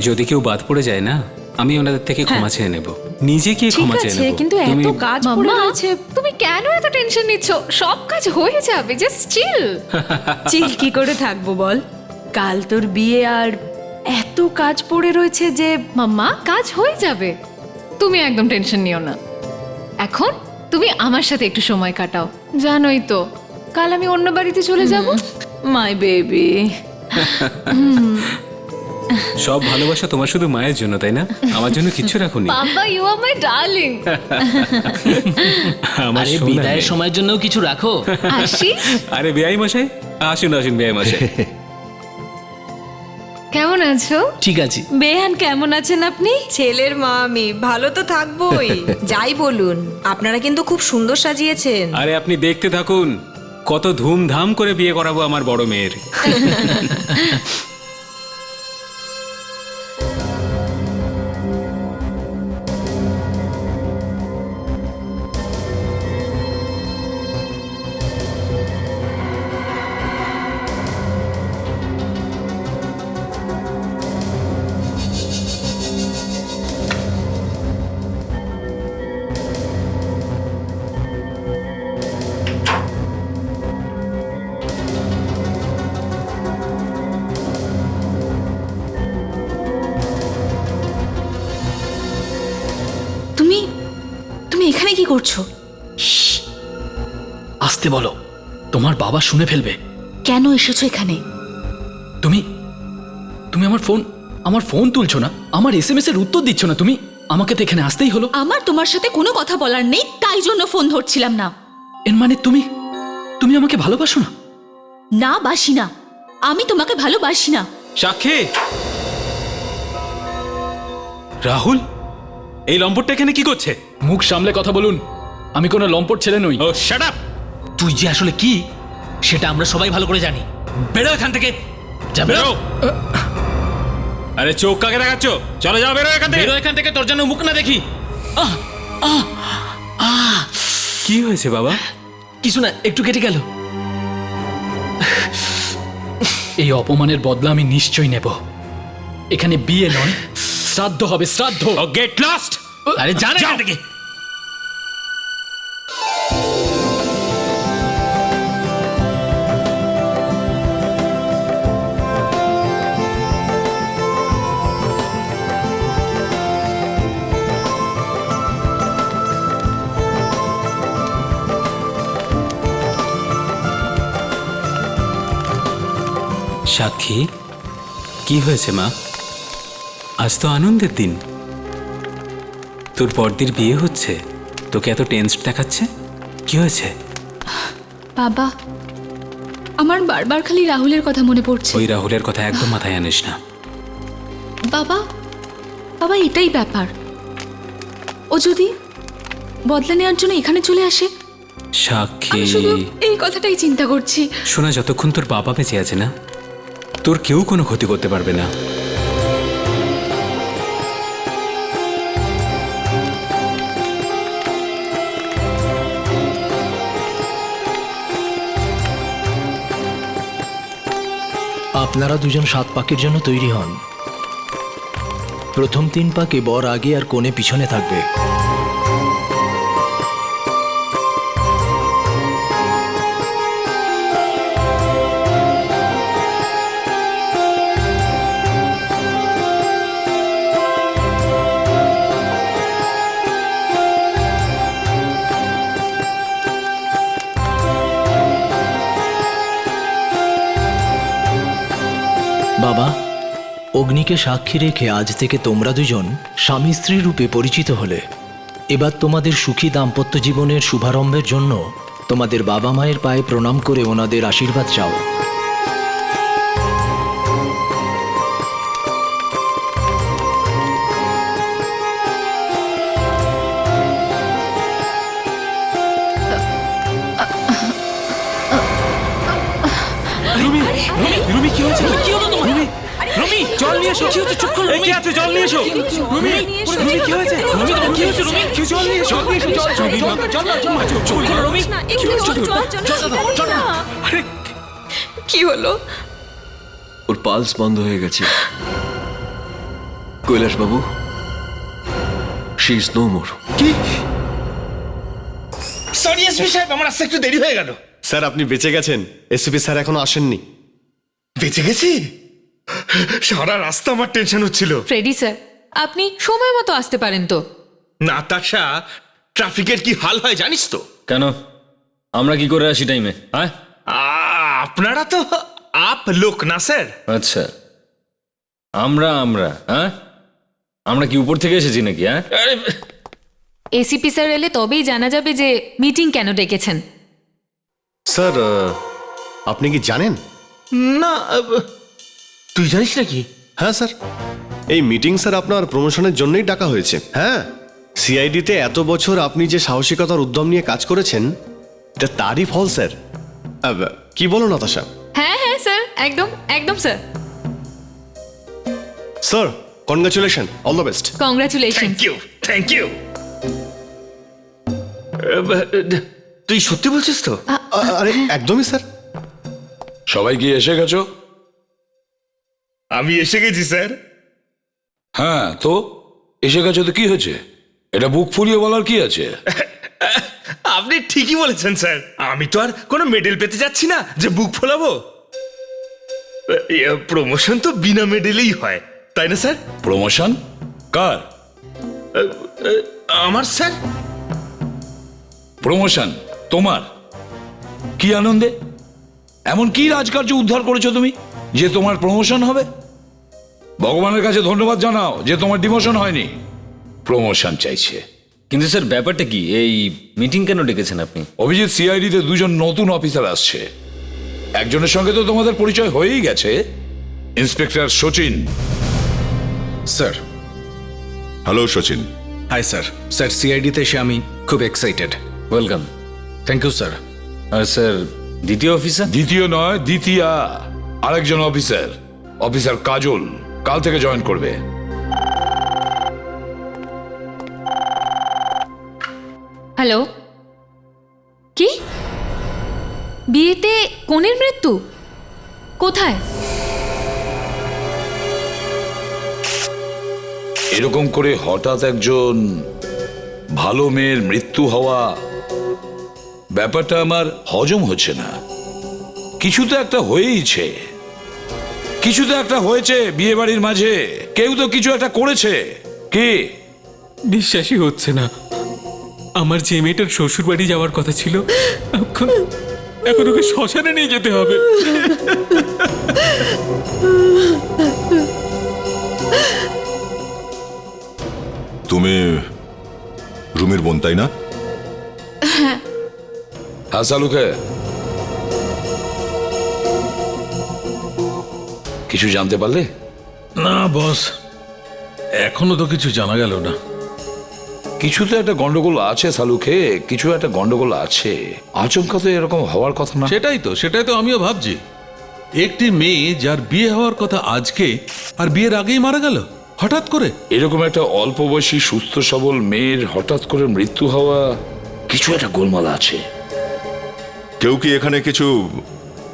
যদি কেউ বাদ পড়ে যায় না, আমি ওনাদের থেকে ক্ষমা চেয়ে নেব, নিজে গিয়ে ক্ষমা চেয়ে নেব। কিন্তু এত কাজ পড়ে রয়েছে। তুমি কেন এত টেনশন নিচ্ছ? সব কাজ হয়ে যাবে, জাস্ট চিল। চিল কি করে থাকবো বল? কাল তোর বিয়ে আর এত কাজ পড়ে রয়েছে যে মাম্মা, কাজ হয়ে যাবে, তুমি একদম টেনশন নিও না। এখন তুমি আমার সাথে একটু সময় কাটাও, জানোই তো কাল আমি অন্য বাড়িতে চলে যাব। My baby. সব ভালোবাসা তোমার শুধু মায়ের জন্য, তাই না? আমার জন্য কিচ্ছু রাখুনি। বাবা, ইউ আর মাই ডার্লিং। আমার আরে সোনা বিদায়ের মেয়ে। সময়ের জন্যও কিছু রাখো। আসি। আরে বেআই মশাই, আসুন আসুন বেআই মশাই। কেমন আছো? ঠিক আছে। বেহান কেমন আছেন আপনি? ছেলের মা আমি ভালো তো থাকবোই, যাই বলুন। আপনারা কিন্তু খুব সুন্দর সাজিয়েছেন। আরে আপনি দেখতে থাকুন, কত ধুমধাম করে বিয়ে করাবো আমার বড় মেয়ের। তুমি তুমি এখানে কি করছো? আসতে বলো, তোমার বাবা শুনে ফেলবে। কেন এসেছো এখানে? তুমি তুমি আমার ফোন তুলছো না, আমার এসএমএস এর উত্তর দিচ্ছ না। তুমি আমাকে তো এখানে আসতেই হলো। আমার তোমার সাথে কোনো কথা বলার নেই, তাই জন্য ফোন ধরছিলাম না। এর মানে তুমি আমাকে ভালোবাসো না? না, বাসি না। আমি তোমাকে ভালোবাসি না। সাক্ষী, রাহুল এই লম্পটটা এখানে কি করছে? মুখ সামলে কথা বলুন, আমি কোনো লম্পট ছেলে নই। ও শাট আপ! তুই যে আসলে কি সেটা আমরা সবাই ভালো করে জানি। বেরো এখান থেকে, যা বেরো। আরে চোখ কাকে দেখাচ্ছ? চলে যাও, বেরো এখান থেকে। বেরো এখান থেকে, তোর জন্য মুখ না দেখি। কি হয়েছে বাবা? কিছু না, একটু কেটে গেল। এই অপমানের বদলা আমি নিশ্চয়ই নেব। এখানে বিয়ে নয়, শ্রাদ্ধ হবে, শ্রাদ্ধ। Get lost! আরে জানা এখান থেকে। সাক্ষী, কি হয়েছে মা? আজ তো আনন্দের দিন, তোর বড়দির বিয়ে হচ্ছে, তোকে এত টেনসড দেখাচ্ছে, কি হয়েছে? বাবা, আমার বারবার খালি রাহুলের কথা মনে পড়ছে। ওই রাহুলের কথা একদম মাথায় আনিস না। বাবা, বাবা, এটাই ব্যাপার। ও যদি বদলা নেওয়ার জন্য এখানে চলে আসে, সাক্ষী, আমি শুধু এই কথাটাই চিন্তা করছি। শোনা, যতক্ষণ তোর বাবা বেঁচে আছে না, তোর কেউ কোনো ক্ষতি করতে পারবে না। আপনারা দুজন 7 পাকের জন্য তৈরি হন। প্রথম 3 পাকে বর আগে আর কনে পিছনে থাকবে। বাবা, অগ্নিকে সাক্ষী রেখে আজ থেকে তোমরা দুজন স্বামী স্ত্রী রূপে পরিচিত হলে। এবার তোমাদের সুখী দাম্পত্য জীবনের শুভারম্ভের জন্য তোমাদের বাবা মায়ের পায়ে প্রণাম করে ওনাদের আশীর্বাদ চাও। রুমি, কি হয়েছে? কি হলো তোমার? রুমি, জল নিয়ে এসো। কি হচ্ছে? চুপ করো, এই, কি আছে? জল নিয়ে এসো। রুমি, রুমি, কি হয়েছে? রুমি, তোমার কি হয়েছে? রুমি, কি জল নিয়ে এসো। চুপ করো রুমি। কি হলো? ওর পালস বন্ধ হয়ে গেছে। কৈলাসবাবু, she is no more. Sorry SP সাহেব, আমার আসতে একটু দেরি হয়ে গেল। স্যার আপনি বেঁচে গেছেন, এসপি স্যার এখনো আসেননি। বেঁচে গেছি? সারা রাস্তা আমার টেনশন হচ্ছিল। ফ্রেডি স্যার, আপনি সময় মতো আসতে পারেন তো? নাতাশা, ট্রাফিকের কি হাল হয় জানিস তো? কেন আমরা কি করে আসি টাইমে? হ্যাঁ, আপনারা তো আপ লোক না স্যার। আচ্ছা, আমরা হ্যাঁ, আমরা কি উপর থেকে এসেছি নাকি? হ্যাঁ, এসিপি স্যার এলে তবেই জানা যাবে যে মিটিং কেন ডেকেছেন। স্যার আপনি কি জানেন? না, তুই জানিস নাকি? হ্যাঁ স্যার, এই মিটিং স্যার আপনার প্রমোশনের জন্যই ডাকা হয়েছে। হ্যাঁ, সিআইডিতে এত বছর আপনি যে সাহসিকতার উদ্যম নিয়ে কাজ করেছেন, এটা তারই ফল স্যার। কি বলো নাতাশা? হ্যাঁ হ্যাঁ স্যার, একদম একদম sir. Sir congratulation, all the best. Congratulation. Thank you. তুই সত্যি বলছিস তো? আরে একদমই স্যার। সবাই কি এসে গেছো? আমি এসে গেছি স্যার। হ্যাঁ, তো এসে গেছো তো কি হয়েছে? এটা বুক ফুলিয়ে বলার কি আছে? আপনি ঠিকই বলেছেন স্যার, আমি তো আর কোনো মেডেল পেতে যাচ্ছি না যে বুক ফোলাবো। প্রমোশন তো বিনা মেডেলেই হয়, তাই না স্যার? প্রমোশন কার? আমার স্যার। প্রমোশন তোমার? কি আনন্দে? এমন কি রাজকার্য উদ্ধার করেছো তুমি যে তোমার প্রমোশন হবে? ভগবানের কাছে ধন্যবাদ জানাও যে তোমার ডিমোশন হয়নি, প্রমোশন চাইছে। কিন্তু স্যার ব্যাপারটা কি? এই মিটিং কেন ডেকেছেন আপনি? অভিজিৎ, সিআইডিতে দুজন নতুন অফিসার আসছে। একজনের সঙ্গে তো তোমাদের পরিচয় হয়েই গেছে, inspector Sachin. Sir. Hello Sachin. Hi sir. Sir সিআইডিতে এসে আমি খুব excited. Welcome. Thank you sir. আর স্যার দ্বিতীয় অফিসার? দ্বিতীয় নয়, দ্বিতীয়া আরেকজন অফিসার, অফিসার কাজল, কাল থেকে জয়েন করবে। হ্যালো, কি বিয়েতে কনের মৃত্যু? কোথায়? এরকম করে হঠাৎ একজন ভালো মেয়ের মৃত্যু হওয়া, ব্যাপারটা আমার হজম হচ্ছে না। কিছু তো একটা হয়েইছে, কিছু তো একটা হয়েছে বিয়ে বাড়ির মাঝে, কেউ তো কিছু একটা করেছে। কি? বিশ্বাসই হচ্ছে না, আমার যে মেয়েটার শ্বশুর বাড়ি যাওয়ার কথা ছিল, এখন ওকে শ্মশানে নিয়ে যেতে হবে। তুমি রুমির বোন তাই না? হ্যাঁ সালুকে, কিছু জানতে পারলে? না বস, এখনো তো কিছু জানা গেল না। কিছু তো একটা গন্ডগোল আছে সালুকে, কিছু একটা গন্ডগোল আছে। আচমকা তো এরকম হওয়ার কথা না। সেটাই তো আমিও ভাবছি। একটি মেয়ে যার বিয়ে হওয়ার কথা আজকে, আর বিয়ের আগেই মারা গেল হঠাৎ করে। এরকম একটা অল্প বয়সী সুস্থ সবল মেয়ের হঠাৎ করে মৃত্যু হওয়া, কিছু একটা গোলমাল আছে। কেউ কি এখানে কিছু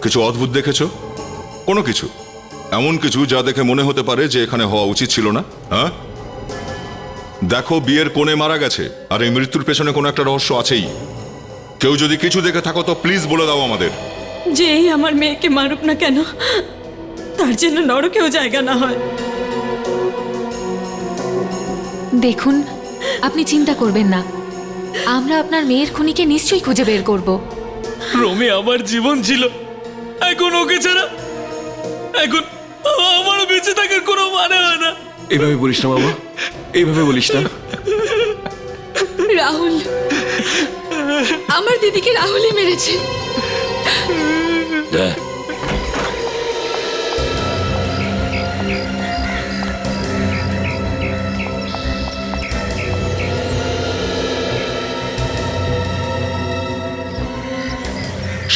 কিছু অদ্ভুত দেখেছো? কোনো কিছু এমন কিছু যা দেখে মনে হতে পারে যে এখানে হওয়া উচিত ছিল না? হ্যাঁ, দেখো বিয়ের কোণে মারা গেছে, আর এই মৃত্যুর পেছনে কোনো একটা রহস্য আছেই। কেউ যদি কিছু দেখে থাকো তো প্লিজ বলে দাও আমাদের। যেই আমার মেয়েকে মারুক না কেন, তার জন্য নরকেও জায়গা না হয়। দেখুন, আপনি চিন্তা করবেন না, আমরা আপনার মেয়ের খুনিকে নিশ্চয়ই খুঁজে বের করব। রমি আমার জীবন ছিল, এখন ওকে ছাড়া এখন আমারও বেঁচে থাকার কোনো মানে হয় না। এইভাবে বলিস না বাবা, এইভাবে বলিস না। রাহুল, আমার দিদিকে রাহুলই মেরেছে।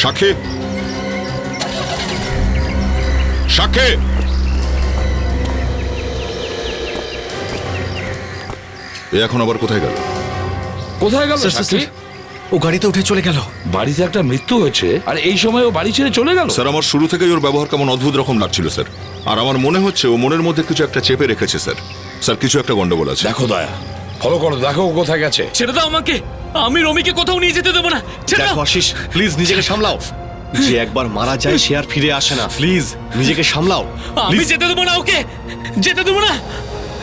সাক্ষী, সাক্ষী, এ এখন আবার কোথায় গেল? কোথায় গেল সাক্ষী? ও গাড়িতে উঠে চলে গেল। বাড়িতে একটা মৃত্যু হয়েছে আর এই সময় ও বাড়ি ছেড়ে চলে গেল? স্যার আমার শুরু থেকেই ওর ব্যবহার কেমন অদ্ভুত রকম লাগছিল স্যার, আর আমার মনে হচ্ছে ও মনের মধ্যে কিছু একটা চেপে রেখেছে স্যার। স্যার কিছু একটা গন্ডগোল আছে। দেখো দয়া, ফলো করো, দেখো ও কোথায় গেছে। ছেড়ে দাও আমাকে, আমি রমিকে কোথাও নিয়ে যেতে দেবো না। ছেড়ে দাও। দেখো আশিস, প্লিজ নিজেকে সামলাও। যে একবার মারা যায় সে আর ফিরে আসে না। প্লিজ নিজেকে সামলাও। আমি Please। যেতে দেবো না, ওকে যেতে দেবো না।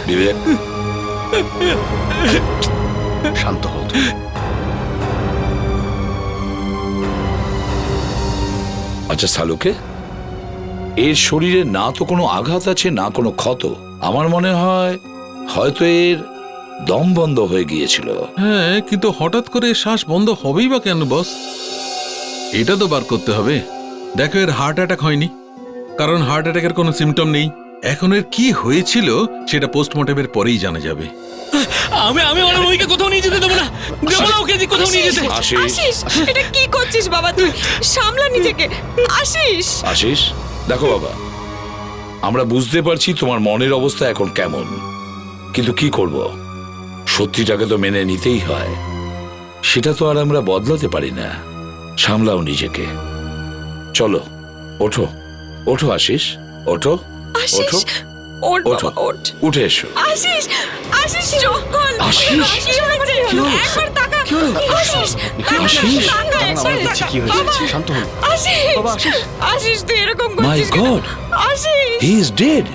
বিবেক, শান্ত হও তুমি। আচ্ছা শালুকে, এর শরীরে না তো কোনো আঘাত আছে না কোনো ক্ষত। আমার মনে হয় হয়তো এর দম বন্ধ হয়ে গিয়েছিল। হ্যাঁ, কিন্তু হঠাৎ করে শ্বাস বন্ধ হবেই বা কেন বস? এটা তো বার করতে হবে। দেখো, এর হার্ট অ্যাটাক হয়নি, কারণ হার্ট অ্যাটাকের কোনো সিমটম নেই। এখন এর কি হয়েছিল সেটা পোস্টমর্টেমের পরেই জানা যাবে। আমি আমার রমিকে কোথাও নিয়ে যেতে দেবো না। দেবো না ওকে যে কোথাও নিয়ে যেতে। আশিস, আশিস, এটা কি করছিস বাবা তুই? সামলা নিজেকে। আশিস, আশিস, দেখো বাবা, আমরা বুঝতে পারছি তোমার মনের অবস্থা এখন কেমন, কিন্তু কি করব, সত্যিটাকে তো মেনে নিতেই হয়। সেটা তো আর আমরা বদলাতে পারি না। সামলাও নিজেকে। চলো, ওঠো ওঠো আশিস, ওঠো আশিস, ওঠো ওঠ ওঠো, বাবা, ওঠ। উঠে এসো। আশিস, আশিস চোখ খোল। আশিস, কি হয়েছে? একবার তাকা। আশিস, আশিস, তাকা, একবার দেখছি তাকা। কি হয়েছে। বাবা, শান্ত হন। আশিস, আশিস তুই এরকম মাই করছিস কেন? God, Ashish, he is dead.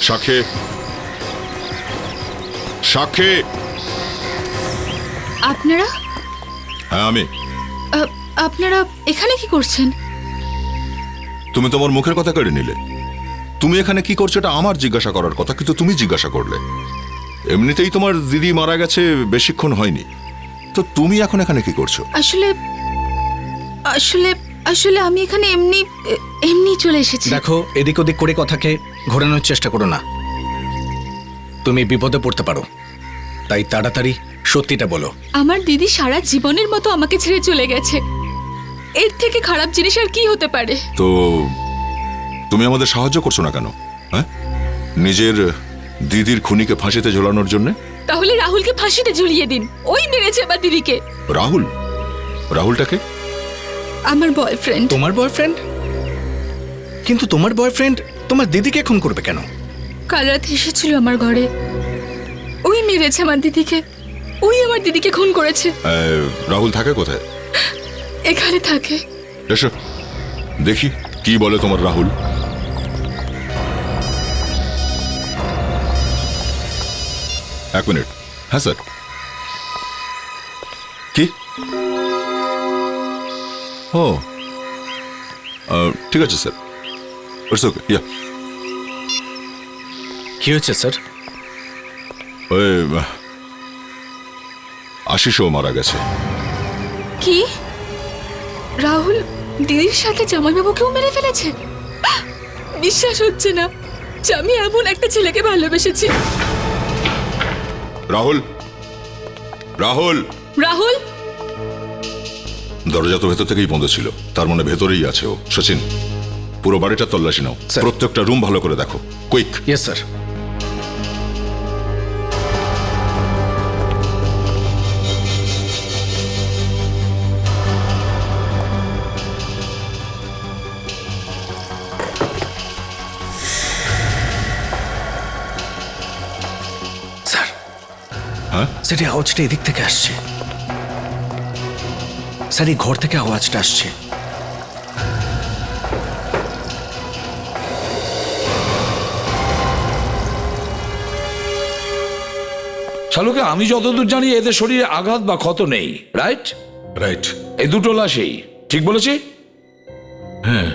সাক্ষী, সাক্ষী। আপনারা হ্যাঁ আমি। আপনারা এখানে কি করছেন? তুমি তোমার মুখের কথা কেড়ে নিলে। তুমি এখানে কি করছো এটা আমার জিজ্ঞাসা করার কথা, কিন্তু তুমি জিজ্ঞাসা করলে। এমনিতেই তোমার দিদি মারা গেছে, বেশিক্ষণ হয়নি, তো তুমি এখন এখানে কি করছো? আসলে আসলে আসলে আমি এখানে এমনি এমনি চলে এসেছি। দেখো, এদিক ওদিক করে কথাকে ঘোরানোর চেষ্টা করো না। তুমি বিপদে পড়তে পারো, তাই তাড়াতাড়ি সত্যিটা বলো। আমার দিদি সারা জীবনের মতো আমাকে ছেড়ে চলে গেছে। এর থেকে খারাপ জিনিস আর কি হতে পারে? তো তুমি আমাদের সাহায্য করছো না কেন? হ্যাঁ, নিজের দিদির খুনিকে ফাঁসিতে ঝোলানোর জন্য? তাহলে রাহুলকে ফাঁসিতে ঝুলিয়ে দিন। ওই মেরেছে আমার দিদিকে। রাহুল? রাহুলটাকে? আমার বয়ফ্রেন্ড। তোমার বয়ফ্রেন্ড? কিন্তু তোমার বয়ফ্রেন্ড তোমার দিদিকে খুন করবে কেন? কাল রাতে এসেছিল আমার ঘরে। ওই মেরেছে আমার দিদিকে। ওই আমার দিদিকে খুন করেছে। রাহুল থাকে কোথায়? এখানে থাকে। এসো দেখি কি বলে তোমার রাহুল। এক মিনিট। হ্যাঁ স্যার। কি? ও ঠিক আছে স্যার, ইটস ওকে। ইয়া, কি হয়েছে স্যার? ওই আশিসও মারা গেছে। কি? রাহুল দিদির সাথে জামাইবাবুকেও মেরে ফেলেছে? বিশ্বাস হচ্ছে না যে আমি এমন একটা ছেলেকে ভালোবেসেছি। রাহুল, রাহুল। রাহুল, দরজা তো ভেতর থেকেই বন্ধ ছিল, তার মানে ভেতরেই আছে ও। সচিন, পুরো বাড়িটা তল্লাশি নাও, প্রত্যেকটা রুম ভালো করে দেখো। কুইক। Yes sir. স্যার, হ্যাঁ স্যার এই আওয়াজটা এদিক থেকে আসছে। স্যার এই ঘর থেকে আওয়াজটা আসছে। শালুকে, আমি যতদূর জানি এদের শরীরে আঘাত বা ক্ষত নেই, রাইট? রাইট। এই দুটো লাশেই, ঠিক বলেছি? হ্যাঁ।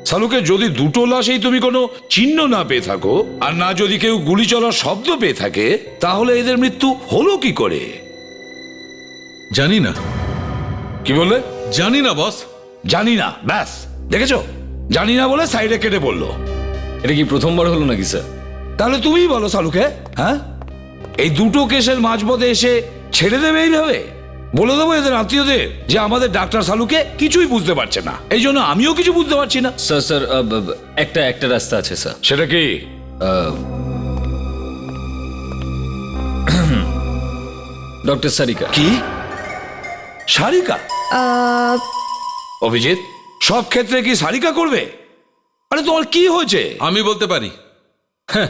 শালুকে, যদি দুটো লাশেই তুমি কোনো চিহ্ন না পেয়ে থাকো, আর না যদি কেউ গুলি চলার শব্দ পেয়ে থাকে, তাহলে এদের মৃত্যু হলো কি করে? জানি না। কি বললে? জানি না বস। জানি না, ব্যাস, দেখেছো? জানি না বলে সাইডে কেটে বললো। এটা কি প্রথমবার হলো নাকি স্যার? তাহলে তুমিই বলো শালুকে, হ্যাঁ, এই দুটো কেসের মাঝপথে এসে ছেড়ে দেবে এইভাবে? বলে দেবো এদের আত্মীয়দের যে আমাদের ডাক্তার শালুকে কিছুই বুঝতে পারছে না, এই জন্য আমিও কিছু বুঝতে পারছি না। স্যার স্যার একটা রাস্তা আছে স্যার। সেটা কি? ডক্টর সারিকা। কি সারিকা? অভিজিৎ, সব ক্ষেত্রে কি সারিকা করবে? আরে তোমার কি হয়েছে? আমি বলতে পারি। হ্যাঁ,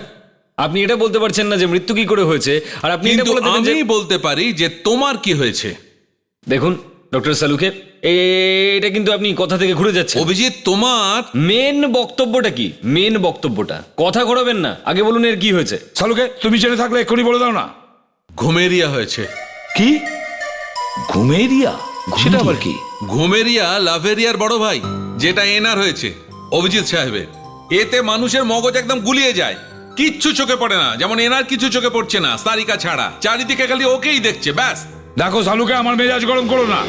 আপনি এটা বলতে পারছেন না যে মৃত্যু কি করে হয়েছে, আর আপনি এটা কিন্তু বলে দেবেন যে আমি বলতে পারি যে তোমার কি হয়েছে। দেখুন ডক্টর সালুকে, এটা কিন্তু আপনি কথা থেকে ঘুরে যাচ্ছেন। অভিজিৎ, তোমার মেন বক্তব্যটা কি? মেন বক্তব্যটা কথা ঘোরাবেন না, আগে বলুন এর কি হয়েছে। সালুকে, তুমি জেনে থাকলে এক্ষুনি বলে দাও না। ঘুমেরিয়া হয়েছে। কি ঘুমেরিয়া? সেটা আবার কি? ঘুমেরিয়া লাভেরিয়ার বড় ভাই, যেটা এনার হয়েছে অভিজিৎ সাহেবের। এতে মানুষের মগজ একদম গুলিয়ে যায়, কিচ্ছু চোখে পড়ে না। যেমন এনার কিছু চোখে পড়ছে না, সারিকা ছাড়া। চারিদিকে খালি ওকেই দেখছে, ব্যাস। দেখো সালুকে, আমার মেজাজ গরম করো না।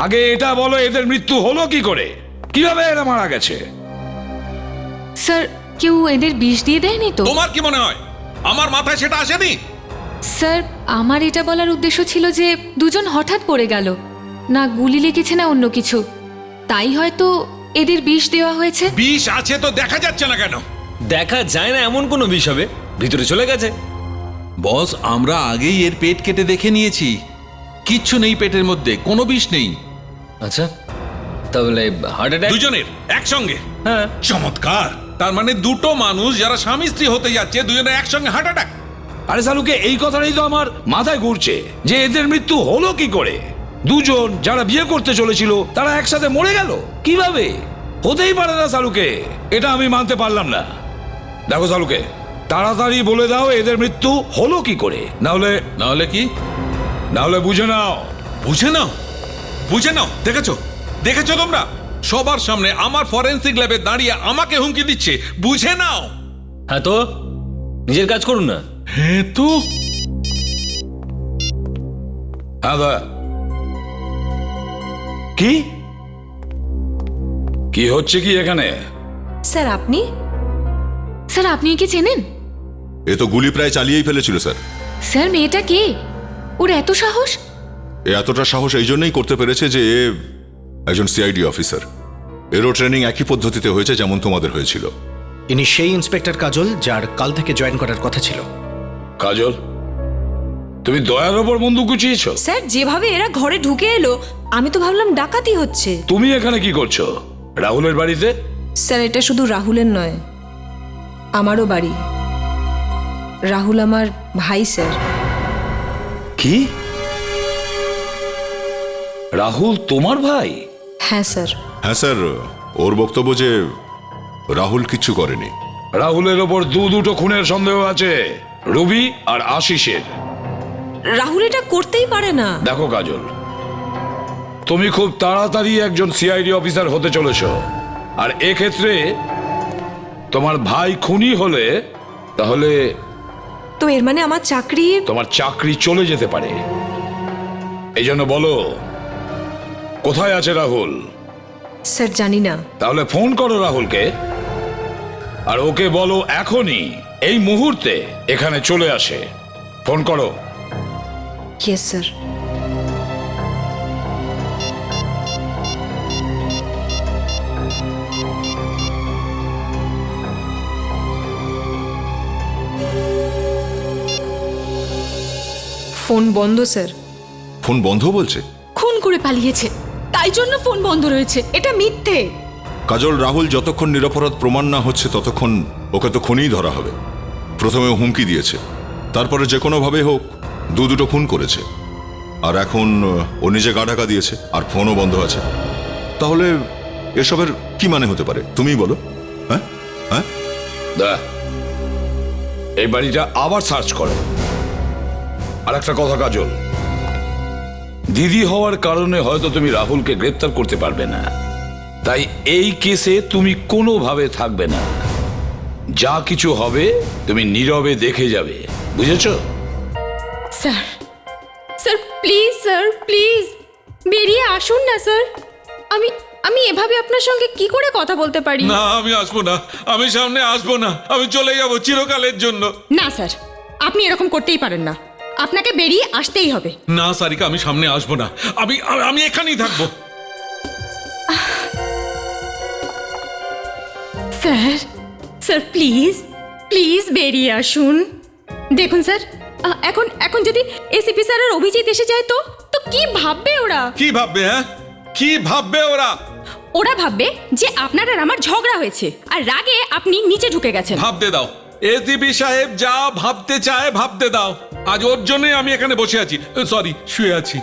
আগে এটা বলো, এদের মৃত্যু হলো কি করে? কিভাবে এরা মারা গেছে? স্যার, কেউ এদের বিষ দিয়ে দেয়নি তো? তোমার কি মনে হয় আমার মাথায় সেটা আসেনি? স্যার, আমার এটা বলার উদ্দেশ্য ছিল যে দুজন হঠাৎ পড়ে গেল, না গুলি লেগেছে না অন্য কিছু, তাই হয়তো এদের বিষ দেওয়া হয়েছে। বিষ আছে তো দেখা যাচ্ছে না কেন? দেখা যায় না এমন কোনো বিষ হবে, ভিতরে চলে গেছে। বস, আমরা আগেই এর পেট কেটে দেখে নিয়েছি, কিচ্ছু নেই পেটের মধ্যে, কোনো বিষ নেই। আচ্ছা, তাহলে হার্ট অ্যাটাক দুজনের একসঙ্গে? হ্যাঁ। চমৎকার। তার মানে দুটো মানুষ যারা স্বামী স্ত্রী হতে যাচ্ছে, দুজনের একসঙ্গে হার্ট অ্যাটাক। আরে সালুকে, এই কথাটাই তো আমার মাথায় ঘুরছে যে এদের মৃত্যু হলো কি করে। দুজন যারা বিয়ে করতে চলেছিল তারা একসাথে মরে গেল কিভাবে? হতেই পারে না সালুকে, এটা আমি মানতে পারলাম না। দেখো সালুকে, তাড়াতাড়ি বলে দাও এদের মৃত্যু হলো কি করে, না হলে কি? না হলে বুঝে নাও। বুঝে নাও? বুঝে নাও? দেখেছো দেখেছো তোমরা? সবার সামনে আমার ফরেনসিক ল্যাবে দাঁড়িয়ে আমাকে হুমকি দিচ্ছে, বুঝে নাও। হ্যাঁ তো নিজের কাজ করুন না। হ্যাঁ তো। কি কি হচ্ছে কি এখানে? স্যার আপনি? স্যার, আপনি কি চেনেন? এ তো গুলি প্রায় চালিয়েই ফেলেছিল স্যার। স্যার, মেয়েটা কে? ওর এত সাহস? এ এতটা সাহস এই জন্যই করতে পেরেছে যে এ একজন সিআইডি অফিসার। এরও ট্রেনিং একই পদ্ধতিতে হয়েছে যেমন তোমাদের হয়েছিল। ইনি সেই ইন্সপেক্টর কাজল যার কাল থেকে জয়েন করার কথা ছিল। কাজল, তুমি দয়ার ওপর বন্দুক গুছিয়েছো? স্যার, যেভাবে এরা ঘরে ঢুকে এলো আমি তো ভাবলাম ডাকাতি হচ্ছে। তুমি এখানে কি করছো? রাহুলের বাড়িতে? স্যার, এটা শুধু রাহুলের নয়, আমারও বাড়ি। রাহুল আমার ভাই স্যার। কি? রাহুল তোমার ভাই? হ্যাঁ স্যার। হ্যাঁ স্যার, ওর বক্তব্য যে রাহুল কিচ্ছু করেনি। রাহুলের ওপর দুটো খুনের সন্দেহ আছে, রবি আর আশিসের। রাহুল এটা করতেই পারে না। দেখো কাজল, তুমি খুব তাড়াতাড়ি একজন সিআইডি অফিসার হতে চলেছ, আর এক্ষেত্রে তোমার ভাই খুনি হলে তাহলে তো এর মানে আমার চাকরি? তোমার চাকরি চলে যেতে পারে। এই জন্য বলো, কোথায় আছে রাহুল? স্যার জানি না। তাহলে ফোন করো রাহুলকে, আর ওকে বলো এখনই এই মুহূর্তে এখানে চলে আসে। ফোন করো। Yes sir. ফোন বন্ধ স্যার। ফোন বন্ধ বলছে? খুন করে পালিয়েছে, তাই জন্য ফোন বন্ধ রয়েছে। এটা মিথ্যে। কাজল, রাহুল যতক্ষণ নিরপরাধ প্রমাণ না হচ্ছে ততক্ষণ ওকে তো খুনিই ধরা হবে। প্রথমে হুমকি দিয়েছে, তারপরে যে কোনোভাবে হোক দুটো খুন করেছে, আর এখন ও নিজে গা ঢাকা দিয়েছে, আর ফোনও বন্ধ আছে। তাহলে এসবের কি মানে হতে পারে তুমিই বলো? হ্যাঁ হ্যাঁ, এই বাড়িটা আবার সার্চ করো। আর একটা কথা কাজল, দিদি হওয়ার কারণে হয়তো তুমি রাহুলকে গ্রেপ্তার করতে পারবে না, তাই এই কেসে তুমি কোনোভাবে থাকবে না। যা কিছু হবে তুমি নীরবে দেখে যাবে, বুঝেছো? Sir, sir please, sir please বেরিয়ে আসুন না স্যার। আমি এভাবে আপনার সঙ্গে কি করে কথা বলতে পারি? না, আমি আসবো না, আমি সামনে আসবো না, আমি চলে যাব চিরকালের জন্য। না স্যার, আপনি এরকম করতেই পারেন না, আপনাকে বেরিয়ে আসতেই হবে। না সারিকা, আমি সামনে আসবো না, আমি এখানেই থাকবো। স্যার, স্যার প্লিজ প্লিজ বেরিয়ে আসুন। দেখুন স্যার, এখন এখন যদি এসিপি স্যার আর অভিজিৎ এসে যায় তো তো কি ভাববে ওরা? কি ভাববে? হ্যাঁ, কি ভাববে ওরা? ওরা ভাববে যে আপনার আর আমার ঝগড়া হয়েছে আর রাগে আপনি নিচে ঢুকে গেছেন। ভাবতে দাও, এসিপি সাহেব যা ভাবতে চায় ভাবতে দাও। আজ ওর জন্যই আমি এখানে বসে আছি, সরি শুয়ে আছি।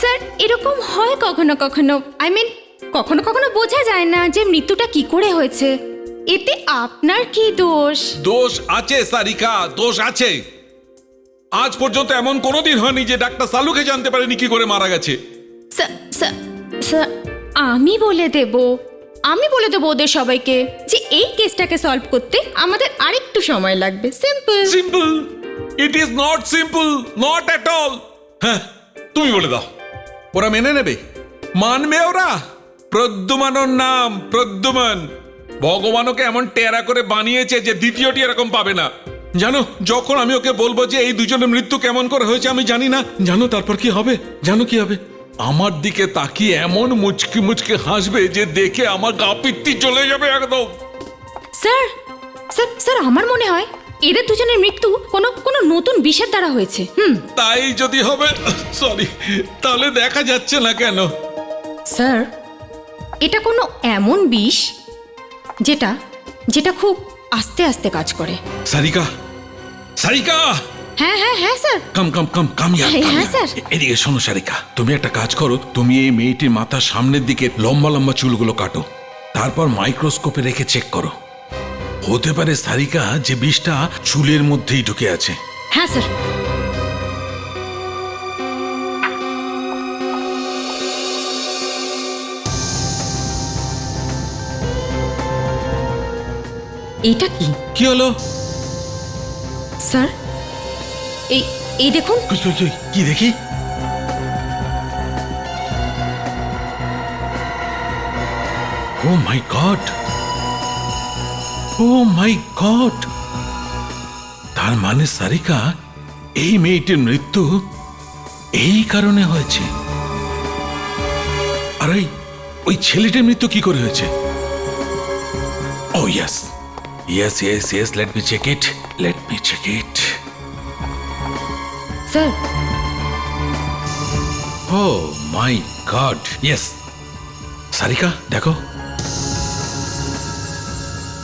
স্যার এরকম হয় কখনো কখনো, আই মিন কখনো কখনো বোঝা যায় না যে মৃত্যুটা কি করে হয়েছে। এতে আপনার কি দোষ? দোষ আছে সারিকা, দোষ আছে। আজ পর্যন্ত এমন কোনোদিন হয়নি যে ডাক্তার সালুকে জানতে পারেনি কি করে মারা গেছে। স্যার আমি বলে দেব ওদের সবাইকে যে এই কেসটাকে সলভ করতে আমাদের আরেকটু সময় লাগবে। Simple simple? It is not simple, not at all. হ্যাঁ, তুমি বলে দাও, ওরা মেনে নেবে? মানবে ওরা? প্রদ্যুমানোর নাম প্রদ্যুমান, ভগবান ওকে এমন টেরা করে বানিয়েছে যে দ্বিতীয়টি এরকম পাবে না। জানো, যখন আমি ওকে বলবো যে এই দুজনের মৃত্যু কেমন করে হয়েছে আমি জানি না, জানো তারপর কি হবে? জানো কি হবে? আমার দিকে তাকিয়ে এমন মুচকি মুচকি হাসবে যে দেখে আমার গা পিত্তি চলে যাবে একদম। স্যার স্যার স্যার আমার মনে হয় এদের দুজনের মৃত্যু কোনো কোনো নতুন বিষের দ্বারা হয়েছে। তাই যদি হবে, সরি, তাহলে দেখা যাচ্ছে না কেন? স্যার এটা কোনো এমন বিষ যেটা যেটা খুব আস্তে আস্তে কাজ করে। সারিকা, সারিকা! হ্যাঁ হ্যাঁ হ্যাঁ স্যার। কাম কাম কাম কাম ইয়ার, হ্যাঁ স্যার। এদিকে শোনো সারিকা, তুমি একটা কাজ করো, তুমি এই মেয়েটির মাথার সামনের দিকে লম্বা লম্বা চুলগুলো কাটো, তারপর মাইক্রোস্কোপে রেখে চেক করো। হতে পারে সারিকা যে বিষটা চুলের মধ্যেই ঢুকে আছে। হ্যাঁ স্যার। এটা কি? কি হলো স্যার? এই এই দেখুন। কি দেখি? ও my god, O my god! তার মানে সারিকা, এই মেয়েটির মৃত্যু এই কারণে হয়েছে। আর ওই ছেলেটির মৃত্যু কি করে হয়েছে? Oh yes yes yes yes, let me check it, let me check it. Sir, oh my God, yes. Sarika দেখো।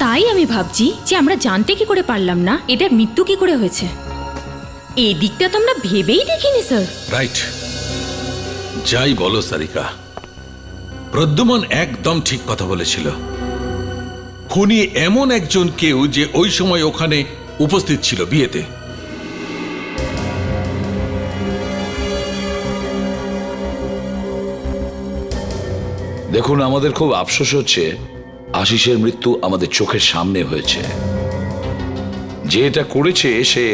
তাই আমি ভাবছি যে আমরা জানতে কি করে পারলাম না এদের মৃত্যু কি করে হয়েছে। এই দিকটা তো আমরা ভেবেই দেখিনি স্যার। রাইট, যাই বলো সারিকা, প্রদ্যুমান একদম ঠিক কথা বলেছিল। খুনি এমন একজন কেউ যে ওই সময় ওখানে উপস্থিত ছিল বিয়েতে। দেখুন, আমাদের খুব আফসোস হচ্ছে আশিসের মৃত্যু আমাদের চোখের সামনে হয়েছে। যে এটা করেছে সে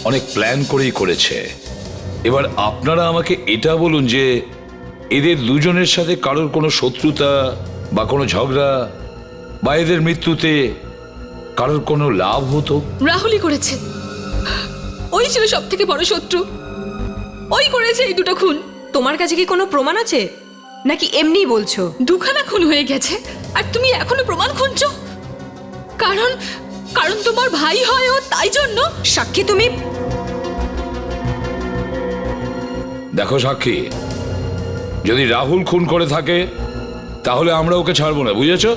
অনেক প্ল্যান করেই করেছে। এবার আপনারা আমাকে এটা বলুন যে এদের দুজনের সাথে কারোর কোনো শত্রুতা বা কোনো ঝগড়া বা এদের মৃত্যুতে কারোর কোনো লাভ হতো? রাহুলই করেছে, ওই ছিল সব থেকে বড় শত্রু, ওই করেছে এই দুটো খুন। তোমার কাছে কি কোনো প্রমাণ আছে নাকি এমনি বলছো? দুখানা খুন হয়ে গেছে আর তুমি এখনো প্রমাণ খুঁজছো? কারণ কারণ তোমার ভাই হয় ও, তাই জন্য। সাক্ষী তুমি। দেখো সাক্ষী, যদি রাহুল খুন করে থাকে তাহলে আমরা ওকে ছাড়বো না, বুঝেছো?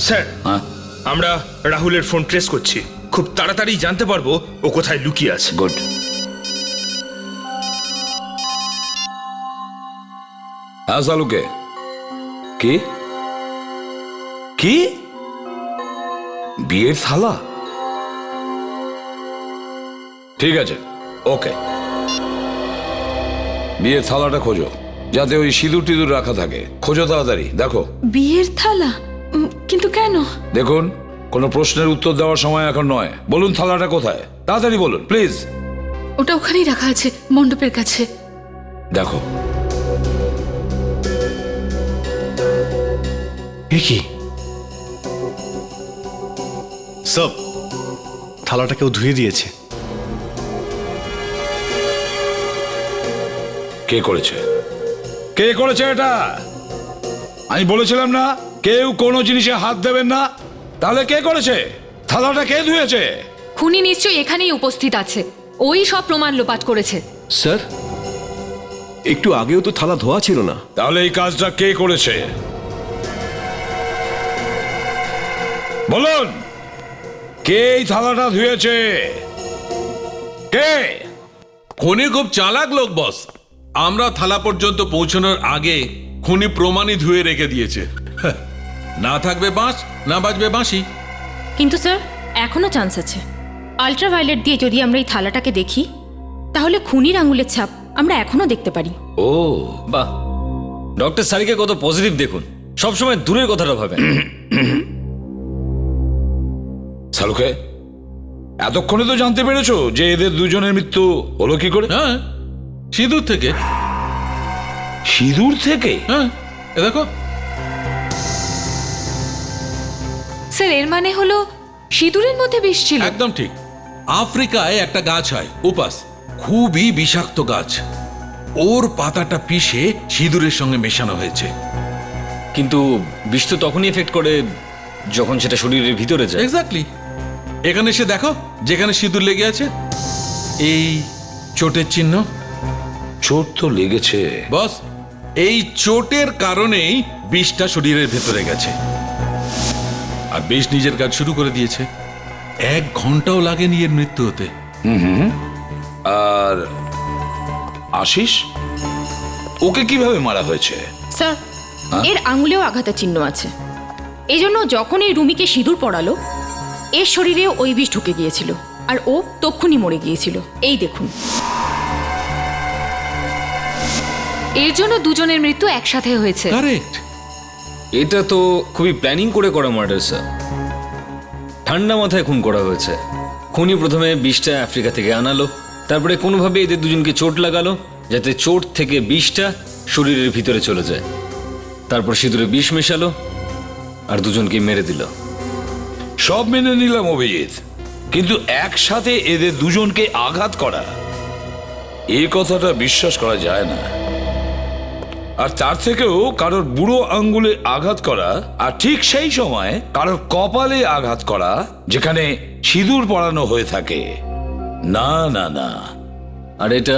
স্যার, আমরা রাহুলের ফোন ট্রেস করছি, খুব তাড়াতাড়ি জানতে পারবো ও কোথায় লুকিয়ে আছে। গুড। হ্যাঁ সালুকে, কি কি বিয়ের থালা? ঠিক আছে, ওকে, বিয়ের থালাটা খোঁজো, যাতে ওই সিঁদুর টিঁদুর রাখা থাকে। খোঁজো তাড়াতাড়ি, দেখো। বিয়ের থালা? কিন্তু কেন? দেখুন, কোনো প্রশ্নের উত্তর দেওয়ার সময় এখন নয়। বলুন থালাটা কোথায়, তাড়াতাড়ি বলুন প্লিজ। ওটা ওখানেই রাখা আছে, মণ্ডপের কাছে। দেখো। কি সব থালাটা কেউ ধুয়ে দিয়েছে। কে করেছে? কে করেছে এটা? আমি বলেছিলাম না কেউ কোনো জিনিসে হাত দেবেন না। তাহলে কে করেছে? থালাটা কে ধুয়েছে? খুনি নিশ্চয়ই এখানেই উপস্থিত আছে, ওই সব প্রমাণ লোপাট করেছে। স্যার, একটু আগেও তো থালা ধোয়া ছিল না। তাহলে এই কাজটা কে করেছে বলুন? কে এই থালাটা ধুয়েছে? কে? খুনি খুব চালাক লোক বস। আমরা থালা পর্যন্ত পৌঁছানোর আগে খুনি প্রমাণই ধুয়ে রেখে দিয়েছে। না থাকবে বাঁশ, না বাজবে বাঁশি। কিন্তু স্যার, এখনো চান্স আছে। আল্ট্রাভায়োলেট দিয়ে যদি আমরা এই থালাটাকে দেখি, তাহলে খুনির আঙুলের ছাপ আমরা এখনো দেখতে পারি। ও বাহ, ডক্টর সারিকে কত পজিটিভ দেখুন, সবসময় দূরের কথাটা ভাবেন। সালুকে, এতক্ষণে তো জানতে পেরেছো যে এদের দুজনের মৃত্যু হলো কি করে? হ্যাঁ, সিঁদুর থেকে। সিঁদুর থেকে? হ্যাঁ, এ দেখো। স্যার, এর মানে হলো সিঁদুরের মধ্যে বিষ ছিল। একদম ঠিক। আফ্রিকায় একটা গাছ হয় উপাস, খুবই বিষাক্ত গাছ। ওর পাতাটা পিষে সিঁদুরের সঙ্গে মেশানো হয়েছে। কিন্তু বিষ তো তখনই এফেক্ট করে যখন সেটা শরীরের ভিতরে যায়। এক্স্যাক্টলি। এখানে এসে দেখো, যেখানে সিঁদুর লেগে আছে, এই চোটের চিহ্ন। চোট তো লেগেছে বস, এই চোটের কারণেই বিষটা শরীরের ভেতরে গেছে, আর বিষ নিজের কাজ শুরু করে দিয়েছে। 1 ঘন্টাও লাগেনি এর মৃত্যু হতে। আর আশিস, ওকে কিভাবে মারা হয়েছে? স্যার, এর আঙুলেও আঘাতের চিহ্ন আছে। এই জন্য যখন এই রুমিকে সিঁদুর পরালো, এর শরীরে ওই বিষ ঢুকে গিয়েছিল, আর ও তক্ষুনি মরে গিয়েছিল। এই দেখুন। এর জন্য দুজনের মৃত্যু একসাথে হয়েছে। কারেক্ট। এটা তো খুবই প্ল্যানিং করে করা মার্ডার স্যার। ঠান্ডা মাথায় খুন করা হয়েছে। খুনি প্রথমে বিষটা আফ্রিকা থেকে আনালো, তারপরে কোনোভাবে এদের দুজনকে চোট লাগালো, যাতে চোট থেকে বিষটা শরীরের ভিতরে চলে যায়। তারপর সিঁদুরে বিষ মেশালো আর দুজনকে মেরে দিল। সব মেনে নিলাম অভিজিৎ, কিন্তু একসাথে এদের দুজনকে আঘাত করা, এই কথাটা বিশ্বাস করা যায় না। আর তার থেকেও কারোর বুড়ো আঙ্গুলে আঘাত করা, আর ঠিক সেই সময় কারোর কপালে আঘাত করা যেখানে সিঁদুর পরানো হয়ে থাকে। না না না। আর এটা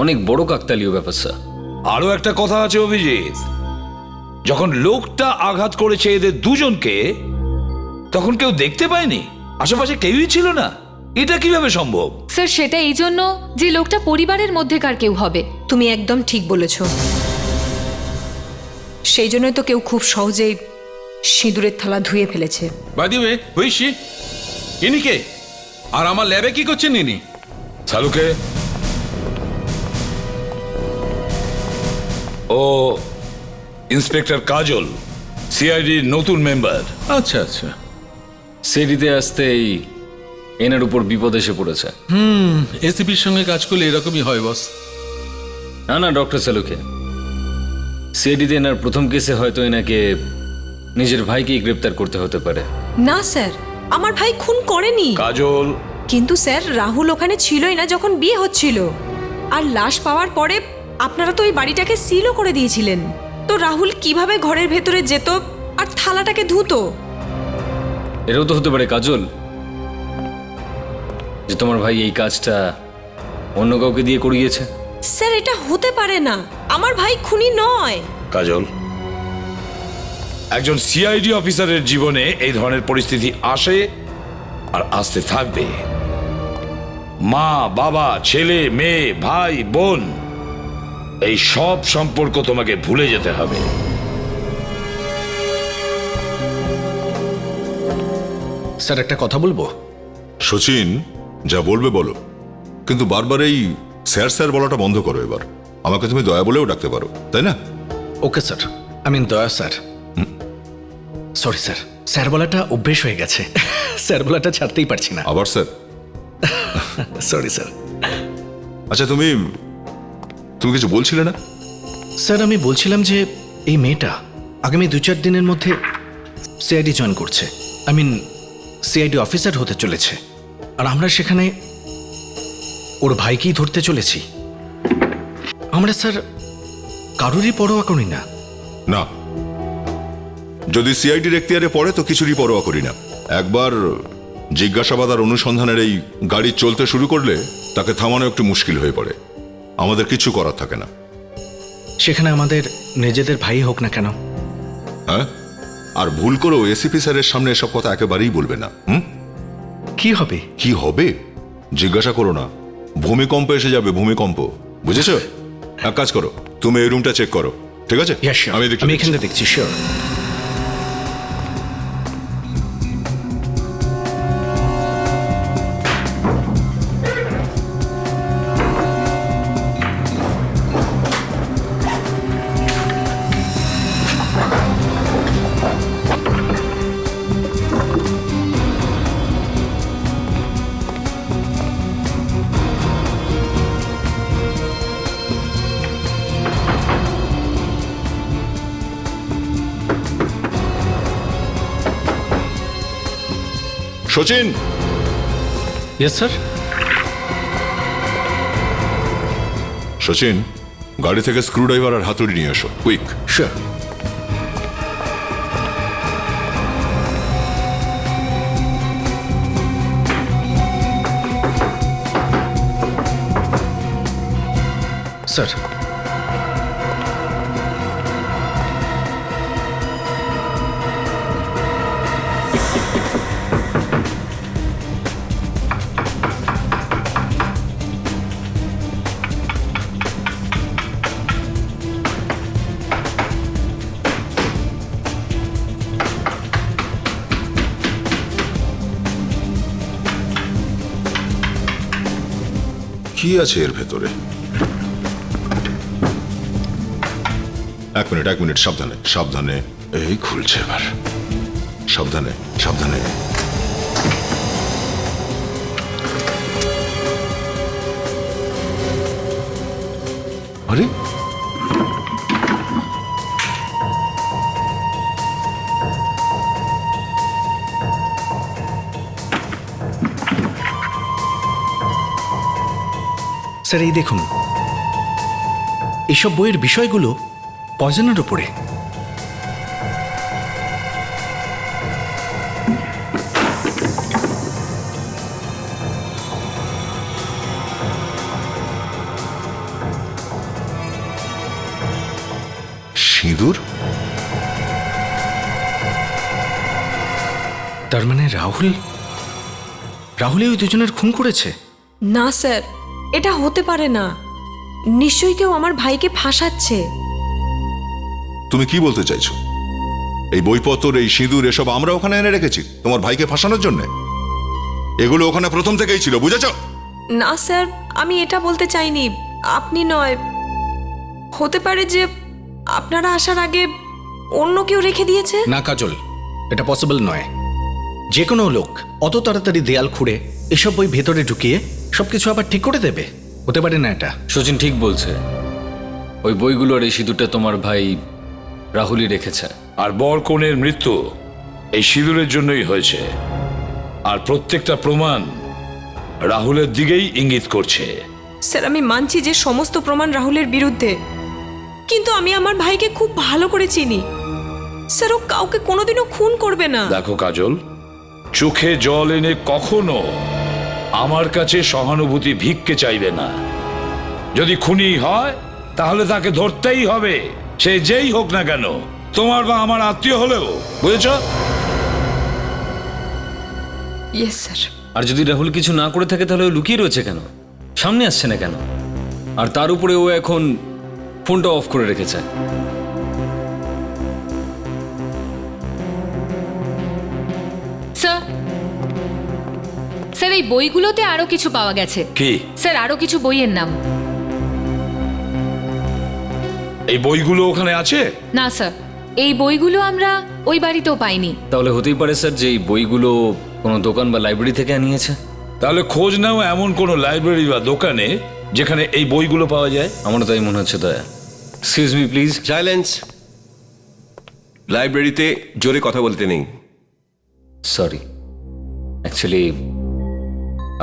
অনেক বড় কাকতালীয় ব্যাপার স্যার। আরো একটা কথা আছে অভিজিৎ, যখন লোকটা আঘাত করেছে এদের দুজনকে, তখন কেউ দেখতে পায়নি, আশেপাশে কেউই ছিল না। এটা কিভাবে সম্ভব? স্যার, সেটা এই জন্য যে লোকটা পরিবারের মধ্যেকার কেউ হবে। তুমি একদম ঠিক বলেছ। সেই জন্যই তো কেউ খুব সহজেই সিঁদুরের থালা ধুয়ে ফেলেছে। বাই দ্য ওয়ে, হুইশি, ইনি কে? আর আমার ল্যাবে কি করছেন ইনি? সালুকে, ও ইন্সপেক্টর কাজল, সিআইডির নতুন মেম্বার। আচ্ছা আচ্ছা। সেরিতে আসতেই এনার উপর বিপদ এসে পড়েছে। এসিপির সঙ্গে কাজ করলে এরকমই হয় বস। না না ডক্টর সালুকে, সিআইডিতে এনার প্রথম কেসে হয়তো এনাকে নিজের ভাইকেই গ্রেপ্তার করতে হতে পারে। না স্যার, আমার ভাই খুন করেনি। কাজল, কিন্তু স্যার, রাহুল ওখানে ছিলই না যখন বিয়ে হচ্ছিল। আর লাশ পাওয়ার পরে আপনারা তো ওই বাড়িটাকে সিলও করে দিয়েছিলেন। তো রাহুল কিভাবে ঘরের ভেতরে যেত আর থালাটাকে ধুতো? এটাও তো হতে পারে কাজল, যে তোমার ভাই এই কাজটা অন্য কাউকে দিয়ে করিয়েছে। স্যার, এটা হতে পারে না। আমার ভাই খুনি নয়। কাজল, একজন সিআইডি অফিসারের জীবনে এই ধরনের পরিস্থিতি আসে আর আসতে থাকবে। মা, বাবা, ছেলে, মেয়ে, ভাই, বোন, এই সব সম্পর্ক তোমাকে ভুলে যেতে হবে। স্যার, একটা কথা বলবো? সচিন, যা বলবে বলো, কিন্তু বারবার এই স্যার স্যার বলাটা বন্ধ করো। এবার আমাকে তুমি দয়া বলেও ডাকতে পারো, তাই না? ওকে স্যার, আই মিন দয়া স্যার। সরি স্যার, স্যার বলাটা অভ্যেস হয়ে গেছে। স্যার বলাটা ছাড়তেই পারছি না। আবার স্যার? Sorry sir. আচ্ছা, তুমি কিছু বলছিলে না? স্যার, আমি বলছিলাম যে এই মেয়েটা আগামী 2-4 দিনের মধ্যে সিআইডি জয়েন করছে। আই মিন সিআইডি অফিসার হতে চলেছে। আর আমরা সেখানে ওর ভাইকেই ধরতে চলেছি। আমরা স্যার কারোরই পরোয়া করি না। না, যদি সিআইডির এখতিয়ারে পড়ে তো কিছুরই পরোয়া করি না। একবার জিজ্ঞাসাবাদ আর অনুসন্ধানের এই গাড়ি চলতে শুরু করলে তাকে থামানো একটু মুশকিল হয়ে পড়ে। আমাদের কিছু করার থাকে না। সেখানে আমাদের নিজেদের ভাই হোক না কেন? হ্যাঁ, আর ভুল করেও এসিপি স্যারের সামনে এসব কথা একেবারেই বলবে না। কি হবে? কি হবে জিজ্ঞাসা করো না। ভূমিকম্প এসে যাবে, ভূমিকম্প, বুঝেছো? এক কাজ করো, তুমি এই রুমটা চেক করো, ঠিক আছে? আমি এখানে দেখছি। Sure. Sachin. Yes sir. Sachin, গাড়ি থেকে স্ক্রুড্রাইভার আর হাতুড়ি নিয়ে এসো, কুইক। শিওর। স্যার, কি আছে এর ভেতরে? এক মিনিট, সাবধানে সাবধানে। এই খুলছে এবার, সাবধানে সাবধানে। আরে স্যার, এই দেখুন, এসব বইয়ের বিষয়গুলো পয়জনের উপরে। সিঁদুর? তার মানে রাহুলই ওই দুজনের খুন করেছে? না স্যার, এটা হতে পারে না। নিশ্চয়ই কেউ আমার ভাইকে ফাঁসাচ্ছে। তুমি কি বলতে চাইছো? এই বইপত্র, এই সিঁদুর, এসব আমরা ওখানে এনে রেখেছি তোমার ভাইকে ফাঁসানোর জন্য? এগুলো ওখানে প্রথম থেকেই ছিল, বুঝেছো? না স্যার, আমি এটা বলতে চাইনি। আপনি নয়, হতে পারে যে আপনারা আসার আগে অন্য কেউ রেখে দিয়েছে। না কাজল, এটা পসিবল নয়। যে কোনো লোক অত তাড়াতাড়ি দেয়াল খুঁড়ে এসব বই ভেতরে ঢুকিয়ে সবকিছু আবার ঠিক করে দেবে? হতে পারে না এটা। সচিন ঠিক বলছে, ওই বইগুলোর এই সিঁদুরটা তোমার ভাই রাহুলই রেখেছে। আর বর কনের মৃত্যু এই সিঁদুরের জন্যই হয়েছে। আর প্রত্যেকটা প্রমাণ রাহুলের দিকেই ইঙ্গিত করছে। স্যার, আমি মানছি যে সমস্ত প্রমাণ রাহুলের বিরুদ্ধে, কিন্তু আমি আমার ভাইকে খুব ভালো করে চিনি। স্যার, ও কাউকে কোনোদিনও খুন করবে না। দেখো কাজল, চোখে জল এনে কখনো আমার কাছে সহানুভূতি ভিক্ষে চাইবে না। যদি খুনি হয় তাহলে তাকে ধরতেই হবে, সে যেই হোক না কেন, তোমার বা আমার আত্মীয় হলেও, বুঝেছ? Yes sir. আর যদি রাহুল কিছু না করে থাকে তাহলে ও লুকিয়ে রয়েছে কেন? সামনে আসছে না কেন? আর তার উপরে ও এখন ফোনটা অফ করে রেখেছে। স্যার, এই বইগুলোতে আরো কিছু পাওয়া গেছে। কি? স্যার, আরো কিছু বইয়ের নাম। এই বইগুলো ওখানে আছে? না স্যার, এই বইগুলো আমরা ওই বাড়িতেও পাইনি। তাহলে হতেই পারে স্যার যে এই বইগুলো কোনো দোকান বা লাইব্রেরি থেকে আনিয়েছে। তাহলে খোঁজ নাও এমন কোনো লাইব্রেরি বা দোকানে যেখানে এই বইগুলো পাওয়া যায়। আমার তাই মনে হচ্ছে। দয়া, এক্সকিউজ মি প্লিজ। সাইলেন্স। লাইব্রেরিতে জোরে কথা বলতে নেই। সরি, অ্যাকচুয়ালি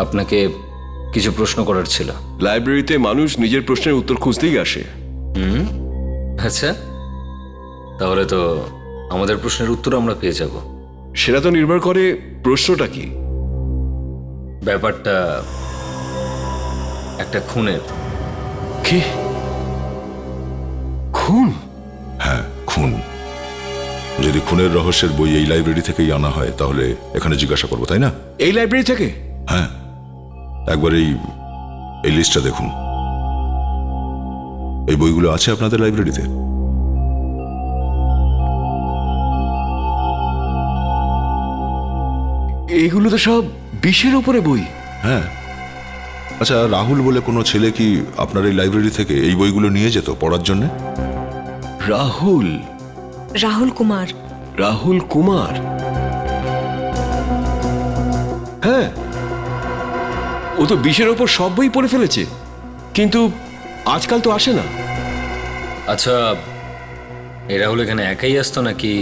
আপনাকে কিছু প্রশ্ন করার ছিল। লাইব্রেরিতে মানুষ নিজের প্রশ্নের উত্তর খুঁজতেই আসে। আচ্ছা, তাহলে তো আমাদের প্রশ্নের উত্তর আমরা পেয়ে যাব। সেটা তো নির্ভর করে প্রশ্নটা কি। ব্যাপারটা একটা খুনের। কি? খুন? হ্যাঁ, খুন। যদি খুনের রহস্যের বই এই লাইব্রেরি থেকেই আনা হয় তাহলে এখানে জিজ্ঞাসা করবো, তাই না? এই লাইব্রেরি থেকে? হ্যাঁ, একবার এই লিস্টটা দেখুন। এই বইগুলো আছে আপনাদের লাইব্রেরিতে? এগুলো তো সব বিষের উপরে বই। হ্যাঁ। আচ্ছা, রাহুল বলে কোনো ছেলে কি আপনার এই লাইব্রেরি থেকে এই বইগুলো নিয়ে যেত পড়ার জন্য? রাহুল? রাহুল কুমার। রাহুল কুমার? হ্যাঁ, ও তো বিষের ওপর সব বই পড়ে ফেলেছে, কিন্তু আজকাল তো আসে না। আচ্ছা, এই রাহুল এখানে একাই আসতো নাকি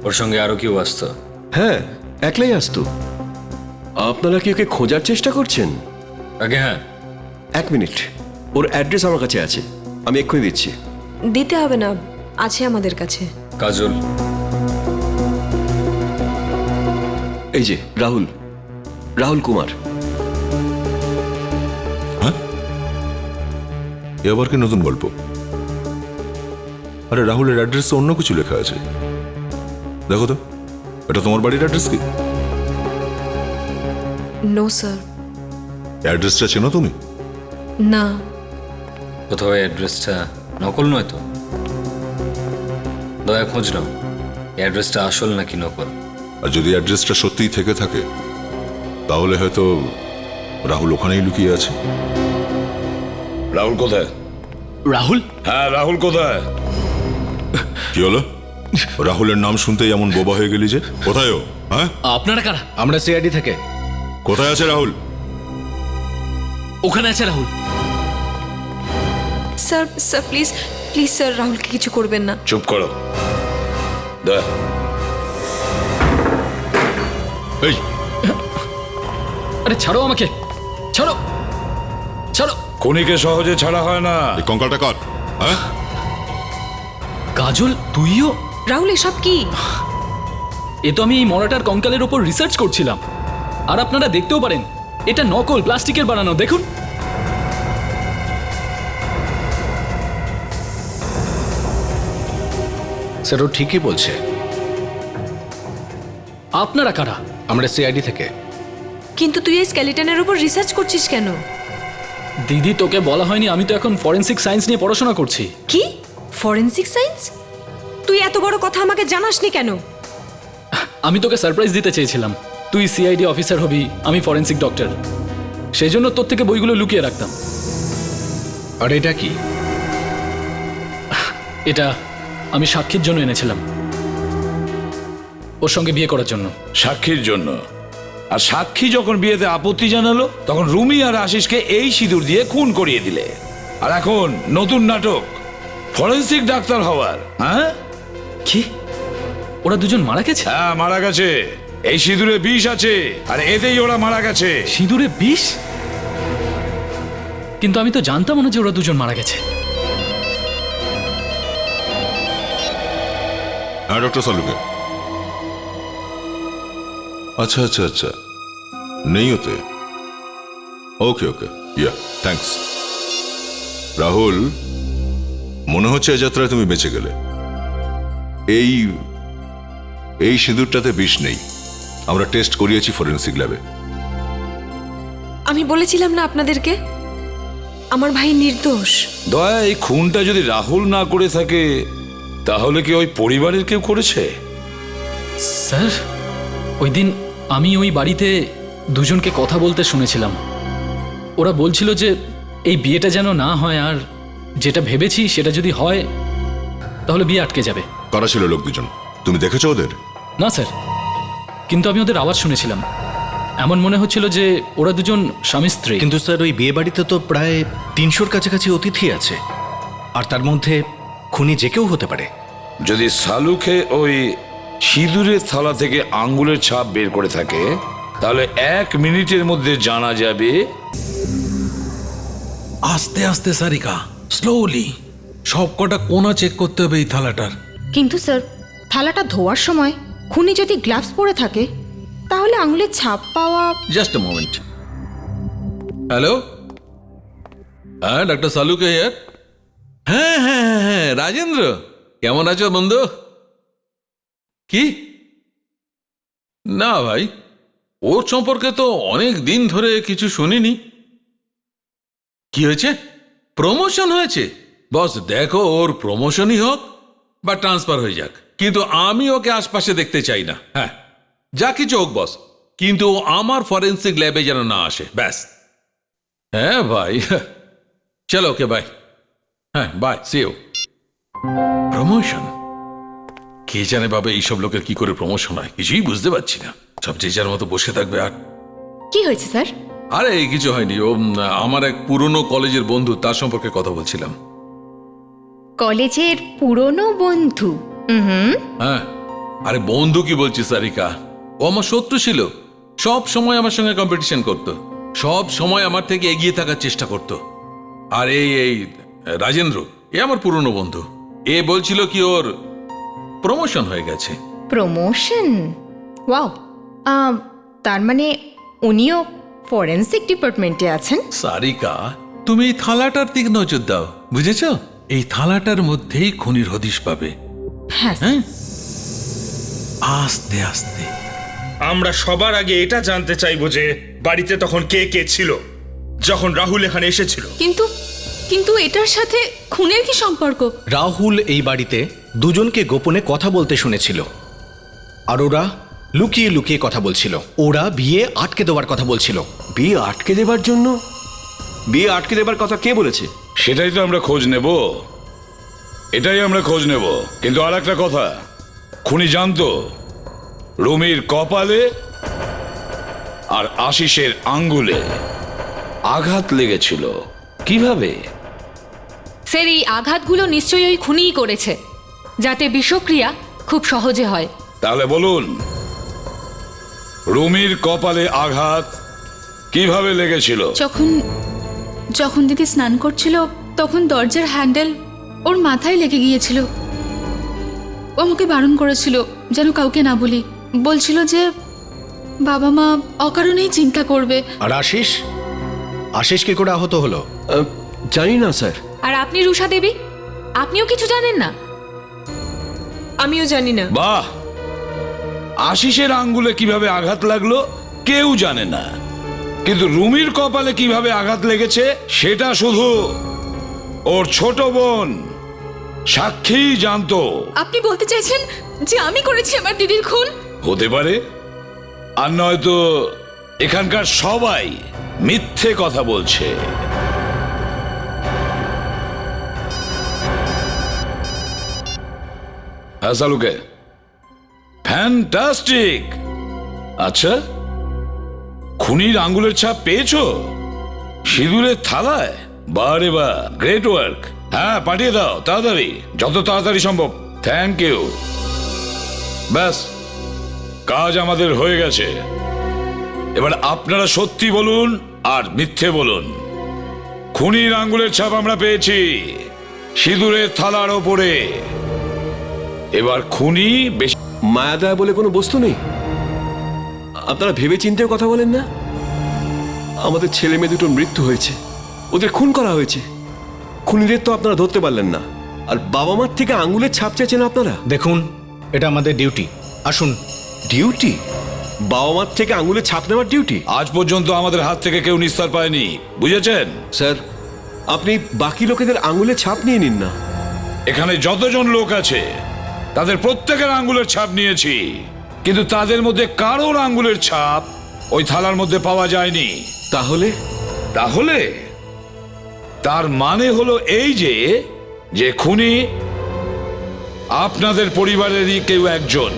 ওর সঙ্গে আরো কেউ আসতো? হ্যাঁ, একলাই আসতো। আপনারা কি ওকে খোঁজার চেষ্টা করছেন? আগে হ্যাঁ। 1 মিনিট, ওর অ্যাড্রেস আমার কাছে আছে, আমি এক্ষুনি দিচ্ছি। দিতে হবে না, আছে আমাদের কাছে। কাজল? এই যে রাহুল, রাহুল কুমার। হ্যাঁ, এ আবার কি নতুন গল্প? আরে, রাহুলের অ্যাড্রেস অন্য কিছু লেখা আছে। দেখো তো, এটা তোমার বাড়ির অ্যাড্রেস কি? No sir. অ্যাড্রেসটা চেনো তুমি? না। কোথাও অ্যাড্রেসটা নকল নয় তো? দয়া খোঁজ নাও, অ্যাড্রেসটা আসল নাকি নকল। আর যদি অ্যাড্রেসটা সত্যিই থেকে থাকে তাহলে হয়তো রাহুল ওখানেই লুকিয়ে আছে। রাহুল কোথায়? রাহুল? হ্যাঁ, রাহুল কোথায়? কি হলো? রাহুলের নাম শুনতেই এমন বোবা হয়ে গেলি যে? কোথায় ও? হ্যাঁ, আপনারা কারা? আমরা সিআইডি থেকে। কোথায় আছে রাহুল? ওখানে আছে Rahul. Sir, sir please, please sir, রাহুলকে কিছু করবেন না। চুপ করো। দা এই, আরে ছাড়ো আমাকে, ছাড়ো, ছাড়ো। খুনিকে সহজে ছাড়া হয় না। এই কঙ্কালটা কার? হ্যাঁ, কাজল, তুইও? রাহুল, এসব কি? এ তো আমি এই মরাটার কঙ্কালের ওপর রিসার্চ করছিলাম। আর আপনারা দেখতেও পারেন, এটা নকল প্লাস্টিকের বানানো, দেখুন। স্যার, ও ঠিকই বলছে। আপনারা কারা? আমরা সিআইডি থেকে। কিন্তু তুই এই স্কেলিটনের উপর রিসার্চ করছিস কেন? দিদি, তোকে বলা হয়নি আমি তো এখন ফরেনসিক সায়েন্স নিয়ে পড়াশোনা করছি। কি? Forensic science? তুই এত বড় কথা আমাকে জানাসনি কেন? আমি তোকে সারপ্রাইজ দিতে চেয়েছিলাম। তুই সিআইডি অফিসার হবি, আমি ফরেনসিক ডক্টর। সেই জন্য তোর থেকে বইগুলো লুকিয়ে রাখতাম। আর এটা কি? এটা আমি সাক্ষীর জন্য এনেছিলাম, ওর সঙ্গে বিয়ে করার জন্য। সাক্ষীর জন্য? আর সাক্ষী যখন বিয়েতে আপত্তি জানালো তখন রুমি আর আশিসকে এই সিঁদুর দিয়ে খুন করিয়ে দিলে। আর এখন নতুন নাটক, ফরেনসিক ডাক্তার হওয়ার। হ্যাঁ, কি? ওরা দুজন মারা গেছে? হ্যাঁ, মারা গেছে। এই সিঁদুরে বিষ আছে আর এতেই ওরা মারা গেছে। সিঁদুরে বিষ? কিন্তু আমি তো জানতাম না যে ওরা দুজন মারা গেছে। হ্যাঁ ডক্টর সালুকে। আচ্ছা আচ্ছা আচ্ছা, নেই ওতে। ওকে ওকে, ইয়া, থ্যাঙ্কস। রাহুল, মনে হচ্ছে এ যাত্রায় তুমি বেঁচে গেলে। এই সিঁদুরটাতে বিষ নেই, আমরা টেস্ট করিয়েছি ফরেনসিক ল্যাবে। আমি বলেছিলাম না আপনাদেরকে, আমার ভাই নির্দোষ। দয়া, এই খুনটা যদি রাহুল না করে থাকে তাহলে কি ওই পরিবারের কেউ করেছে? স্যার, ওই দিন আমি ওই বাড়িতে দুজনকে কথা বলতে শুনেছিলাম। ওরা বলছিল যে এই বিয়েটা যেন না হয়, আর যেটা ভেবেছি সেটা যদি হয় তাহলে বিয়ে আটকে যাবে। কারা ছিল লোক দুজন? তুমি দেখেছো ওদের? না স্যার, কিন্তু আমি ওদের আওয়াজ শুনেছিলাম। এমন মনে হচ্ছিল যে ওরা দুজন স্বামী স্ত্রী। কিন্তু স্যার, ওই বিয়ে বাড়িতে তো প্রায় 300-র কাছাকাছি অতিথি আছে, আর তার মধ্যে খুনি যে কেউ হতে পারে। যদি সালুকে ওই সিঁদুরের থালা থেকে আঙ্গুলের ছাপ বের করে থাকে তাহলে 1 মিনিটের মধ্যে জানা যাবে। আস্তে আস্তে সারিকা, স্লোলি। সব কটা কোনা চেক করতে হবে এই থালাটার। কিন্তু স্যার, থালাটা ধোয়ার সময় খুনি যদি গ্লাভস পরে থাকে তাহলে আঙুলের ছাপ পাওয়া। Just a moment. হ্যালো, হ্যাঁ ডক্টর সালুকে হিয়ার। হ্যাঁ হ্যাঁ হ্যাঁ হ্যাঁ, রাজেন্দ্র কেমন আছো বন্ধু? কি না ভাই, ওর সম্পর্কে তো অনেক দিন ধরে কিছু শুনিনি। কি হয়েছে? প্রমোশন হয়েছে? বস দেখো, ওর প্রমোশনই হোক বা ট্রান্সফার হয়ে যাক, কিন্তু আমি ওকে আশপাশে দেখতে চাই না। হ্যাঁ, যা কিছু হোক বস, কিন্তু আমার ফরেন্সিক ল্যাবে যেন না আসে, ব্যাস। হ্যাঁ ভাই, চলো ওকে বাই। হ্যাঁ বাই, সি ইউ। প্রমোশন? কে জানে বাবা এইসব লোকের কি করে প্রমোশন হয়, কিছুই বুঝতে পারছি না। সব যে যার মতো বসে থাকবে। আর কি হয়েছে স্যার? আরে কিছু হয়নি, ও আমার এক পুরনো কলেজের বন্ধু, তার সম্পর্কে কথা বলছিলাম। কলেজের পুরনো বন্ধু? হ্যাঁ, আরে বন্ধু কি বলছি সারিকা, ও আমার শত্রু ছিল। সব সময় আমার সঙ্গে কম্পিটিশন করত, সব সময় আমার থেকে এগিয়ে থাকার চেষ্টা করত। আর এই রাজেন্দ্র, এ আমার পুরনো বন্ধু, এ বলছিল কি ওর প্রমোশন হয়ে গেছে। প্রমোশন? ওয়াও! তার মানে উনিও ফরেন্সিক ডিপার্টমেন্টে আছেন? সারিকা, তুমি এই থালাটার দিকে নজর দাও, বুঝেছ? এই থালাটার মধ্যেই খুনির হদিশ পাবে। হ্যাঁ, আস্তে আস্তে। আমরা সবার আগে এটা জানতে চাইবো যে বাড়িতে তখন কে কে ছিল যখন রাহুল এখানে এসেছিল। কিন্তু এটার সাথে খুনের কি সম্পর্ক? রাহুল এই বাড়িতে দুজনকে গোপনে কথা বলতে শুনেছিল, আর ওরা লুকিয়ে লুকিয়ে কথা বলছিল। ওরা বিয়ে আটকে দেওয়ার কথা বলছিল। বিয়ে আটকে দেবার জন্য? বিয়ে আটকে দেবার কথা কে বলেছে? সেটাই তো আমরা খোঁজ নেব, এটাই আমরা খোঁজ নেব। কিন্তু আর একটা কথা, খুনি জানতো রুমির কপালে আর আশিসের আঙ্গুলে আঘাত লেগেছিল। কিভাবে? স্যার, এই আঘাতগুলো নিশ্চয়ই ওই খুনিই করেছে, যাতে বিষক্রিয়া খুব সহজে হয়। তাহলে বলুন, রুমির কপালে আঘাত কিভাবে লেগেছিল? যখন দিদি স্নান করছিল তখন দরজার হ্যান্ডেল ওর মাথায় লেগে গিয়েছিল। ও আমাকে বারণ করেছিল যেন কাউকে না বলি, বলছিল যে বাবা মা অকারণেই চিন্তা করবে। আর আশিস? আশিস কি করে আহত হলো? জানি না স্যার। আর আপনি রুষা দেবী, আপনিও কিছু জানেন না? আমিও জানি না। বাহ, আশিসের আঙ্গুলে কিভাবে আঘাত লাগলো কেউ জানে না, কিন্তু রুমির কপালে কিভাবে আঘাত লেগেছে সেটা শুধু ওর ছোট বোন সাক্ষী জানতো। আপনি বলতে চাইছেন যে আমি করেছি আমার দিদির খুন? হতে পারে, আর নয়তো এখানকার সবাই মিথ্যে কথা বলছে। হ্যাঁ সালুকে, ফ্যান্টাস্টিক। আচ্ছা, খুনির আঙ্গুলের ছাপ পেয়েছো সিঁদুরের থালায়? বারে বা, গ্রেট ওয়ার্ক। হ্যাঁ, পাঠিয়ে দাও তাড়াতাড়ি, যত তাড়াতাড়ি সম্ভব। Thank you. ব্যাস, কাজ আমাদের হয়ে গেছে। এবার আপনারা সত্যি বলুন আর মিথ্যে বলুন। খুনির আঙ্গুলের ছাপ আমরা পেয়েছি সিঁদুরের থালার ওপরে। এবার খুনি বেশি মায়াদয়া বলে কোনো বস্তু নেই? আপনারা ভেবে চিন্তেও কথা বলেন না? আমাদের ছেলে মেয়ে দুটোর মৃত্যু হয়েছে, ওদের খুন করা হয়েছে, খুনিদের তো আপনারা ধরতে পারলেন না, আর বাবা মার থেকে আঙ্গুলের ছাপ চাইছেন আপনারা। দেখুন, এটা আমাদের ডিউটি। আসুন। ডিউটি? বাবা মার থেকে আঙ্গুলের ছাপ নেওয়ার ডিউটি? আজ পর্যন্ত আমাদের হাত থেকে কেউ নিস্তার পায়নি, বুঝেছেন? স্যার, আপনি বাকি লোকেদের আঙ্গুলের ছাপ নিয়ে নিন না। এখানে যতজন লোক আছে তাদের প্রত্যেকের আঙ্গুলের ছাপ নিয়েছি, কিন্তু তাদের মধ্যে কারোর আঙ্গুলের ছাপ ওই থালার মধ্যে পাওয়া যায়নি। তাহলে? তার মানে হলো এই যে খুনি আপনাদের পরিবারেরই কেউ একজন।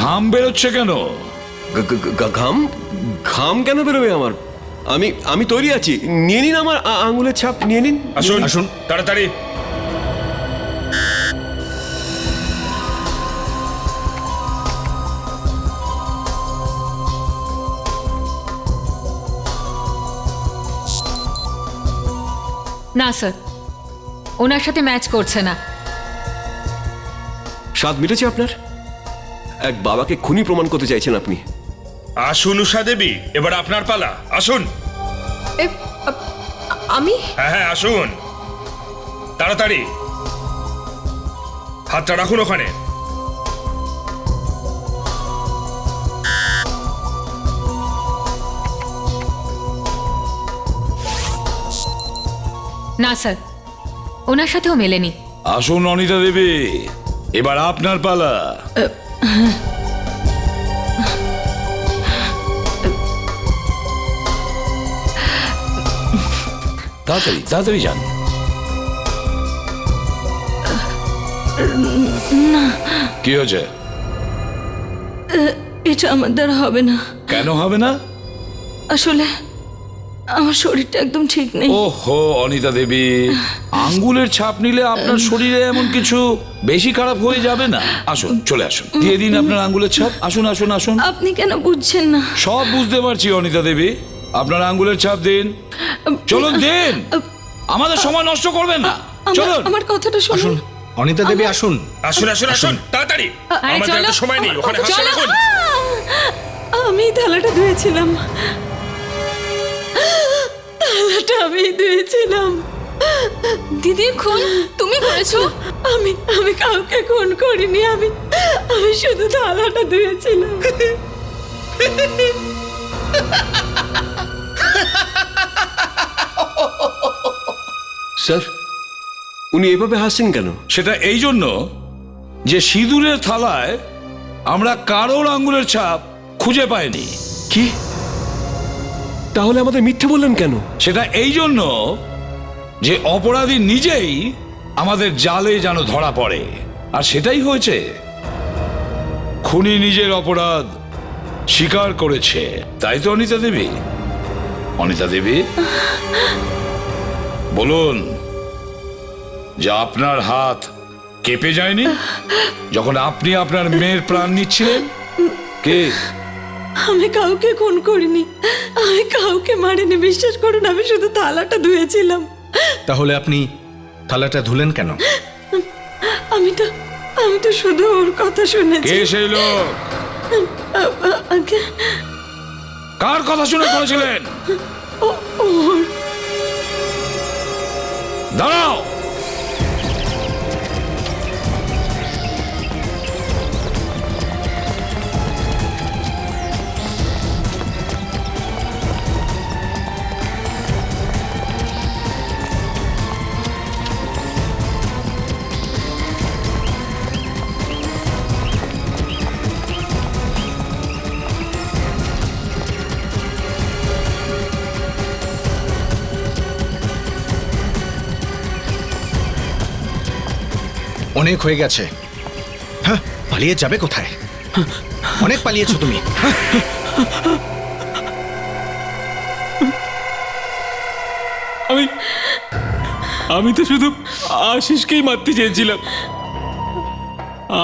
ঘাম বেরোচ্ছে কেন? ঘাম? ঘাম কেন বেরোবে আমার? আমি তৈরি আছি, নিয়ে নিন আমার আঙ্গুলের ছাপ, নিয়ে নিন। আসুন আসুন তাড়াতাড়ি। না স্যার, ওনার সাথে ম্যাচ করছে না। স্বাদ মিটেছে আপনার? এক বাবাকে খুনি প্রমাণ করতে চাইছেন আপনি। আসুন উষা দেবী, এবার আপনার পালা, আসুন। আমি হ্যাঁ হ্যাঁ আসুন, তাড়াতাড়ি হাতটা রাখুন ওখানে। না স্যার, ওনার সাথেও মেলেনি। আসুন অনিতা দেবী, এবার আপনার পালা। তাড়াতাড়ি তাড়াতাড়ি যান। কি হয়েছে? এটা আমার দ্বারা হবে না। কেন হবে না? আসলে আমার শরীরটা একদম ঠিক নেই। ওহো অনিতা দেবী, আঙ্গুলের ছাপ নিলে আপনার শরীরে এমন কিছু বেশি খারাপ হয়ে যাবে না। আসুন, চলে আসুন, দিয়ে দিন আপনার আঙ্গুলের ছাপ। আসুন আসুন আসুন। আপনি কেন বুঝছেন না? সব বুঝতে পারছি অনিতা দেবী, আপনার আঙ্গুলের ছাপ দিন। চলুন দিন, আমাদের সময় নষ্ট করবেন না। চলুন। আমার কথাটা শুনুন। অনিতা দেবী আসুন। আসুন আসুন আসুন, তাড়াতাড়ি, আমাদের এত সময় নেই। ওখানে হাতটা রাখুন। আমি থালাটা ধুয়েছিলাম, থালাটা আমি ধুয়েছিলাম। দিদি খুন তুমি করেছো? আমি কাউকে খুন করিনি, আমি শুধু থালাটা ধুয়েছিলাম। স্যার, উনি এভাবে হাসছেন কেন? সেটা এই জন্য যে সিঁদুরের থালায় আমরা কারোর আঙ্গুলের ছাপ খুঁজে পাইনি। কি? তাহলে আমাদের মিথ্যে বললেন কেন? সেটা এই জন্য যে অপরাধী নিজেই আমাদের জালে যেন ধরা পড়ে, আর সেটাই হয়েছে। খুনি নিজের অপরাধ স্বীকার করেছে, তাই তো অনিতা দেবী? অনিতা দেবী বলুন যে আপনার হাত কেঁপে যায়নি যখন আপনি আপনার মেয়ের প্রাণ নিচ্ছিলেন? কে? আমি কাউকে খুন করিনি, আমি কাউকে মারিনি, বিশ্বাস করুন। আমি শুধু থালাটা ধুয়েছিলাম। তাহলে আপনি থালাটা ধুলেন কেন? আমি তো শুধু ওর কথা শুনেছি। কে সেই লোক? কার কথা শুনে করেছিলেন? দাঁড়াও। অনেক হয়ে গেছে। হ্যাঁ, পালিয়ে যাবে কোথায়? অনেক পালিয়েছো তুমি। আমি তো শুধু আশিসকেই মারতে চেয়েছিলাম।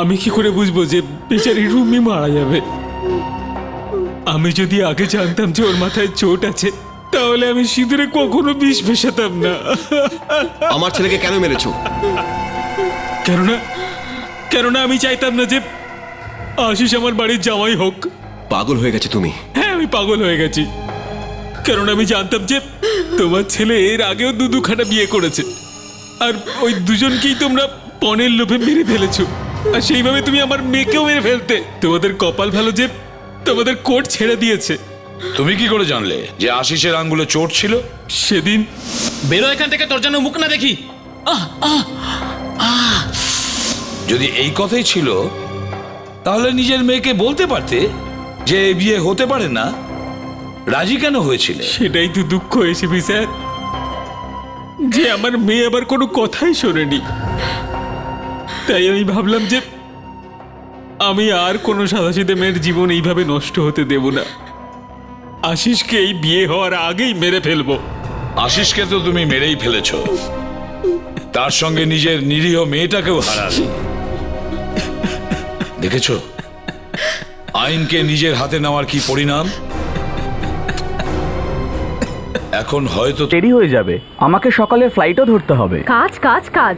আমি কি করে বুঝবো যে বেচারি রুমি মারা যাবে? আমি যদি আগে জানতাম যে ওর মাথায় চোট আছে, তাহলে আমি সিঁদুরে কখনো বিষ মেশাতাম না। আমার ছেলেকে কেন মেরেছো? কেননা আমি চাইতাম না যে আশিস আমার বাড়ির জামাই হোক। পাগল হয়ে গেছে তুমি। হ্যাঁ, আমি পাগল হয়ে গেছি। কারণ আমি জানতাম যে তোমার ছেলে এর আগেও দুখানা বিয়ে করেছে, আর ওই দুজনকেই তোমরা পণের লোভে মেরে ফেলেছো। আর সেইভাবে তুমি আমার মেয়েকেও মেরে ফেলতে। তোমাদের কপাল ভালো যে তোমাদের কোর্ট ছেড়ে দিয়েছে। তুমি কি করে জানলে যে আশিসের আঙ্গুলে চোট ছিল? সেদিন বেরো এখান থেকে, তোর জন্য মুখ না দেখি। যদি এই কথাই ছিল তাহলে নিজের মেয়েকে বলতে পারতে যে এই বিয়ে হতে পারে না। রাজি কেন হয়েছিল? সেটাই তো দুঃখ এসেবি স্যার, যে আমার মেয়ে আবার কোনো কথাই শোনেনি। তাই আমি ভাবলাম যে আমি আর কোনো সাদাসিধে মেয়ের জীবন এইভাবে নষ্ট হতে দেব না। আশিসকে এই বিয়ে হওয়ার আগেই মেরে ফেলবো। আশিসকে তো তুমি মেরেই ফেলেছ, তার সঙ্গে নিজের নিরীহ মেয়েটাকেও হারালে। দেখেছো আইনকে নিজের হাতে নেওয়ার কি পরিণাম? এখন হয়তো দেরি হয়ে যাবে, আমাকে সকালে ফ্লাইটও ধরতে হবে। কাজ কাজ কাজ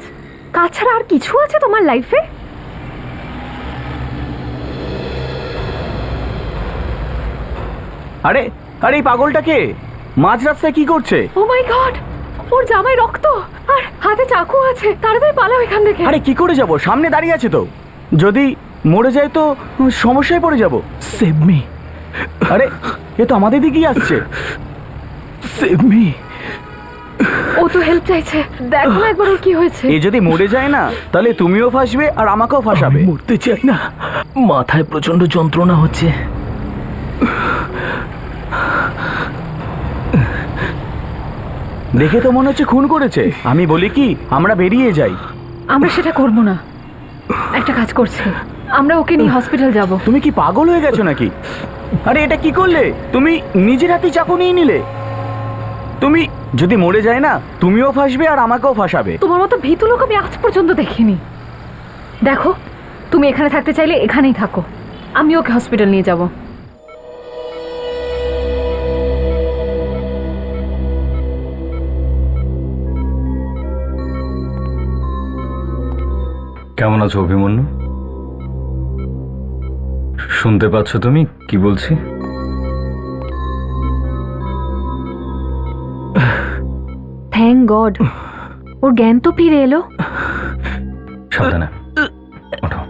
কাজ ছাড়া আর কিছু আছে তোমার লাইফে? আরে আরে এই পাগলটা কে? মাঝ রাস্তায় কি করছে? ও মাই গড, ওর জামায় রক্ত আর হাতে চাকু আছে, তাড়াতাড়ি পালাও এখান থেকে। আরে কি করে যাব? সামনে দাঁড়িয়ে আছে তো। যদি মরে যায় তো সমস্যায় পড়ে যাব। Save me. আরে এ তো আমাদের দিকেই আসছে। Save me. ও তো হেল্প চাইছে, দেখো না একবার ওর কি হয়েছে। এ যদি মরে যায় না তাহলে তুমিও ফাঁসবে আর আমাকেও ফাঁসাবে। মরতে চাই না, মাথায় প্রচন্ড যন্ত্রণা হচ্ছে। দেখে তো মনে হচ্ছে খুন করেছে। আমি বলি কি আমরা বেরিয়ে যাই। আমরা সেটা করব না, একটা কাজ করছি, আমরা ওকে নিয়ে হসপিটাল যাব। তুমি কি পাগল হয়ে গেছো নাকি? আরে এটা কি করলে তুমি? নিজের হাতে চাকু নিয়ে নিলে। তুমি যদি মরে যায় না তুমিও ফাঁসবে আর আমাকেও ফাঁসাবে। তোমার মতো ভীতু লোক আমি আজ পর্যন্ত দেখিনি। দেখো, তুমি এখানে থাকতে চাইলে এখানেই থাকো, আমি ওকে হসপিটাল নিয়ে যাব। কেমন আছো অভিমন্যু? শুনতে পাচ্ছ তুমি কি বলছি? থ্যাংক গড, ওর জ্ঞান তো ফিরে এলো। সাবধানে ওঠো।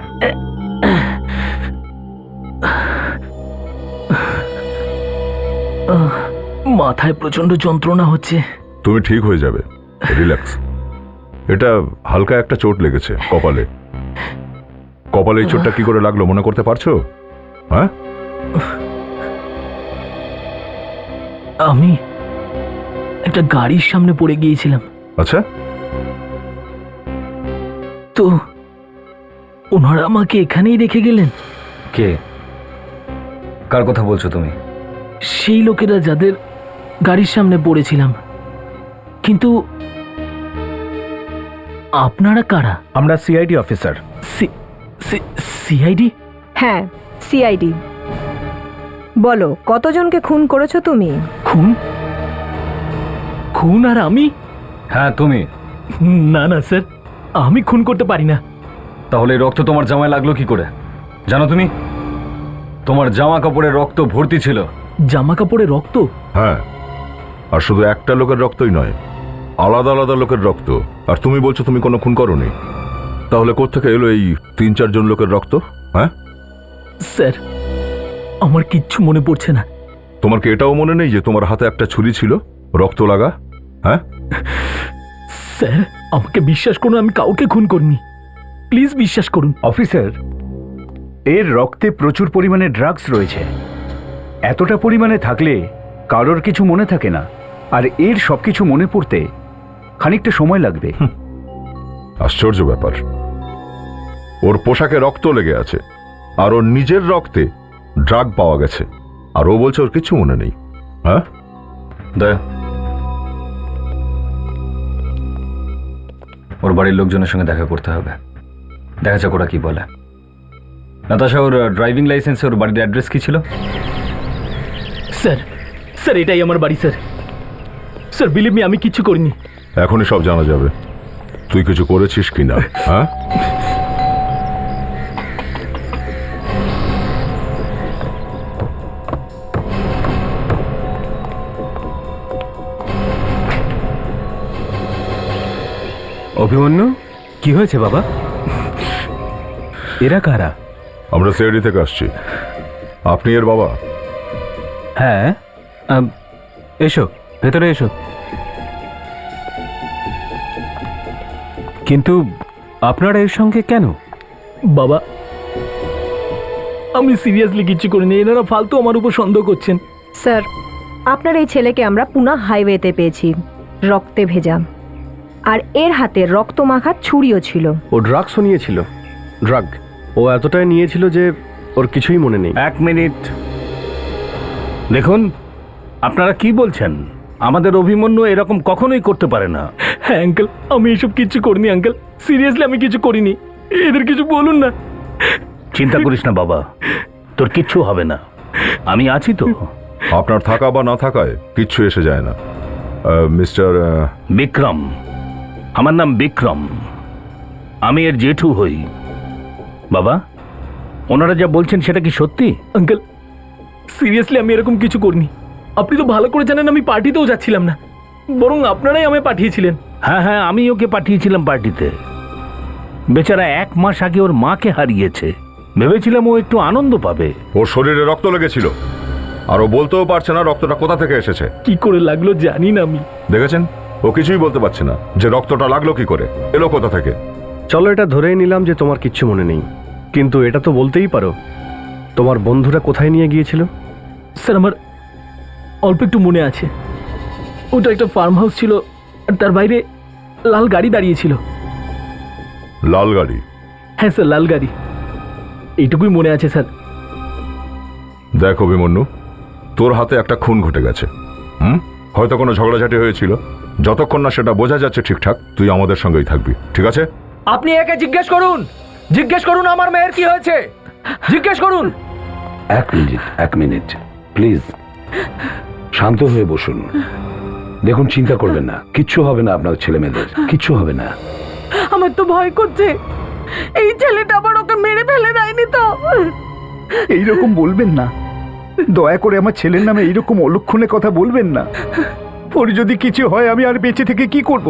মাথায় প্রচন্ড যন্ত্রণা হচ্ছে। তুমি ঠিক হয়ে যাবে, রিল্যাক্স। এটা হালকা একটা চোট লেগেছে কপালে। কপালে এই চোটটা কি করে লাগলো মনে করতে পারছো? হ্যাঁ, আমি একটা গাড়ির সামনে পড়ে গিয়েছিলাম। আচ্ছা, তো ওনারা আমাকে এখানেই রেখে গেলেন। কে? কার কথা বলছো তুমি? সেই লোকেরা যাদের গাড়ির সামনে পড়েছিলাম। কিন্তু আপনারা কারা? আমরা সিআইডি অফিসার। সিআইডি? হ্যাঁ, সিআইডি। বলো, কতজনকে খুন করেছো তুমি? খুন? খুন আর আমি? হ্যাঁ তুমি। না না স্যার, আমি খুন করতে পারি না। তাহলে রক্ত তোমার জামায় লাগলো কি করে? জানো তুমি, তোমার জামা কাপড়ে রক্ত ভর্তি ছিল। জামা কাপড়ে রক্ত? হ্যাঁ, আর শুধু একটা লোকের রক্তই নয়, আলাদা আলাদা লোকের রক্ত। আর তুমি বলছো তুমি কোনো খুন করোনি? তাহলে কোত্থেকে এলো এই 3-4 জন লোকের রক্ত? হ্যাঁ স্যার, আমার কিচ্ছু মনে পড়ছে না। তোমার কি এটাও মনে নেই যে তোমার হাতে একটা ছুরি ছিল রক্ত লাগা? হ্যাঁ স্যার, আমাকে বিশ্বাস করুন, আমি কাউকে খুন করিনি। প্লিজ বিশ্বাস করুন। অফিসার, এর রক্তে প্রচুর পরিমাণে ড্রাগস রয়েছে। এতটা পরিমাণে থাকলে কারোর কিছু মনে থাকে না, আর এর সবকিছু মনে পড়তে খানিকটা সময় লাগবে। আশ্চর্য ব্যাপার, ওর পোশাকে রক্ত লেগে আছে আর ওর নিজের রক্তে ড্রাগ পাওয়া গেছে, আর ও বলছে ওর কিছু মনে নেই। হ্যাঁ, দয়া, ওর বাড়ির লোকজনের সঙ্গে দেখা করতে হবে। দেখা যাক ওরা কি বলে। নাতাশা, ওর ড্রাইভিং লাইসেন্সে ওর বাড়ির অ্যাড্রেস কি ছিল? স্যার, স্যার এটাই আমার বাড়ি স্যার। স্যার বিলিভ মি, আমি কিচ্ছু করিনি। এখনই সব জানা যাবে তুই কিছু করেছিস কিনা। হ্যাঁ, অভিমন্যু, কি হয়েছে বাবা? এরা কারা? আমরা সিআইডি থেকে আসছি। আপনি এর বাবা? হ্যাঁ, এসো ভেতরে এসো। কিন্তু আপনারা এর সঙ্গে কেন? বাবা, আমি সিরিয়াসলি কিচ্ছু করিনি। এনারা ফালতু আমার উপর সন্দেহ করছেন। স্যার, আপনার এই ছেলেকে আমরা পুনা হাইওয়েতে পেয়েছি, রক্তে ভেজা, আর এর হাতে রক্ত মাখা ছুরিও ছিল। ও ড্রাগসও নিয়েছিল। ড্রাগ ও এতটাই নিয়েছিল যে ওর কিছুই মনে নেই। এক মিনিট দেখুন, আপনারা কি বলছেন? আমাদের অভিমন্যু এরকম কখনোই করতে পারে না। হ্যাঁ আঙ্কেল, আমি এসব কিচ্ছু করিনি আঙ্কেল। সিরিয়াসলি আমি কিছু করিনি। এদের কিছু বলুন না। চিন্তা করিস না বাবা, তোর কিচ্ছু হবে না, আমি আছি তো। আপনার থাকা বা না থাকায় কিচ্ছু এসে যায় না। মিস্টার বিক্রম, আমার নাম বিক্রম, আমি এর জেঠু হই। বাবা, ওনারা যা বলছেন সেটা কি সত্যি? আঙ্কেল, সিরিয়াসলি আমি এরকম কিছু করিনি। আপনি তো ভালো করে জানেন আমি পার্টিতেও যাচ্ছিলাম না, বরং আপনারাই আমায় পাঠিয়েছিলেন। হ্যাঁ হ্যাঁ, আমি ওকে পাঠিয়েছিলাম পার্টিতে। বেচারা 1 মাস আগে ওর মাকে হারিয়েছে, ভেবেছিলাম ও একটু আনন্দ পাবে। ওর শরীরে রক্ত লেগেছিল, আর ও বলতেও পারছে না রক্তটা কোথা থেকে এসেছে। কি করে লাগলো জানি না আমি। দেখেছেন, ও কিছুই বলতে পারছে না যে রক্তটা লাগলো কি করে, এলো কোথা থেকে। চলো এটা ধরেই নিলাম যে তোমার কিচ্ছু মনে নেই, কিন্তু এটা তো বলতেই পারো তোমার বন্ধুরা কোথায় নিয়ে গিয়েছিল। স্যার আমার অল্প একটু মনে আছে। ওটা একটা ফার্ম হাউস ছিল, আর তার বাইরে লাল গাড়ি দাঁড়িয়েছিল। লাল গাড়ি? হ্যাঁ স্যার, লাল গাড়ি, এইটুকুই মনে আছে স্যার। দেখ অভিমন্যু, তোর হাতে একটা খুন ঘটে গেছে। হয়তো কোনো ঝগড়াঝাটি হয়েছিল, যতক্ষণ না সেটা বোঝা যাচ্ছে ঠিকঠাক, তুই আমাদের সঙ্গেই থাকবি, ঠিক আছে? আপনি একে জিজ্ঞেস করুন আমার মেয়ের কি হয়েছে, জিজ্ঞেস করুন। 1 মিনিট প্লিজ, শান্ত হয়ে বসুন। দেখুন, চিন্তা করবেন না, কিচ্ছু হবে না, আপনার ছেলে মেয়েদের কিচ্ছু হবে না। আমার তো ভয় করছে, এই ছেলেটা আবার ওকে মেরে ফেলে দেয়নি তো? এইরকম বলবেন না, দয়া করে আমার ছেলের নামে এইরকম অলক্ষণে কথা বলবেন না। ওর যদি কিছু হয় আমি আর বেঁচে থেকে কি করব?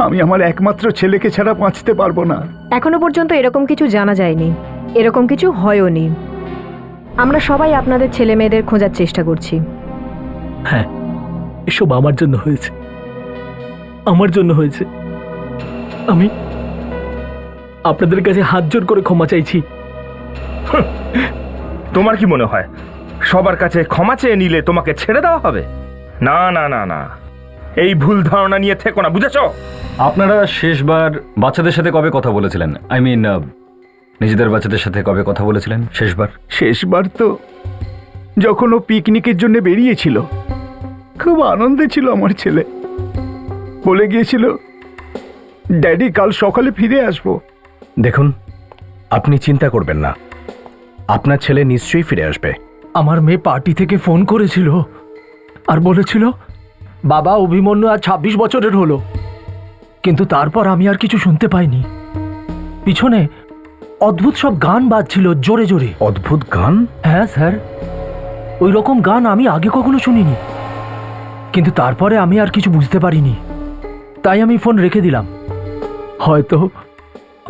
আমি আমার একমাত্র ছেলেকে ছাড়া বাঁচতে পারবো না। এখনো পর্যন্ত এরকম কিছু জানা যায়নি, এরকম কিছু হয়ও নি। আমরা সবাই আপনাদের ছেলে মেয়েদের খোঁজার চেষ্টা করছি। হ্যাঁ, এসব আমার জন্য হয়েছে, আমার জন্য হয়েছে। আমি আপনাদের কাছে হাত জোর করে ক্ষমা চাইছি। তোমার কি মনে হয় সবার কাছে ক্ষমা চেয়ে নিলে তোমাকে ছেড়ে দেওয়া হবে? না না না না, এই ভুল ধারণা নিয়ে থেকো না, বুঝেছ? আপনারা শেষবার বাচ্চাদের সাথে কবে কথা বলেছিলেন? আই মিন নিজেদের বাচ্চাদের সাথে কবে কথা বলেছিলেন শেষবার তো যখন ও পিকনিকের জন্য বেরিয়েছিল। খুব আনন্দে ছিল আমার ছেলে, বলে গিয়েছিল ড্যাডি কাল সকালে ফিরে আসবো। দেখুন, আপনি চিন্তা করবেন না, আপনার ছেলে নিশ্চয়ই ফিরে আসবে। আমার মেয়ে পার্টি থেকে ফোন করেছিল আর বলেছিল বাবা অভিমন্যু আজ 26 বছরের হলো, কিন্তু তারপর আমি আর কিছু শুনতে পাইনি। পিছনে অদ্ভুত সব গান বাজছিল জোরে জোরে। অদ্ভুত গান? হ্যাঁ স্যার, ওই রকম গান আমি আগে কখনো শুনিনি। কিন্তু তারপরে আমি আর কিছু বুঝতে পারিনি, তাই আমি ফোন রেখে দিলাম। হয়তো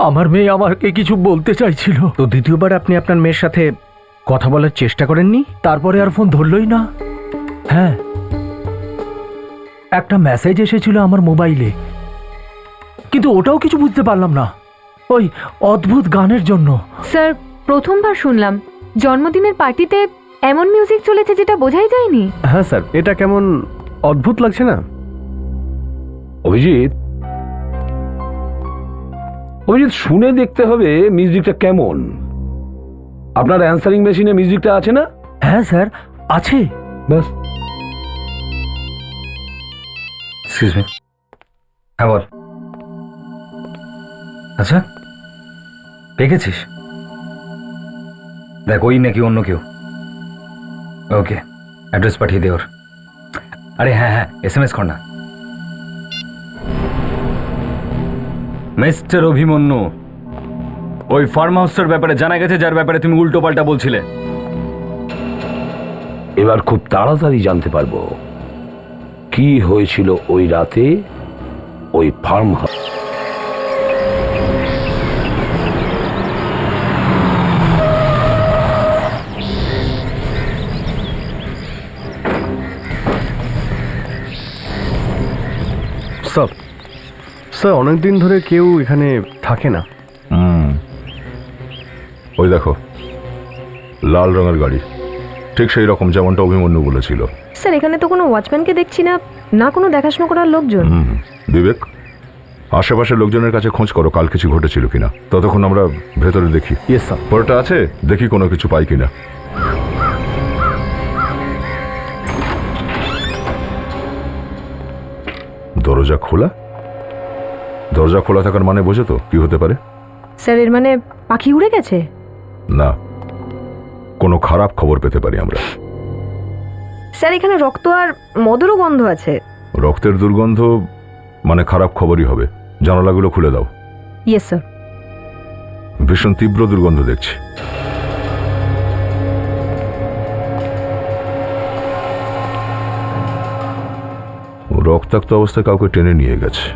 আমার মেয়ে আমাকে কিছু বলতে চাইছিল। তো দ্বিতীয়বার আপনি আপনার মেয়ের সাথে কথা বলার চেষ্টা করেননি? তারপরে আর ফোন ধরলই না। হ্যাঁ, একটা মেসেজ এসেছিল আমার মোবাইলে, কিন্তু ওটাও কিছু বুঝতে পারলাম না, ওই অদ্ভুত গানের জন্য। স্যার, প্রথমবার শুনলাম জন্মদিনের পার্টিতে এমন মিউজিক চলেছে যেটা বোঝাই যায়নি। হ্যাঁ স্যার, এটা কেমন অদ্ভুত লাগছে না? অভিজিৎ, শুনে দেখতে হবে মিউজিকটা কেমন। আপনার অ্যান্সারিং মেশিনে মিউজিকটা আছে না? হ্যাঁ স্যার, আছে। বাস। Excuse me. হ্যাঁ বল। আচ্ছা, দেখেছিস? দেখ, ওই নাকি অন্য কেউ। ওকে, অ্যাড্রেস পাঠিয়ে দে ওর। আরে হ্যাঁ হ্যাঁ, SMS কর না। মিস্টার অভিমন্যু, ওই ফার্ম হাউসটার ব্যাপারে জানা গেছে যার ব্যাপারে তুমি উল্টো পাল্টা বলছিলে। এবার খুব তাড়াতাড়ি জানতে পারবো কি হয়েছিল ওই রাতে ওই ফার্ম হাউস। স্যার, অনেকদিন ধরে কেউ এখানে থাকে না। ওই দেখো, লাল রঙের গাড়ি, ঠিক সেই রকম যেমনটা অভিমন্যু বলেছিল। স্যার, এখানে তো কোনো ওয়াচম্যানকে দেখছি না, না কোনো দেখাশোনা করার লোকজন। বিবেক, আশেপাশের লোকজনের কাছে খোঁজ করো কাল কিছু ঘটেছিল কিনা। ততক্ষণ আমরা ভেতরে দেখি। Yes sir. পরটা আছে, দেখি কোনো কিছু পাই কিনা। দরজা খোলা? দরজা খোলা থাকার মানে বোঝো তো কি হতে পারে? স্যার, এর মানে পাখি উড়ে গেছে? না, কোনো খারাপ খবর পেতে পারি আমরা। স্যার, এখানে রক্ত আর মদেরও গন্ধ আছে। রক্তের দুর্গন্ধ মানে খারাপ খবরই হবে। জানালাগুলো খুলে দাও। Yes sir. ভীষণ তীব্র দুর্গন্ধ দেখছি। রক্তাক্ত অবস্থায় কাউকে টেনে নিয়ে গেছে।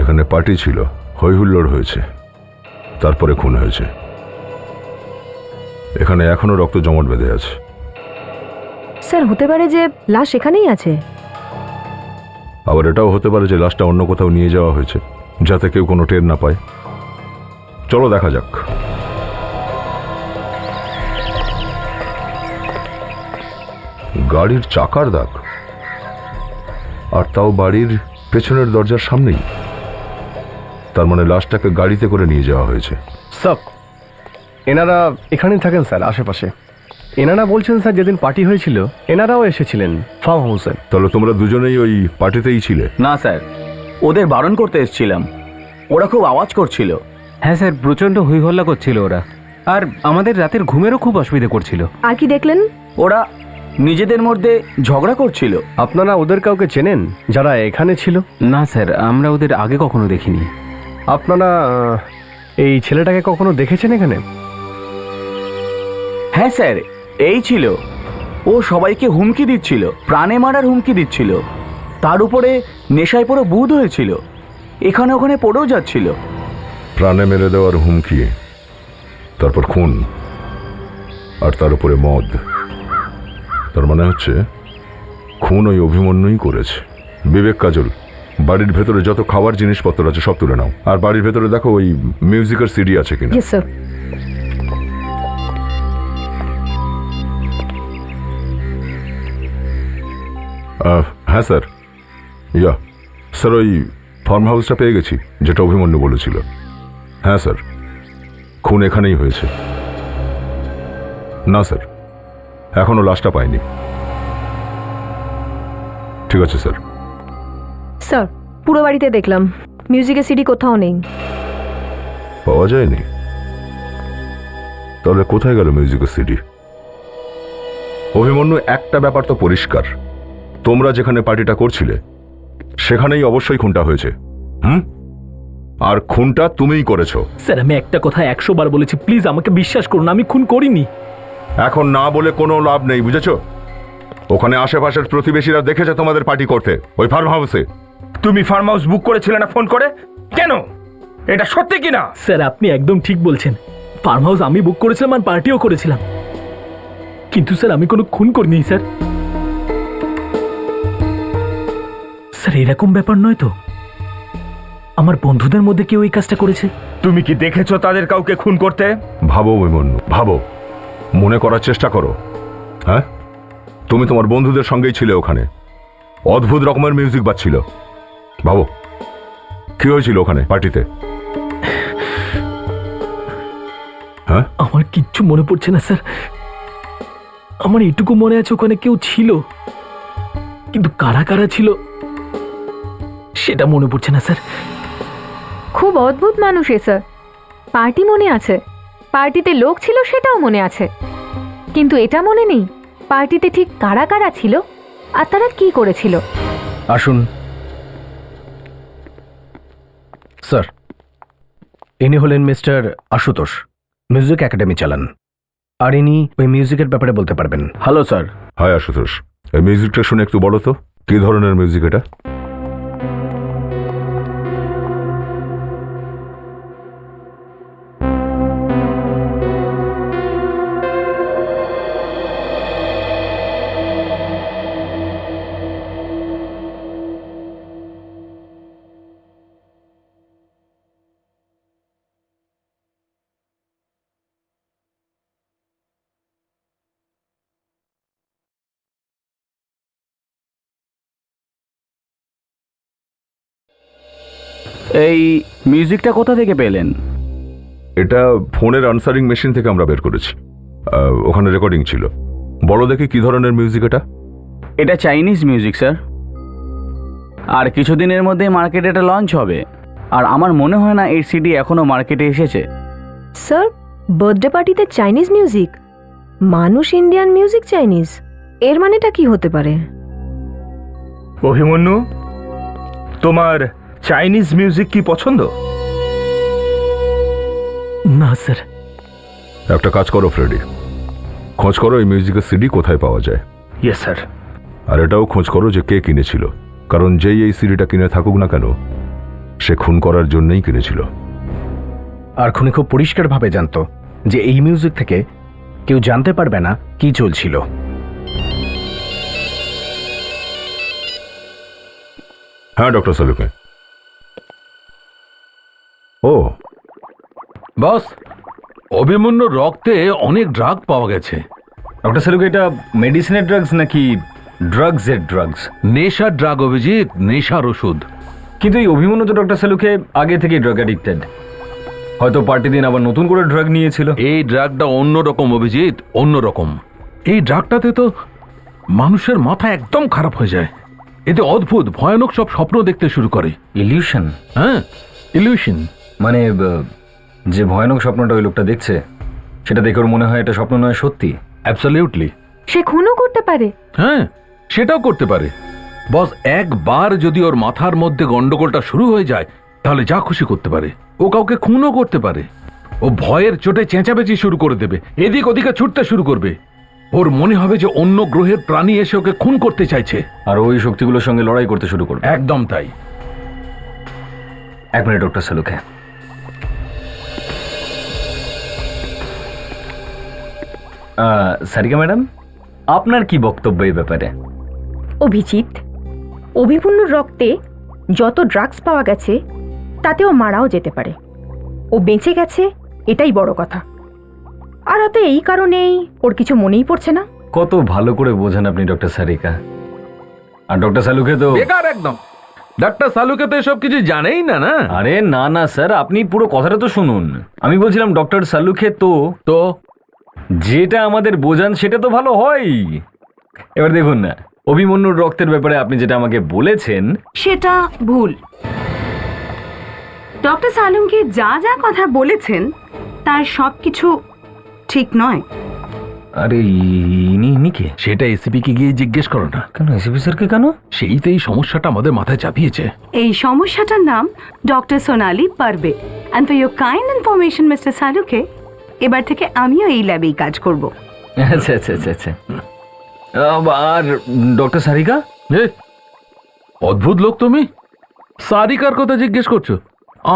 এখানে পার্টি ছিল, হই হুল্লোড় হয়েছে, তারপরে খুন হয়েছে। এখানে এখনো রক্ত জমাট বেঁধে আছে। স্যার হতে পারে যে লাশ এখানেই আছে। আবার এটাও হতে পারে যে লাশটা অন্য কোথাও নিয়ে যাওয়া হয়েছে, যাতে কেউ কোনো টের না পায়। চলো দেখা যাক। গাড়ির চাকার দাগ, আর তাও বাড়ির পেছনের দরজার সামনেই। তার মানে লাশটাকে গাড়িতে করে নিয়ে যাওয়া হয়েছে। সব এনারা এখানেই থাকেন স্যার, আশেপাশে। এনারা বলছেন স্যার যেদিন পার্টি হয়েছিল এনারাও এসেছিলেন ফার্ম হাউসে। তাহলে তোমরা দুজনেই ওই পার্টিতেই ছিলে? না স্যার, ওদের বারণ করতে এসেছিলাম। ওরা খুব আওয়াজ করছিল। হ্যাঁ স্যার, প্রচণ্ড হইহল্লা করছিল ওরা, আর আমাদের রাতের ঘুমেরও খুব অসুবিধা করছিল। আর কি দেখলেন? ওরা নিজেদের মধ্যে ঝগড়া করছিল। আপনারা ওদের কাউকে চেনেন যারা এখানে ছিল? না স্যার, আমরা ওদের আগে কখনো দেখিনি। আপনারা এই ছেলেটাকে কখনো দেখেছেন এখানে? হ্যাঁ স্যার, এই ছিল। ও সবাইকে হুমকি দিচ্ছিল, প্রাণে মারার হুমকি দিচ্ছিল। তার উপরে নেশায় পুরো বুধ হয়েছিল, এখানে ওখানে পড়েও যাচ্ছিল। প্রাণে মেরে দেওয়ার হুমকি, তারপর খুন, আর তার উপরে মদ। তার মানে হচ্ছে খুন ওই অভিমন্যুই করেছে। বিবেক, কাজল, বাড়ির ভেতরে যত খাওয়ার জিনিসপত্র আছে সব তুলে নাও। আর বাড়ির ভেতরে দেখো ওই মিউজিকের সিডি আছে কিনা। Yes sir. হ্যাঁ স্যার, স্যার ওই ফার্ম হাউসটা পেয়ে গেছি যেটা অভিমন্যু বলেছিল। হ্যাঁ স্যার, খুন এখানেই হয়েছে। না স্যার, এখনো লাশটা পাইনি। ঠিক আছে স্যার। স্যার পুরো বাড়িতে দেখলাম, মিউজিকের সিডি কোথাও নেই। পাওয়া যায়নি? তাহলে কোথায় গেল মিউজিকের সিডি? অভিমন্যু, একটা ব্যাপার তো পরিষ্কার, তোমরা যেখানে পার্টিটা করছিলে সেখানেই অবশ্যই খুনটা হয়েছে। আর খুনটা তুমিই করেছো। স্যার, আমি একটা কথা 100 বার বলেছি, প্লিজ আমাকে বিশ্বাস করুন, আমি খুন করিনি। এখন না বলে কোনো লাভ নেই, বুঝেছো? ওখানে আশেপাশের প্রতিবেশীরা দেখেছে তোমাদের পার্টি করতে ওই ফার্ম হাউসে। তুমি ফার্ম হাউস বুক করেছিলে না ফোন করে? কেন? এটা সত্যি কিনা? স্যার, আপনি একদম ঠিক বলছেন। ফার্ম হাউস আমি বুক করেছিলাম আর পার্টিও করেছিলাম, কিন্তু স্যার আমি কোনো খুন করিনি স্যার। স্যার এরকম ব্যাপার নয় তো, আমার বন্ধুদের মধ্যে কেউ এই কাজটা করেছে? তুমি কি দেখেছো তাদের কাউকে খুন করতে? ভাবো অভিমন্যু, ভাবো, মনে করার চেষ্টা করো। হ্যাঁ, তুমি তোমার বন্ধুদের সঙ্গেই ছিলে ওখানে, অদ্ভুত রকমের মিউজিক বাজছিল। ভাবো কি হয়েছিল ওখানে পার্টিতে। হ্যাঁ, আমার কিচ্ছু মনে পড়ছে না স্যার। আমার এটুকু মনে আছে ওখানে কেউ ছিল, কিন্তু কারা কারা ছিল সেটা মনে পড়ছে না স্যার। খুব অদ্ভুত মানুষ এ স্যার। পার্টি মনে আছে, পার্টিতে লোক ছিল সেটাও মনে আছে, কিন্তু এটা মনে নেই পার্টিতে ঠিক কারা কারা ছিল আর তারা কি করেছিল। আসুন স্যার, ইনি হলেন মিস্টার আশুতোষ, মিউজিক একাডেমি চালান, আর ইনি ওই মিউজিকের ব্যাপারে বলতে পারবেন। Hello sir. হাই আশুতোষ, এই মিউজিকটা শুনে একটু বলো তো কি ধরনের মিউজিক এটা? এই মিউজিকটা কোথা থেকে পেলেন? এটা ফোনের আনসারিং মেশিন থেকে আমরা বের করেছি, ওখানে রেকর্ডিং ছিল। বলো দেখি কি ধরনের মিউজিক এটা? এটা চাইনিজ মিউজিক স্যার, আর কিছুদিনের মধ্যে মার্কেটে এটা লঞ্চ হবে। আর আমার মনে হয় না এই সিডি এখনো মার্কেটে এসেছে। স্যার বার্থডে পার্টিতে চাইনিজ মিউজিক, মানুষ ইন্ডিয়ান মিউজিক চাইনিজ, এর মানেটা কি হতে পারে? অভিমন্যু, তোমার চাইনিজ মিউজিক কি পছন্দ? স্যার। একটা কাজ করো ফ্রেডি, খোঁজ করো এই মিউজিকের সিডি কোথায় পাওয়া যায়। Yes sir. আর এটাও খোঁজ করো যে কে কিনেছিল, কারণ যেই এই সিডিটা কিনে থাকুক না কেন সে খুন করার জন্যই কিনেছিল। আর খুনি খুব পরিষ্কারভাবে জানতো যে এই মিউজিক থেকে কেউ জানতে পারবে না কি চলছিল। হ্যাঁ ডক্টর সালুকে। ও বস, অভিমন্যুর রক্তে অনেক ড্রাগ পাওয়া গেছে। ডক্টর সালুকে, এটা মেডিসিনের ড্রাগস নাকি ড্রাগসের ড্রাগস? নেশার ড্রাগ অভিজিৎ, নেশার ওষুধ। কিন্তু এই অভিমন্যু তো ডক্টর সালুকে আগে থেকেই ড্রাগ অ্যাডিক্টেড। হয়তো পার্টি দিন আবার নতুন করে ড্রাগ নিয়েছিল। এই ড্রাগটা অন্যরকম অভিজিৎ, অন্যরকম। এই ড্রাগটাতে তো মানুষের মাথা একদম খারাপ হয়ে যায়। এতে অদ্ভুত ভয়ানক সব স্বপ্ন দেখতে শুরু করে। ইলিউশন? হ্যাঁ, ইলিউশন। মানে যে ভয়ানক স্বপ্নটা ওই লোকটা দেখছে সেটা দেখে ওর মনে হয় এটা স্বপ্ন নয়, সত্যি। অ্যাবসলিউটলি। সে খুনও করতে পারে। হ্যাঁ, সেটাও করতে পারে। বস, একবার যদি ওর মাথার মধ্যে গন্ডগোলটা শুরু হয়ে যায় তাহলে যা খুশি করতে পারে। ও কাউকে খুনও করতে পারে। ও ভয়ের চোটে চেঁচামেচি শুরু করে দেবে, এদিক ওদিকে ছুটতে শুরু করবে। ওর মনে হবে যে অন্য গ্রহের প্রাণী এসে ওকে খুন করতে চাইছে, আর ওই শক্তিগুলোর সঙ্গে লড়াই করতে শুরু করবে। একদম তাই। এক মিনিট ডক্টর সালুকে। সারিকা ম্যাডাম, আপনার কি বক্তব্য এই ব্যাপারে? অভিজিৎ, অভিমন্যুর রক্তে যত ড্রাগস পাওয়া গেছে তাতে ও মারাও যেতে পারে। ও বেঁচে গেছে, এটাই বড় কথা। আর হয়তো এই কারণেই ওর কিছু মনেই পড়ছে না। কত ভালো করে বোঝেন আপনি ডক্টর সারিকা। আর ডক্টর সালুকে তো বেকার একদম। ডাক্তার সালুকে তো এসব কিছু জানেই না। না আরে না না স্যার, আপনি পুরো কথাটা তো শুনুন। আমি বলছিলাম ডক্টর সালুকে তো যেটা আমাদের বোঝান সেটা তো ভালো হয়। এবার দেখুন না, অভিমন্যুর রক্তের ব্যাপারে আপনি যেটা আমাকে বলেছেন সেটা ভুল। ডক্টর সালুমকে যা যা কথা বলেছেন তার সব কিছু ঠিক নয়। আরে ইনি কে? সেটা এসিপি কে গিয়ে জিজ্ঞেস করো না। কেন এসিপি স্যারকে কেন? সেই তো এই সমস্যাটা আমাদের মাথায় চাপিয়েছে। এই সমস্যাটার নাম doctor Sonali Parve. And for your kind information mister Salunke, এবার থেকে আমিও এই ল্যাবেই কাজ করব। আচ্ছা আচ্ছা আচ্ছা আচ্ছা। আর ডক্টর সারিকা? অদ্ভুত লোক তুমি। সারিকার কথা জিজ্ঞেস করছো?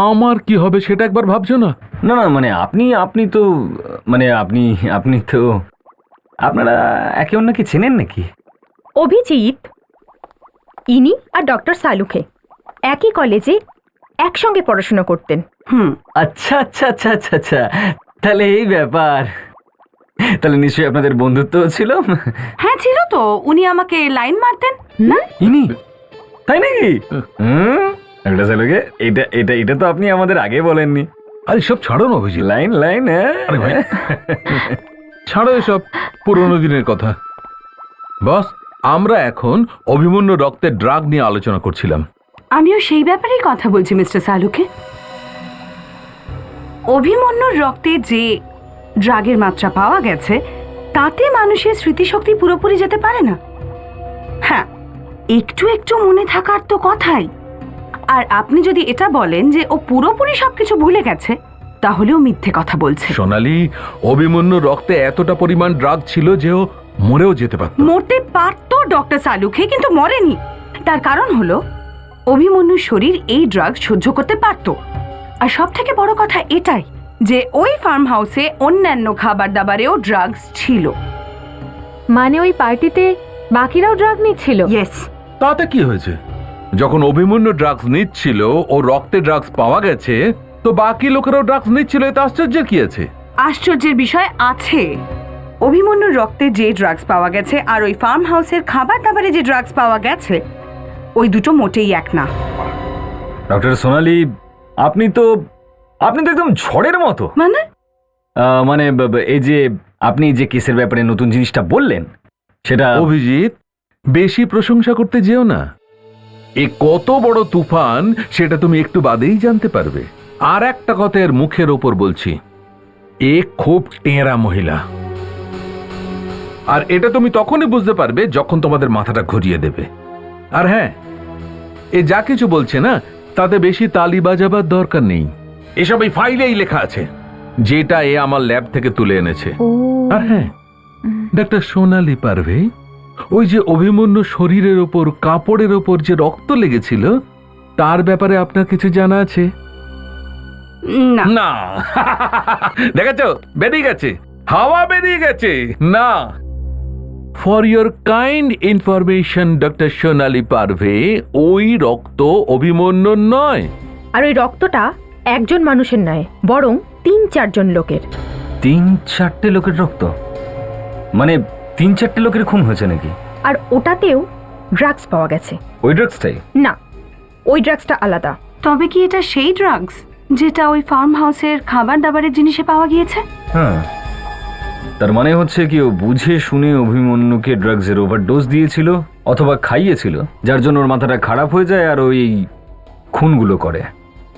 আমার কি হবে সেটা একবার ভাবছো না? না না, মানে আপনি তো আপনারা একে অন্যকে চেনেন নাকি? অভিজিৎ, ইনি আর ডক্টর সালুকে একই কলেজে একসঙ্গে পড়াশোনা করতেন। আচ্ছা আচ্ছা আচ্ছা আচ্ছা আচ্ছা, তাহলে এই ব্যাপার। তাহলে নিশ্চয়ই আপনাদের বন্ধুত্ব ছিল? হ্যাঁ ছিল তো, উনি আমাকে লাইন মারতেন না। ইনি? তাই নাকি? ডক্টর সালুকে, এটা এটা এটা তো আপনি আমাদের আগে বলেননি। আরে সব ছাড়ো না অভিজিৎ। Line line. আরে ভাই ছাড়ো এসব পুরোনো দিনের কথা। বস, আমরা এখন অভিমন্যু রক্তের ড্রাগ নিয়ে আলোচনা করছিলাম। আমিও সেই ব্যাপারেই কথা বলছি মিস্টার সালুকে। অভিমন্যুর রক্তে যে ড্রাগের মাত্রা পাওয়া গেছে তাতে মানুষের স্মৃতিশক্তি পুরোপুরি যেতে পারে না। হ্যাঁ, একটু একটু মনে থাকার তো কথাই। আর আপনি যদি এটা বলেন যে ও পুরোপুরি সবকিছু ভুলে গেছে, তাহলেও মিথ্যে কথা বলছে। সোনালি, অভিমন্যু রক্তে এতটা পরিমাণ ড্রাগ ছিল যে ও মরেও যেতে পারত। মরতে পারত ডক্টর সালুকে, কিন্তু মরেনি। তার কারণ হলো অভিমন্যুর শরীর এই ড্রাগ সহ্য করতে পারত। আর সব থেকে বড় কথা এটাই যে ওই ফার্ম হাউসে অন্যান্য খাবার দাবারেও ড্রাগস ছিল। মানে ওই পার্টিতে বাকিরাও ড্রাগ নিচ্ছিল? ইয়েস। তাতে কি হয়েছে? যখন অভিমন্যু ড্রাগস নিচ্ছিল, ও রক্তে ড্রাগস পাওয়া গেছে, তো বাকি লোকেরাও ড্রাগস নিচ্ছিল। এতে আশ্চর্যের কি আছে? আশ্চর্যের বিষয় আছে। অভিমন্যুর রক্তে যে ড্রাগস পাওয়া গেছে আর ওই ফার্ম হাউসের খাবার দাবারে যে ড্রাগস পাওয়া গেছে, ওই দুটো মোটেই এক না। ডক্টর সোনালি, আপনি তো একদম ঝড়ের মতো। মানে এই যে আপনি যে কেসের ব্যাপারে নতুন জিনিসটা বললেন সেটা। অভিজিৎ, বেশি প্রশংসা করতে যেও না। এ কত বড় তুফান সেটা তুমি একটু বাদেই জানতে পারবে। আর একটা কথা এর মুখের ওপর বলছি, এ খুব টেঁরা মহিলা। আর এটা তুমি তখনই বুঝতে পারবে যখন তোমাদের মাথাটা ঘুরিয়ে দেবে। আর হ্যাঁ, এ যা কিছু বলছে না তাতে বেশি তালি বাজাবার দরকার নেই। এসব এই ফাইলেই লেখা আছে। যেটা এ আমার ল্যাব থেকে তুলে এনেছে। আর হ্যাঁ, ডাক্তার সোনালি পারভে, ওই যে অভিমন্যু শরীরের ওপর কাপড়ের ওপর যে রক্ত লেগেছিল তার ব্যাপারে আপনার কিছু জানা আছে? না। দেখেছো, বেরিয়ে গেছে, হাওয়া বেরিয়ে গেছে। না। For your kind information doctor Sonali Parve, ওই রক্ত অভিমন্যুর নয়। আর ওই রক্তটা একজন মানুষের নয়, বরং 3-4 জন লোকের। 3-4টে লোকের রক্ত? মানে 3-4টে লোকের খুন হয়েছে নাকি? আর ওটাতেও ড্রাগস পাওয়া গেছে। ওই ড্রাগসটাই? না, ওই ড্রাগসটা আলাদা। তবে কি এটা সেই ড্রাগস যেটা ওই ফার্ম হাউসের খাবার দাবারের জিনিসে পাওয়া গিয়েছে? হ্যাঁ, তার মানে হচ্ছে কি ও বুঝে শুনে অভিমন্যুকে ড্রাগসের ওভারডোজ দিয়েছিল অথবা খাইয়েছিল, যার জন্য ওর মাথাটা খারাপ হয়ে যায় আর ওই খুনগুলো করে।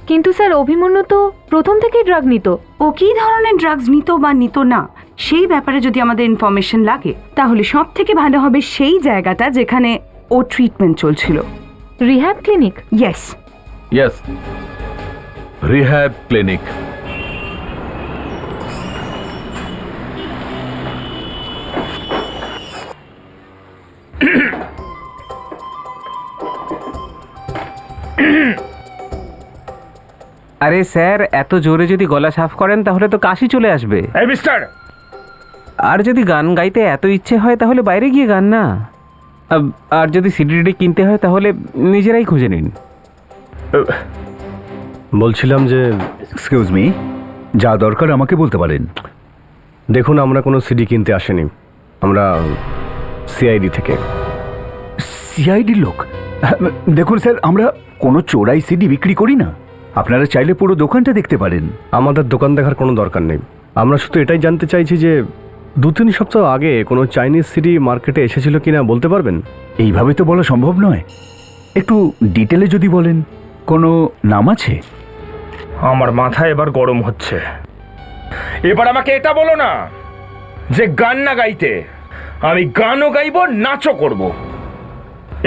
কিন্তু স্যার অভিমন্যু তো প্রথম থেকেই ড্রাগ নিত। ও কি ধরনের ড্রাগস নিত বা নিত না সেই ব্যাপারে যদি আমাদের ইনফরমেশন লাগে তাহলে সব থেকে ভালো হবে সেই জায়গাটা যেখানে ও ট্রিটমেন্ট চলছিল। Rehab clinic? Yes yes, rehab clinic. আরে স্যার, এত জোরে যদি গলা সাফ করেন তাহলে তো কাশি চলে আসবে। এই মিস্টার, আর যদি গান গাইতে এত ইচ্ছে হয় তাহলে বাইরে গিয়ে গান না। আর যদি সিডি কিনতে হয় তাহলে নিজেরাই খুঁজে নিন। বলছিলাম যে, এক্সকিউজ মি, যা দরকার আমাকে বলতে পারেন। দেখুন, আমরা কোনো সিডি কিনতে আসেনি, আমরা সিআইডি থেকে। সিআইডির লোক? দেখুন স্যার, আমরা কোনো চোরাই সিডি বিক্রি করি না। আপনারা চাইলে পুরো দোকানটা দেখতে পারেন। আমাদের দোকান দেখার কোনো দরকার নেই। আমরা শুধু এটাই জানতে চাইছি যে 2-3 সপ্তাহ আগে কোনো চাইনিজ সিডি মার্কেটে এসেছিল কিনা বলতে পারবেন? এইভাবে তো বলা সম্ভব নয়, একটু ডিটেলে যদি বলেন। কোনো নাম আছে? আমার মাথা এবার গরম হচ্ছে। এবার আমাকে এটা বলো না যে গান না গাইতে। আমি গানও গাইবো, নাচও করব।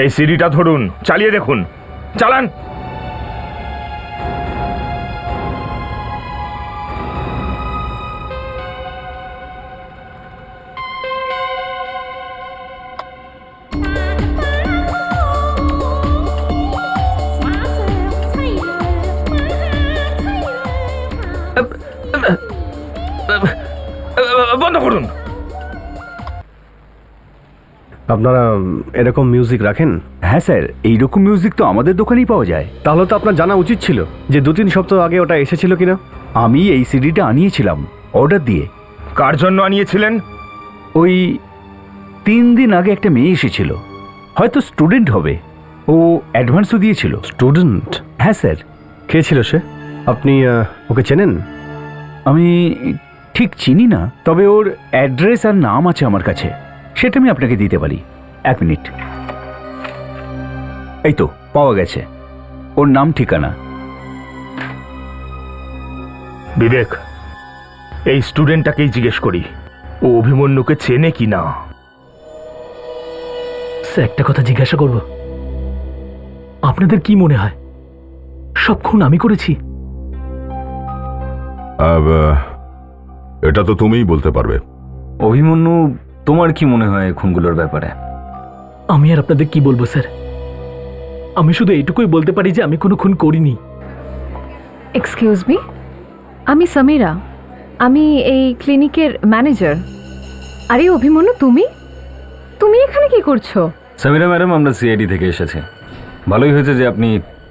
এই সিডিটা ধরুন, চালিয়ে দেখুন। চালান। বন্ধ করুন। আপনারা এরকম মিউজিক রাখেন? হ্যাঁ স্যার, এইরকম মিউজিক তো আমাদের দোকানেই পাওয়া যায়। তাহলে তো আপনার জানা উচিত ছিল যে 2-3 সপ্তাহ আগে ওটা এসেছিল কিনা। আমি এই সিডিটা আনিয়েছিলাম অর্ডার দিয়ে। কার জন্য আনিয়েছিলেন? ওই 3 দিন আগে একটা মেয়ে এসেছিল, হয়তো স্টুডেন্ট হবে। ও অ্যাডভান্সও দিয়েছিল। স্টুডেন্ট? হ্যাঁ স্যার। কে ছিল সে? আপনি ওকে চেনেন? আমি ঠিক চিনি না, তবে ওর অ্যাড্রেস আর নাম আছে আমার কাছে, সেটা আমি আপনাকে দিতে পারি। 1 মিনিট। এই তো পাওয়া গেছে ওর নাম ঠিকানা। বিবেক, এই স্টুডেন্টটাকেই জিজ্ঞেস করি ও অভিমন্যুকে চেনে কি না। স্যার, একটা কথা জিজ্ঞাসা করব, আপনাদের কি মনে হয় সব খুন আমি করেছি? এটা তো তুমিই বলতে পারবে। অভিমন্যু, তোমার কি মনে হয় খুনগুলোর ব্যাপারে? আমি আর আপনাদের কি বলবো স্যার, আমি শুধু এইটুকুই বলতে পারি যে আমি কোনো খুন করিনি। এক্সকিউজ মি, আমি সমীরা, আমি এই ক্লিনিকের ম্যানেজার। আরে অভিমন্যু, তুমি তুমি এখানে কি করছো? সামিরা ম্যাডাম, আমরা সিআইডি থেকে এসেছি। ভালোই হয়েছে যে আপনি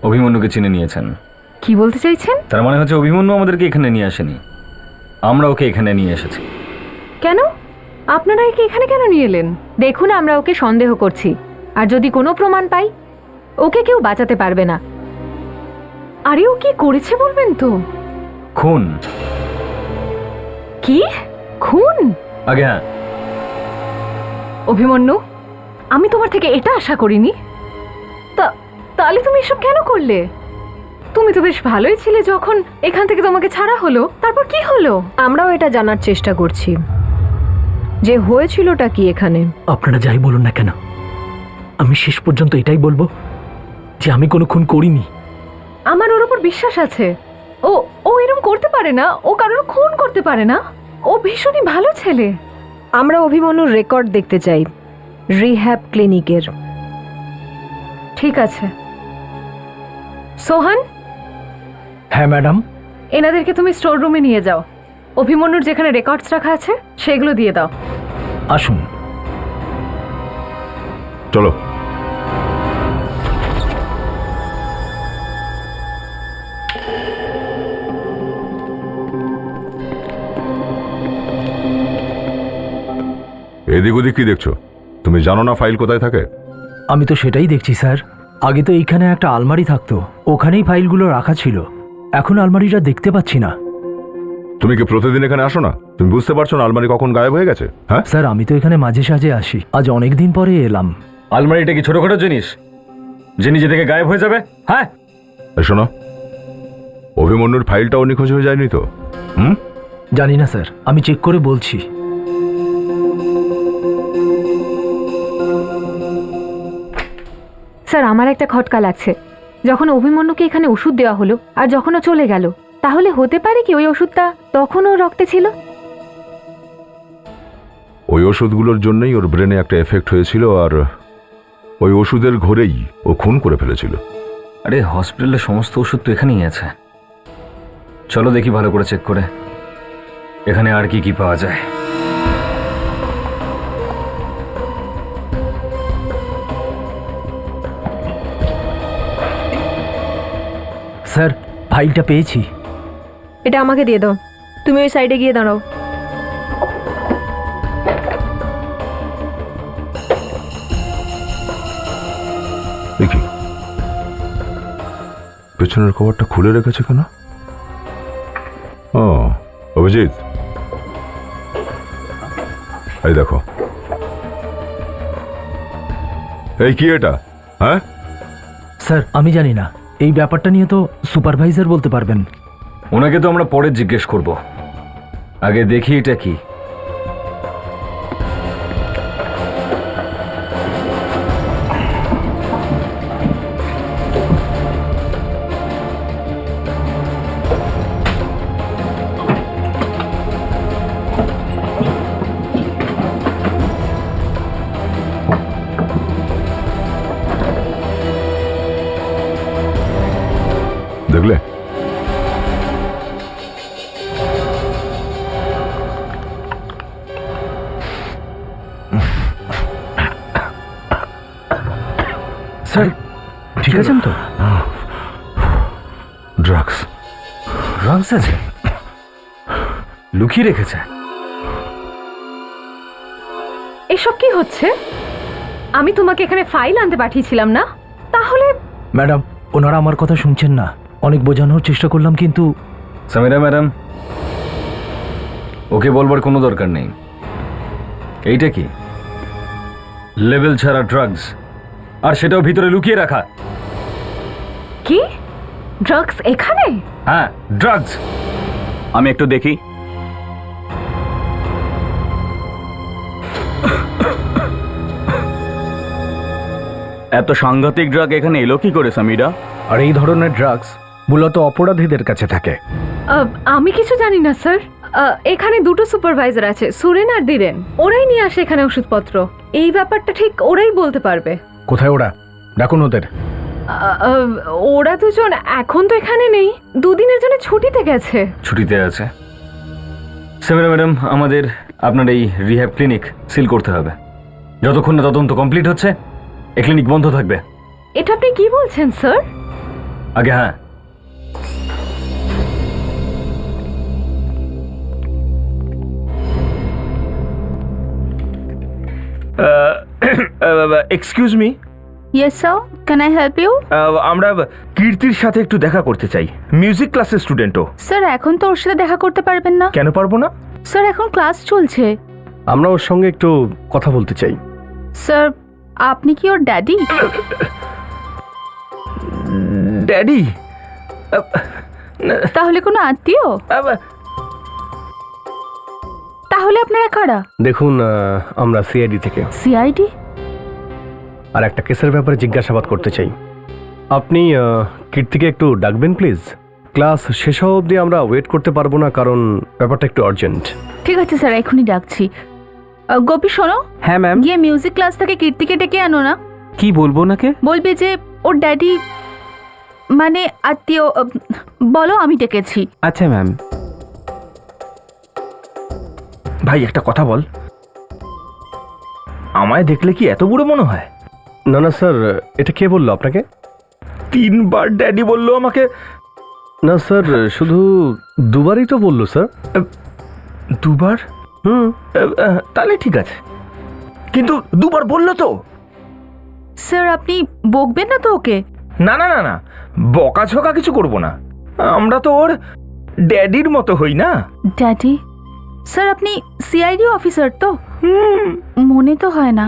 অভিমন্যুকে চিনে নিয়েছেন। কি বলতে চাইছেন? তার মানে হচ্ছে অভিমন্যু আমাদেরকে এখানে নিয়ে আসেনি, আমরা ওকে এখানে নিয়ে এসেছি। কেন? আপনারা একে এখানে কেন নিয়ে এলেন? দেখুন, আমরা ওকে সন্দেহ করছি, আর যদি কোনো প্রমাণ পাই ওকে কেউ বাঁচাতে পারবে না। আরে ও কি করেছে বলবেন তো? খুন। কি খুন? আগে হ্যাঁ। অভিমন্যু, আমি তোমার থেকে এটা আশা করিনি। তাহলে তুমি এসব কেন করলে? তুমি তো বেশ ভালোই ছিলে যখন এখান থেকে তোমাকে ছাড়া হলো, তারপর কি হলো? আমরাও এটা জানার চেষ্টা করছি যে হয়েছিলটা কি এখানে। আপনারা যাই বলুন না কেন, আমি শেষ পর্যন্ত এটাই বলবো যে আমি কোনো খুন করিনি। আমার ওর উপর বিশ্বাস আছে। ও ও এরকম করতে পারে না, ও কারোর খুন করতে পারে না, ও ভীষণই ভালো ছেলে। আমরা অভিমন্যুর রেকর্ড দেখতে চাই, রিহ্যাব ক্লিনিকের। ঠিক আছে সোহান, হ্যাঁ ম্যাডাম। এনাদেরকে তুমি স্টোর রুমে নিয়ে যাও, অভিমন্যুর যেখানে রেকর্ডস রাখা আছে সেগুলো দিয়ে দাও। আসুন। চলো। এদিক ওদিক কি দেখছো? তুমি জানো না ফাইল কোথায় থাকে? আমি তো সেটাই দেখছি স্যার। আগে তো এইখানে একটা আলমারি থাকতো, ওখানেই ফাইলগুলো রাখা ছিল। এখন আলমারিটা দেখতে পাচ্ছি না। তুমি কি প্রতিদিন এখানে আসো না? তুমি বুঝতে পারছো না আলমারি কখন গায়েব হয়ে গেছে? হ্যাঁ স্যার, আমি তো এখানে মাঝে সাঝে আসি, আজ অনেক দিন পরে এলাম। আলমারিটা কি ছোটখাটো জিনিস যে নিজে থেকে গায়েব হয়ে যাবে? হ্যাঁ শোনো, অভিমন্যুর ফাইলটাও নিখোঁজ হয়ে যায়নি তো? জানি না স্যার, আমি চেক করে বলছি। স্যার, আমার একটা খটকা লাগছে। যখন অভিমন্যুকে এখানে ওষুধ দেওয়া হলো আর যখন ও চলে গেল, তাহলে হতে পারে কি ওই ওষুধটা তখনও রক্তে ছিল? ওই ওষুধগুলোর জন্যই ওর ব্রেনে একটা এফেক্ট হয়েছিল, আর ওই ওষুধের ঘোরেই ও খুন করে ফেলেছিল। আরে হসপিটালের সমস্ত ওষুধ তো এখানেই আছে, চলো দেখি ভালো করে চেক করে এখানে আর কি কি পাওয়া যায়। স্যার, ফাইলটা পেয়েছি। এটা আমাকে দিয়ে দাও, তুমি ওই সাইডে গিয়ে দাঁড়াও। দেখি পেছনের কভারটা খুলে রেখেছে কেন? ও অভিজিৎ, এই দেখো। এই কি এটা? হ্যাঁ স্যার, আমি জানি না, এই ব্যাপারটা নিয়ে তো সুপারভাইজার বলতে পারবেন। ওনাকে তো আমরা পরে জিজ্ঞেস করব, আগে দেখি এটা কি। দেখলে? স্যার, ঠিক আছেন তো? ড্রাগস। ড্রাগস আছে? লুকিয়ে রেখেছে? এসব কি হচ্ছে? আমি তোমাকে এখানে ফাইল আনতে পাঠিয়েছিলাম না? তাহলে ম্যাডাম, ওনারা আমার কথা শুনছেন না। অনেক বোঝানোর চেষ্টা করলাম, কিন্তু সামিরা ম্যাডাম, ওকে বলবার কোনো দরকার নেই। এইটা কি? লেবেল ছাড়া ড্রাগস, আর সেটাও ভিতরে লুকিয়ে রাখা। কি ড্রাগস এখানে? হ্যাঁ, ড্রাগস। আমি একটু দেখি। এত সাংঘাতিক ড্রাগ এখানে এলো কি করে সামিরা? আর এই ধরনের ড্রাগস মূলত অপরাধীদের কাছে থাকে। আমি কিছু জানি না স্যার। এখানে দুটো সুপারভাইজার আছে, সুরেন আর ধীরেন। ওরাই নিয়ে আসে এখানে ওষুধপত্র। এই ব্যাপারটা ঠিক ওরাই বলতে পারবে। কোথায় ওরা? ডাকুন ওদের। ওরা দুজন এখন তো এখানে নেই, দুদিনের জন্য ছুটিতে গেছে। ছুটিতে আছে? সামিরা ম্যাডাম, আমাদের আপনার এই রিহ্যাব ক্লিনিক সিল করতে হবে। যতক্ষণ না তদন্ত কমপ্লিট হচ্ছে এই ক্লিনিক বন্ধ থাকবে। এটা আপনি কি বলছেন স্যার? আগে হ্যাঁ, excuse me. Yes sir, can I help you? আমরা কীর্তির সাথে একটু দেখা করতে চাই, মিউজিক ক্লাসের স্টুডেন্টও। স্যার, এখন তো ওর সাথে দেখা করতে পারবেন না। কেন পারবো না? স্যার, এখন ক্লাস চলছে। আমরা ওর সঙ্গে একটু কথা বলতে চাই। স্যার, আপনি কি ওর ড্যাডি? ড্যাডি? তাহলে কোনো আত্মীয়? তাহলে আপনারা কারা? দেখুন, আমরা সিআইডি থেকে। সিআইডি? আর একটা কেসের ব্যাপারে জিজ্ঞাসাবাদ করতে চাই। আপনি কীর্তিকে একটু ডাকবেন প্লিজ। ক্লাস শেষ হওয়া অবধি আমরা ওয়েট করতে পারবো না, কারণ ব্যাপারটা একটু আর্জেন্ট। ঠিক আছে স্যার, এখনই ডাকছি। গোপী শোনো। হ্যাঁ ম্যাম। গিয়ে মিউজিক ক্লাস থেকে কীর্তিকে ডেকে আনো না। কি বলবো ওনাকে? বলবি যে ওর ড্যাডি মানে আত্মীয়, বলো আমি ডেকেছি। আচ্ছা ম্যাম। ভাই একটা কথা বল, আমায় দেখলে কি এত বুড়ো মনে হয়? না না স্যার, এটা কে বললো আপনাকে? 3বার ড্যাডি বললো আমাকে। না স্যার, শুধু দুবারই তো বললো স্যার। 2বার? তাহলে ঠিক আছে, কিন্তু 2বার বললো তো। স্যার আপনি বকবেন না তো ওকে? না না না না, বকাঝকা কিছু করব না, আমরা তো ওর ড্যাডির মতো হই না। ড্যাডি? স্যার আপনি সিআইডি অফিসার তো? মনে তো হয় না।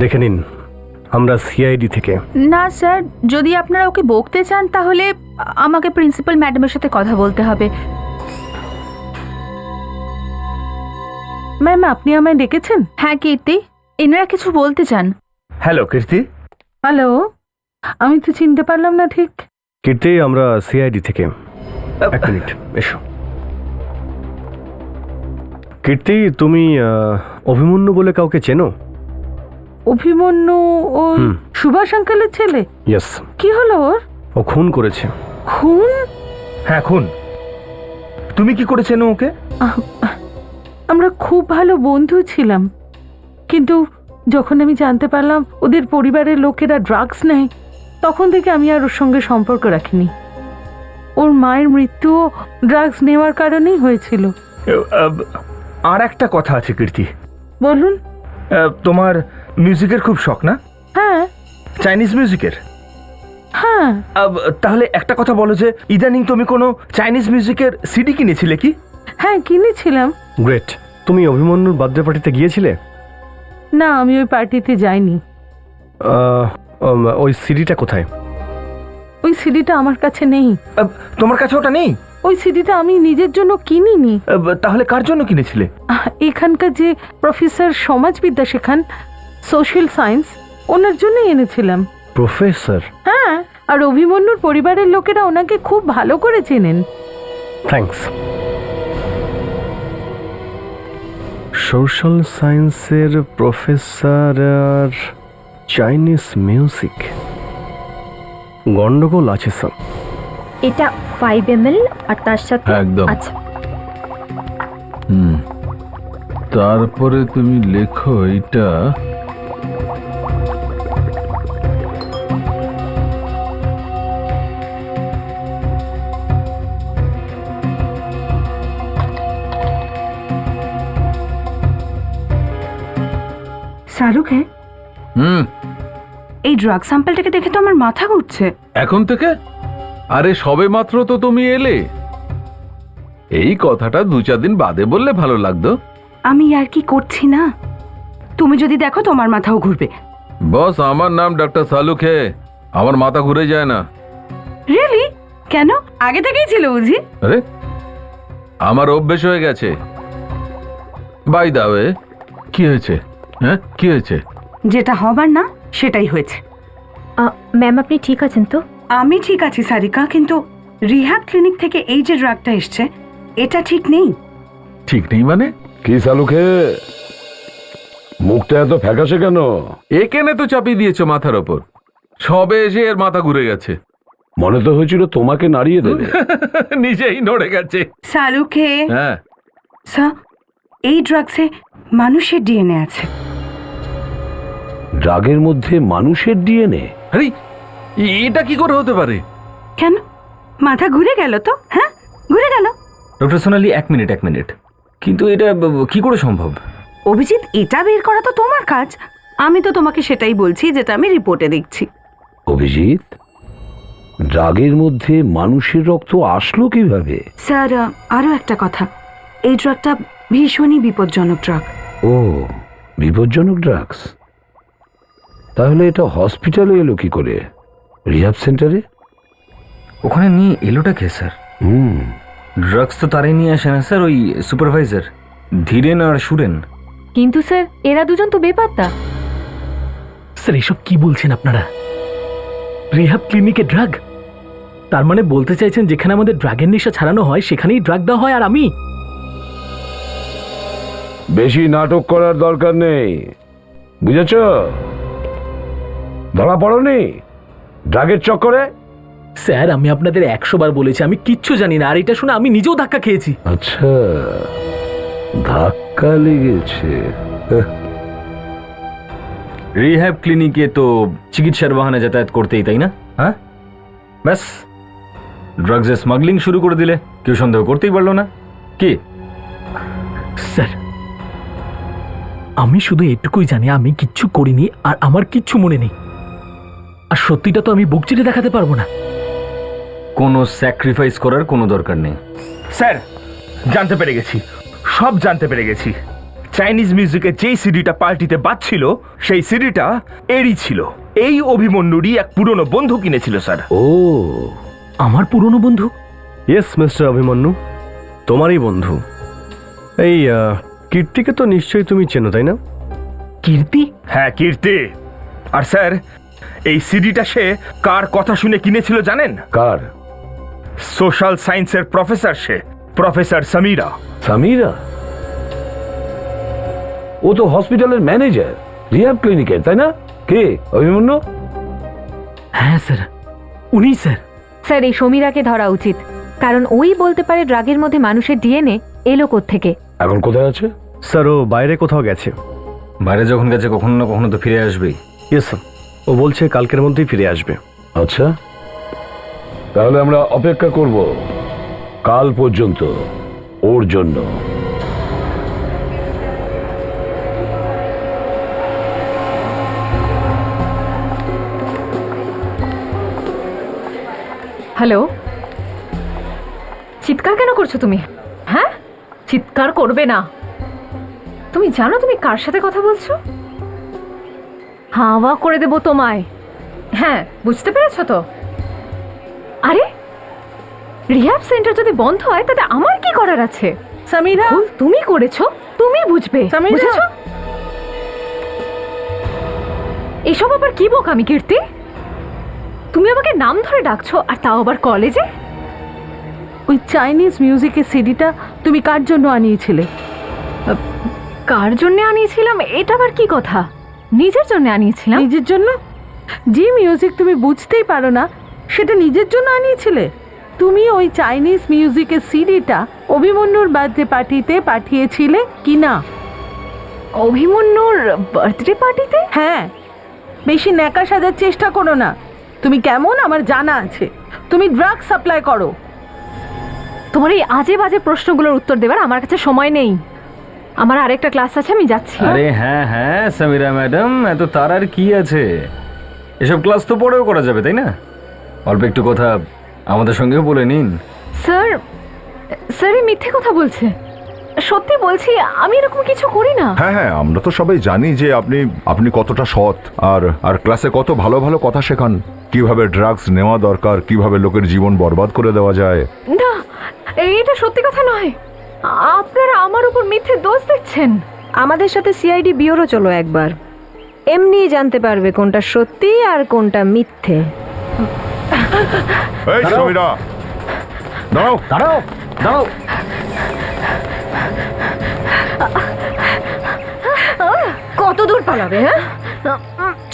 দেখে নিন, আমরা সিআইডি থেকে। না স্যার, যদি আপনারা ওকে বকতে চান তাহলে আমাকে প্রিন্সিপাল ম্যাডামের সাথে কথা বলতে হবে। ম্যাম আপনি আমায় ডেকেছেন? হ্যাঁ কীর্তি, এনারা কিছু বলতে চান। হ্যালো কীর্তি। হ্যালো, আমি তো চিনতে পারলাম না ঠিক। কীর্তি, আমরা সিআইডি থেকে। এক মিনিট, এসো। কীর্তি, তুমি অভিমন্যু বলে কাউকে চেনো? অভিমন্যু ও সুভাষ আঙ্কেলের ছেলে? ইয়েস। কি হলো ওর? ও খুন করেছে। খুন? হ্যাঁ খুন। তুমি কি করে চেনো ওকে? আমরা খুব ভালো বন্ধু ছিলাম, কিন্তু যখন আমি জানতে পারলাম ওদের পরিবারের লোকেরা ড্রাগস নেয়, তখন থেকে আমি আর ওর সঙ্গে সম্পর্ক রাখিনি। ওর মায়ের মৃত্যুও ড্রাগস নেওয়ার কারণেই হয়েছিল। আর একটা কথা আছে কীর্তি। বলুন। তোমার মিউজিকের খুব শখ না? হ্যাঁ। চাইনিজ মিউজিকের? হ্যাঁ। তাহলে একটা কথা বলো, যে ইদানিং তুমি কোনো চাইনিজ মিউজিকের সিডি কিনেছিলে কি? হ্যাঁ কিনেছিলাম। গ্রেট। তুমি অভিমন্যুর বার্থডে পার্টিতে গিয়েছিলে? না, আমি ওই পার্টিতে যাইনি। ওই সিডিটা কোথায়? ওই সিডিটা আমার কাছে নেই। তোমার কাছে ওটা নেই? ওই সিডিটা আমি নিজের জন্য কিনিনি। তাহলে কার জন্য কিনেছিলে? এখানকার যে প্রফেসর সমাজবিদ্যা শেখান, সোশ্যাল সায়েন্স, ওনার জন্যই এনেছিলাম। প্রফেসর? হ্যাঁ, আর অভিমন্যুর পরিবারের লোকেরা ওনাকে খুব ভালো করে চেনেন। থ্যাঙ্কস। সোশ্যাল সায়েন্সের প্রফেসর আর চাইনিজ মিউজিক, গন্ডগোল আছে স্যার। এটা 5 ml আর তার সাথে একদম। আচ্ছা। তারপরে তুমি লেখো এটা শাহরুখ। হ্যাঁ, এই ড্রাগ স্যাম্পলটাকে দেখে তো আমার মাথা ঘুরছে। এখন থেকে? আরে সবে মাত্র তো তুমি এলে, এই কথাটা 2-4 দিন বাদে বললে ভালো লাগতো। আমি আর কি করছি না, তুমি যদি দেখো তোমার মাথাও ঘুরবে। বস, আমার নাম ডক্টর সালুখে, আমার মাথা ঘুরে যায় না। রিয়েলি? কেন, আগে থেকেই ছিল বুঝি? আরে আমার অভ্যেস হয়ে গেছে। বাই দা ওয়ে, কি হয়েছে? হ্যাঁ কি হয়েছে? যেটা হবার না সেটাই হয়েছে। ম্যাম আপনি ঠিক আছেন তো? আমি ঠিক আছি সারিকা, কিন্তু রিহ্যাব ক্লিনিক থেকে এই যে ড্রাগটা এসছে, এটা ঠিক নেই। ঠিক নেই মানে? কি সালুখে, মুখটা এত ফ্যাকাশে কেন? এখানে তো চাপিয়ে দিয়েছো মাথার ওপর, সবে এসে এর মাথা ঘুরে গেছে। মনে তো হয়েছিল তোমাকে নাড়িয়ে দেবে। নিজেই নড়ে গেছে। সালুখে। হ্যাঁ স্যার, এই ড্রাগসে মানুষের ডিএনএ আছে। ড্রাগের মধ্যে মানুষের ডিএনএ? আরে এটা কি করে হতে পারে? কেন, মাথা ঘুরে গেল তো? হ্যাঁ ঘুরে গেল। ডক্টর সোনালি, এক মিনিট, কিন্তু এটা কি করে সম্ভব? অভিজিৎ, এটা বের করা তো তোমার কাজ। আমি তো তোমাকে সেটাই বলছি যেটা আমি রিপোর্টে দেখছি। অভিজিৎ, ড্রাগের মধ্যে মানুষের রক্ত আসলো কিভাবে? স্যার, আরও একটা কথা, এই ড্রাগটা ভীষণই বিপজ্জনক ড্রাগ। ও, বিপজ্জনক ড্রাগস? তাহলে এটা হসপিটালে এলো কি করে? রিহ্যাব সেন্টারে? ওখানে নিয়ে এলোটা কে স্যার? ড্রাগস তো তারাই নিয়ে আসে না স্যার, ওই সুপারভাইজার ধীরেন আর সুরেন। কিন্তু স্যার এরা দুজন তো বেপাত্তা। স্যার এসব কি বলছেন আপনারা? রিহ্যাব ক্লিনিকে ড্রাগ? তার মানে বলতে চাইছেন যেখানে আমাদের ড্রাগের নেশা ছাড়ানো হয় সেখানেই ড্রাগ দেওয়া হয় আর আমি? বেশি নাটক করার দরকার নেই, বুঝেছ? ধরা পড়নি ড্রাগের চক্করে? স্যার আমি আপনাদের 100 বার বলেছি আমি কিচ্ছু জানি না, আর এটা শুনে আমি নিজেও ধাক্কা খেয়েছি। আচ্ছা, ধাক্কা লেগেছে। রিহ্যাব ক্লিনিকে তো চিকিৎসার বাহানে যাতায়াত করতেই, তাই না? হ্যাঁ, ব্যাস ড্রাগসের স্মাগলিং শুরু করে দিলে কেউ সন্দেহ করতেই পারলো না। কি স্যার আমি শুধু এটুকুই জানি আমি কিচ্ছু করিনি আর আমার কিচ্ছু মনে নেই, আর সত্যিটা তো আমি বুক চিরে দেখাতে পারবো না। কোনো স্যাক্রিফাইস করার কোনো দরকার নেই। স্যার জানতে পেরে গেছি, সব জানতে পেরে গেছি। চাইনিজ মিউজিকের যেই সিডিটা পার্টিতে বাজছিল সেই সিডিটা এরই ছিল। এই অভিমন্যুরই এক পুরনো বন্ধু কিনেছিল স্যার। ও, আমার পুরনো বন্ধু? ইয়েস মিস্টার অভিমন্যু, তোমারই বন্ধু। এই কীর্তিকে তো নিশ্চয়ই তুমি চেনো, তাই না? কীর্তি? হ্যাঁ কীর্তি। আর স্যার এই সিডিটা সে কার কথা শুনে কিনেছিল জানেন? কার? সোশ্যাল সায়েন্সের প্রফেসর, সে প্রফেসর সমীরা। সমীরা? ও তো হসপিটালের ম্যানেজার, রিহ্যাব ক্লিনিকের, তাই না? কে অভিমন্যু? হ্যাঁ স্যার, উনি স্যার। স্যার এই সমীরাকে ধরা উচিত, কারণ ওই বলতে পারে ড্রাগের মধ্যে মানুষের ডিএনএ এলো কোত্থেকে। এখন কোথায় আছে? স্যার ও বাইরে কোথাও গেছে। বাইরে যখন গেছে কখনো না কখনো তো ফিরে আসবেই। ইয়েস স্যার, ও বলছে কালকের মধ্যেই ফিরে আসবে। আচ্ছা, তাহলে আমরা অপেক্ষা করব কাল পর্যন্ত ওর জন্য। হ্যালো, চিৎকার কেন করছো তুমি? হ্যাঁ, চিৎকার করবে না। তুমি জানো তুমি কার সাথে কথা বলছো? হাওয়া করে দেবো তোমায়। হ্যাঁ, বুঝতে পেরেছো তো? আরে রিহ্যাব সেন্টার যদি বন্ধ হয় তাতে আমার কি করার আছে? সমীরা, ভুল তুমি করেছো, তুমি বুঝবে, বুঝেছো? এসব আবার কি বোকামি কীর্তি? তুমি আমাকে নাম ধরে ডাকছো, আর তাও আবার কলেজে? ওই চাইনিজ মিউজিকের সিডিটা তুমি কার জন্য আনিয়েছিলে? কার জন্য আনিয়েছিলাম এটা আবার কি কথা? নিজের জন্য আনিয়েছিলাম। নিজের জন্য? যে মিউজিক তুমি বুঝতেই পারো না সেটা নিজের জন্য আনিয়েছিলে? তুমি ওই চাইনিজ মিউজিকের সিডিটা অভিমন্যুর বার্থডে পার্টিতে পাঠিয়েছিলে কি না? অভিমন্যুর বার্থডে পার্টিতে? হ্যাঁ, বেশি ন্যাকা সাজার চেষ্টা করো না। তুমি কেমন আমার জানা আছে। তুমি ড্রাগ সাপ্লাই করো। তোমার এই আজে বাজে প্রশ্নগুলোর উত্তর দেবার আমার কাছে সময় নেই। আমার আরেকটা ক্লাস আছে, আমি যাচ্ছি। আরে হ্যাঁ হ্যাঁ সমীরা ম্যাডাম, এত তার আর কি আছে? এসব ক্লাস তো পরেও করা যাবে, তাই না? অল্প একটু কথা আমাদের সঙ্গেও বলে নিন। স্যার, স্যার এই মিথ্যে কথা বলছে। সত্যি বলছি, আমি এরকম কিছু করি না। হ্যাঁ হ্যাঁ, আমরা তো সবাই জানি যে আপনি কতটা সৎ, আর ক্লাসে কত ভালো ভালো কথা শেখান, কিভাবে ড্রাগস নেওয়া দরকার, কিভাবে লোকের জীবন বরবাদ করে দেওয়া যায়। না, এটা সত্যি কথা নয়। আপনারা আমার উপর মিথ্যে দোষ দিচ্ছেন। আমাদের সাথে সিআইডি বিউরো চলো একবার, এমনি জানতে পারবে কোনটা সত্যি আর কোনটা মিথ্যে। এই সমীরা, দাঁড়াও দাঁড়াও দাঁড়াও। কত দূর পালাবে? হ্যাঁ,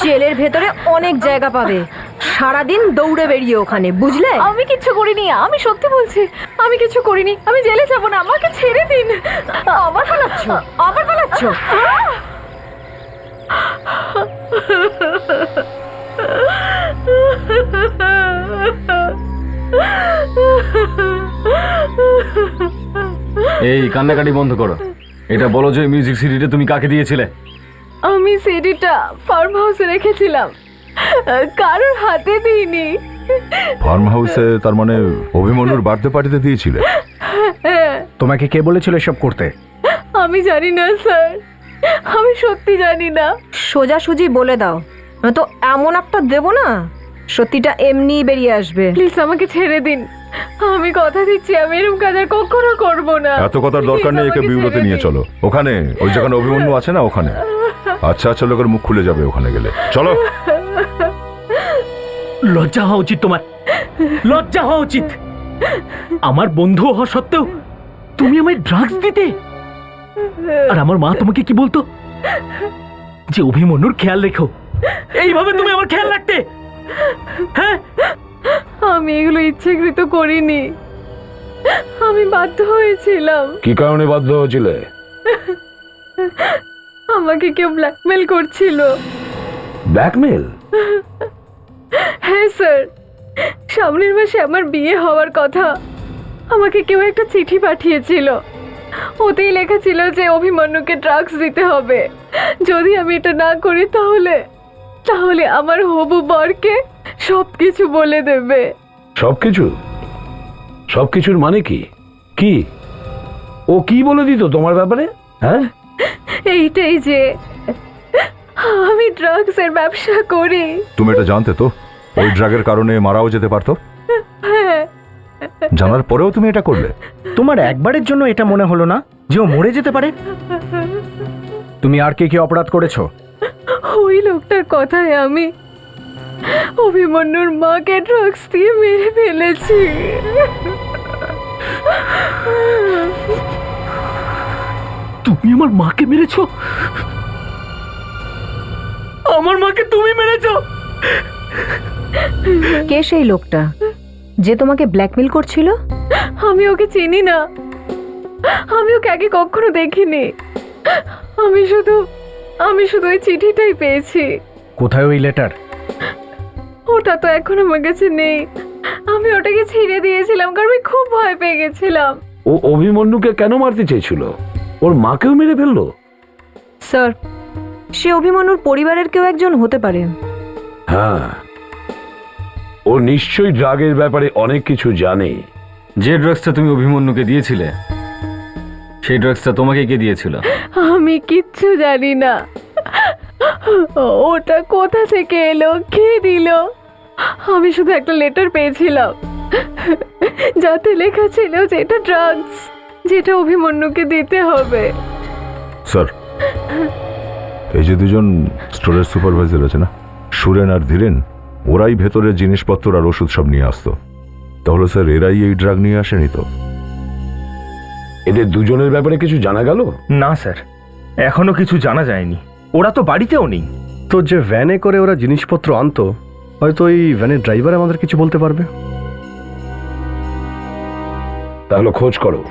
জেলের ভেতরে অনেক জায়গা পাবে, সারাদিন দৌড়ে বেরিয়ে ওখানে, বুঝলে? আমি কিচ্ছু করিনি, আমি সত্যি বলছি, আমি কিছু করিনি। আমি জেলে যাব না, আমাকে ছেড়ে দিন। আবার পালাচ্ছ? আবার পালাচ্ছ? এই কান্নাকাটি বন্ধ করো। এটা বলো যে মিউজিক সিডিটা তুমি কাকে দিয়েছিলে? আমি সিডিটা ফার্ম হাউসে রেখেছিলাম, কারোর হাতে দিইনি। ফার্ম হাউসে? তার মানে অভিমন্যুর বার্থডে পার্টিতে দিয়েছিলে? তোমাকে কে বলেছিল এসব করতে? আমি জানি না স্যার, আমি সত্যি জানি না। সোজাসুজি বলে দাও, নয়তো এমন একটা দেবো না সত্যিটা এমনি বেরিয়ে আসবে। প্লিজ আমাকে ছেড়ে দিন, আমি কথা দিচ্ছি আমি এরকম কাজ আর কখনো করবো না। এত কথার দরকার নেই, একে বিউরোতে নিয়ে চলো। ওখানে ওই যেখানে অভিমন্যু আছে না, ওখানে আচ্ছা আচ্ছা লোকের মুখ খুলে যাবে ওখানে গেলে। চলো। লজ্জা হওয়া উচিত তোমার। লজ্জা হওয়া উচিত। আমার বন্ধু হওয়া সত্ত্বেও তুমি আমায় ড্রাগস দিতে। আর আমার মা তোমাকে কি বলতো? যে অভিমন্যুর খেয়াল রেখো। এইভাবে তুমি আমার খেয়াল রাখতে? হ্যাঁ, আমি এগুলো ইচ্ছাকৃত করিনি, আমি বাধ্য হয়েছিলাম। কি কারণে বাধ্য হয়েছিলে? আমাকে কেউ ব্ল্যাকমেল করছিল। ব্ল্যাকমেল? হ্যাঁ স্যার, সামনের মাসে আমার বিয়ে হওয়ার কথা। আমাকে কেউ একটা চিঠি পাঠিয়েছিল, ওতেই লেখা ছিল যে অভিমন্যুকে ড্রাগস দিতে হবে। যদি আমি এটা না করি তাহলে তাহলে আমার হবু বরকে সবকিছু বলে দেবে। সবকিছু? সবকিছুর মানে কি? কি ও কি বলে দিত তোমার ব্যাপারে? হ্যাঁ, এইটাই যে আমি ড্রাগসের ব্যবসা করি। তুমি এটা জানতে তো ওই ড্রাগের কারণে মারাও যেতে পারতো? হ্যাঁ, জানার পরেও তুমি এটা করলে? তোমার একবারের জন্য এটা মনে হলো না যে ও মরে যেতে পারে? তুমি আর কি কি অপরাধ করেছো? ওই লোকটার কথায় আমি অভিমন্যুর মাকে ড্রাগস দিয়ে মেরে ফেলেছি। তুমি আমার মাকে মেরেছো? আমার মাকে তুমি মেরেছো? কে সেই লোকটা যে তোমাকে ব্ল্যাকমেল করছিল? আমি ওকে চিনি না, আমি ওকে আগে কখনো দেখিনি। আমি শুধু ওই চিঠিটাই পেয়েছি। কোথায় ওই লেটার? ওটা তো এখন আমার কাছে নেই। আমি ওটাকে ছিঁড়ে দিয়েছিলাম কারণ আমি খুব ভয় পেয়ে গেছিলাম। ও অভিমন্যুকে কেন মারতে চেয়েছিল? ওর মাকেও মেরে ফেললো? স্যার, সে অভিমন্যুর পরিবারের কেউ একজন হতে পারে। হ্যাঁ, ও নিশ্চয়ই ড্রাগের ব্যাপারে অনেক কিছু জানে। যে ড্রাগসটা তুমি অভিমন্যুকে দিয়েছিলে, সেই ড্রাগসটা তোমাকে কে দিয়েছিল? আমি কিচ্ছু জানি না। ওটা কোথা থেকে এলো, কে দিল? আমি শুধু একটা লেটার পেয়েছিলাম যাতে লেখা ছিল যে এটা ড্রাগস, যেটা অভিমন্যুকে দিতে হবে। স্যার, এই যে দুজন স্টোরের সুপারভাইজার আছে না, সুরেন আর ধীরেন, ওরাই ভেতরের জিনিসপত্র আর ওষুধ সব নিয়ে আসতো। তাহলে স্যার এরাই এই ড্রাগ নিয়ে আসেনি তো? এদের দুজনের ব্যাপারে কিছু জানা গেল? না স্যার, এখনো কিছু জানা যায়নি। ওরা তো বাড়িতেও নেই। তো যে ভ্যানে করে ওরা জিনিসপত্র আনতো, হয়তো ওই ভ্যানের ড্রাইভার আমাদের কিছু বলতে পারবে। তাহলে খোঁজ করো।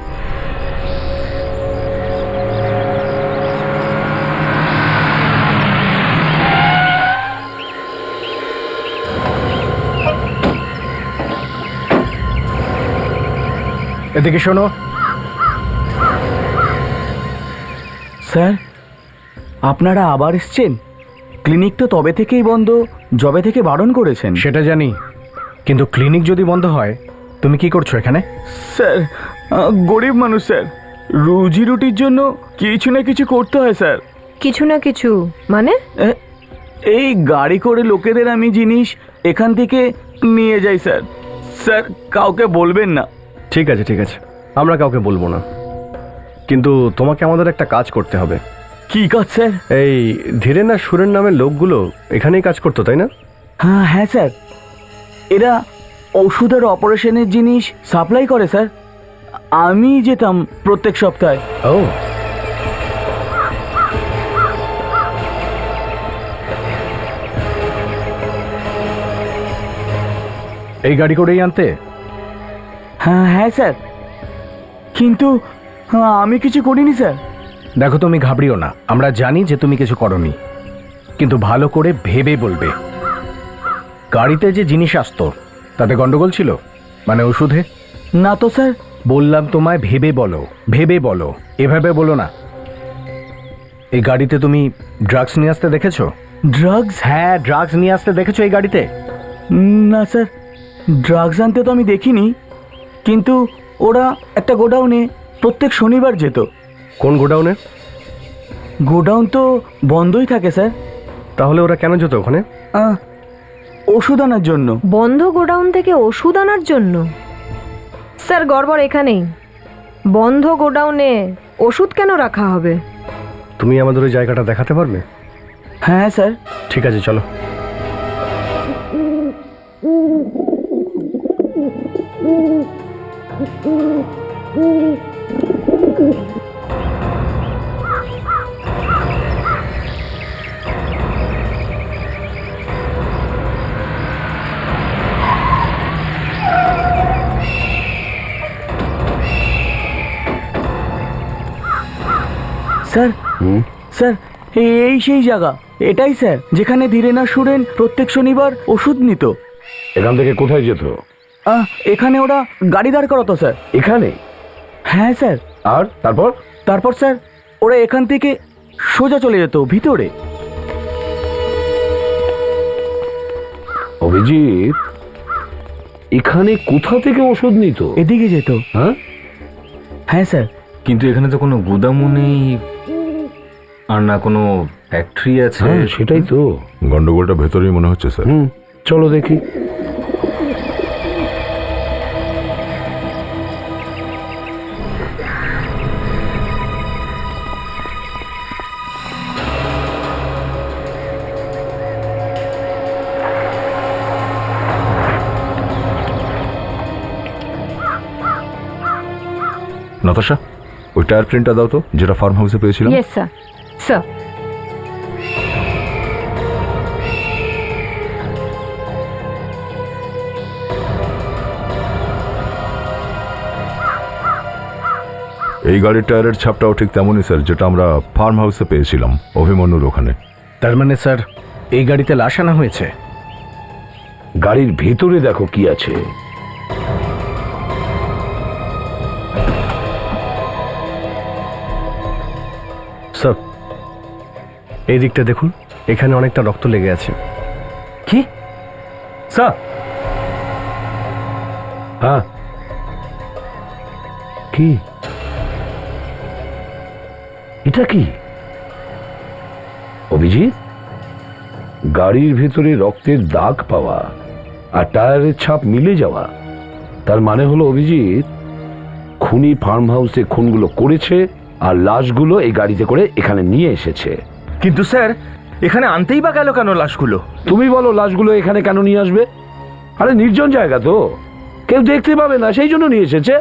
এদিকে শোনো। স্যার, আপনারা আবার এসছেন? ক্লিনিক তো তবে থেকেই বন্ধ, যবে থেকে বারণ করেছেন। সেটা জানি, কিন্তু ক্লিনিক যদি বন্ধ হয় তুমি কি করছো এখানে? স্যার, গরিব মানুষ স্যার, রুজি রুটির জন্য কিছু না কিছু করতে হয় স্যার। কিছু না কিছু মানে? এই গাড়ি করে লোকেদের আমি জিনিস এখান থেকে নিয়ে যাই স্যার। স্যার, কাউকে বলবেন না। ঠিক আছে ঠিক আছে, আমরা কাউকে বলবো না, কিন্তু তোমাকে আমাদের একটা কাজ করতে হবে। কি কাজ স্যার? এই ধীরেন আর সুরেন নামের লোকগুলো এখানেই কাজ করতো, তাই না? হ্যাঁ স্যার, এরা ওষুধ আর অপারেশনের জিনিস সাপ্লাই করে স্যার। আমি যেতাম প্রত্যেক সপ্তাহে। ও, এই গাড়ি করেই আনতে? হ্যাঁ স্যার, কিন্তু আমি কিছু করিনি স্যার। দেখো, তুমি ঘাবড়িও না, আমরা জানি যে তুমি কিছু করনি, কিন্তু ভালো করে ভেবে বলবে। গাড়িতে যে জিনিস আসতো তাতে গন্ডগোল ছিল? মানে ওষুধে? না তো স্যার। বললাম তোমায় ভেবে বলো, ভেবে বলো, এভাবে বলো না। এই গাড়িতে তুমি ড্রাগস নিয়ে আসতে দেখেছো? ড্রাগস? হ্যাঁ, ড্রাগস নিয়ে আসতে দেখেছো এই গাড়িতে? না স্যার, ড্রাগস আনতে তো আমি দেখিনি, কিন্তু ওরা একটা গোডাউনে প্রত্যেক শনিবার যেত। কোন গোডাউনে? গোডাউন তো বন্ধই থাকে স্যার। তাহলে ওরা কেন যেত ওখানে? ওষুধ আনার জন্য। বন্ধ গোডাউন থেকে ওষুধ আনার জন্য? স্যার, গড়বড় এখানেই। বন্ধ গোডাউনে ওষুধ কেন রাখা হবে? তুমি আমাদের ওই জায়গাটা দেখাতে পারবে? হ্যাঁ স্যার। ঠিক আছে, চলো। স্যার স্যার এই সেই জায়গা, এটাই স্যার যেখানে ধীরেন আর সুরেন প্রত্যেক শনিবার ওষুধ নিত। এখান থেকে কোথায় যেত? এখানে ওরা গাড়ি দাঁড় করাতো স্যার। এখানে? হ্যাঁ স্যার। আর তারপর? তারপর স্যার ওরা এখান থেকে সোজা চলে যেত ভিতরে। অভিজিৎ এখানে কোথা থেকে ওষুধ নিত? এদিকে যেত। হ্যাঁ স্যার। কিন্তু এখানে তো কোনো গুদামও নেই আর না কোনো ফ্যাক্টরি আছে। সেটাই তো গন্ডগোলটা ভেতরেই মনে হচ্ছে স্যার। চলো দেখি। নাতাশা, ওই টায়ার প্রিন্টটা দাও তো, যেটা ফার্ম হাউসে পেয়েছিলাম। Yes sir. স্যার, এই গাড়ির টায়ারের ছাপটাও ঠিক তেমনই স্যার, যেটা আমরা ফার্ম হাউসে পেয়েছিলাম অভিমন্যুর ওখানে। তার মানে স্যার এই গাড়িতে লাশ আনা হয়েছে? গাড়ির ভেতরে দেখো কি আছে। স্যার এই দিকটা দেখুন, এখানে অনেকটা রক্ত লেগে আছে। কি স্যার? হ্যাঁ কি এটা? কি অভিজিৎ, গাড়ির ভেতরে রক্তের দাগ পাওয়া আর টায়ারের ছাপ মিলে যাওয়া, তার মানে হলো অভিজিৎ খুনি ফার্ম হাউসে খুনগুলো করেছে আর লাশগুলো এই গাড়িতে করে এখানে নিয়ে এসেছে। কিন্তু স্যার এখানে আনতেই বা গেল কেন লাশগুলো? তুমি বলো লাশগুলো এখানে কেন নিয়ে আসবে? আরে নির্জন জায়গা তো, কেউ দেখতে পাবে না, সেই জন্য নিয়ে এসেছে।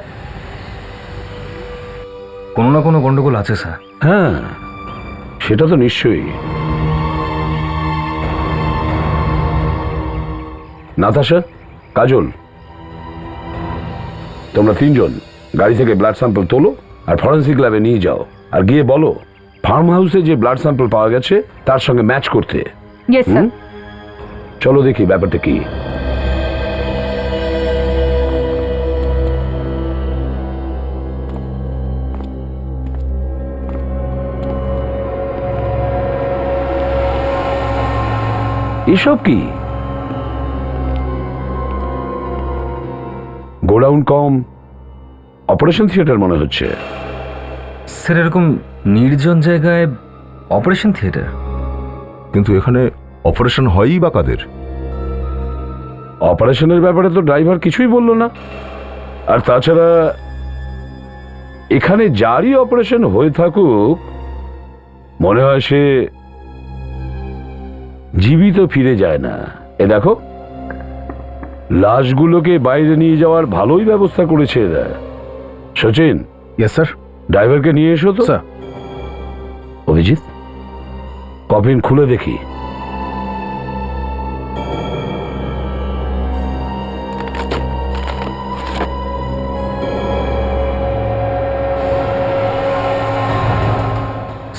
কোনো না কোনো গন্ডগোল আছে স্যার। হ্যাঁ সেটা তো নিশ্চয়ই। নাতাশা, কাজল, তোমরা তিনজন গাড়ি থেকে ব্লাড স্যাম্পল তোলো আর ফরেন্সিক ল্যাবে নিয়ে যাও, আর গিয়ে বলো ফার্ম হাউসে যে ব্লাড স্যাম্পল পাওয়া গেছে তার সঙ্গে ম্যাচ করতে। Yes sir. চলো দেখি ব্যাপারটা কি। এসব কি? গোডাউন কম অপারেশন থিয়েটার মনে হচ্ছে। স্যার এরকম নির্জন জায়গায় অপারেশন থিয়েটার? কিন্তু এখানে অপারেশন হয়ই বা কাদের? অপারেশনের ব্যাপারে তো ড্রাইভার কিছুই বললো না। আর তাছাড়া এখানে যারই অপারেশন হয়ে থাকুক মনে হয় সে জীবিত ফিরে যায় না। এ দেখো লাশগুলোকে বাইরে নিয়ে যাওয়ার ভালোই ব্যবস্থা করেছে এরা। সচিন। Yes sir. ড্রাইভারকে নিয়ে এসো তো। স্যার। অভিজিৎ কফিন খুলে দেখি।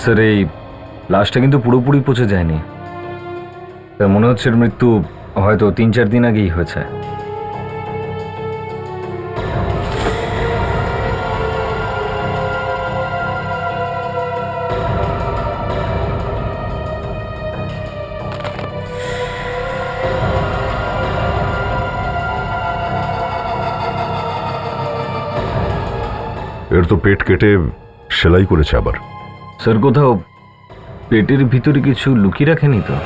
স্যার এই লাশটা কিন্তু পুরোপুরি পচে যায়নি, তার মনে হচ্ছে এর মৃত্যু হয়তো 3-4 দিন আগেই হয়েছে। এর তো পেট কেটে সেলাই করেছে আবার। স্যার কোথাও পেটের ভিতরে কিছু লুকিয়ে রাখেনি তো?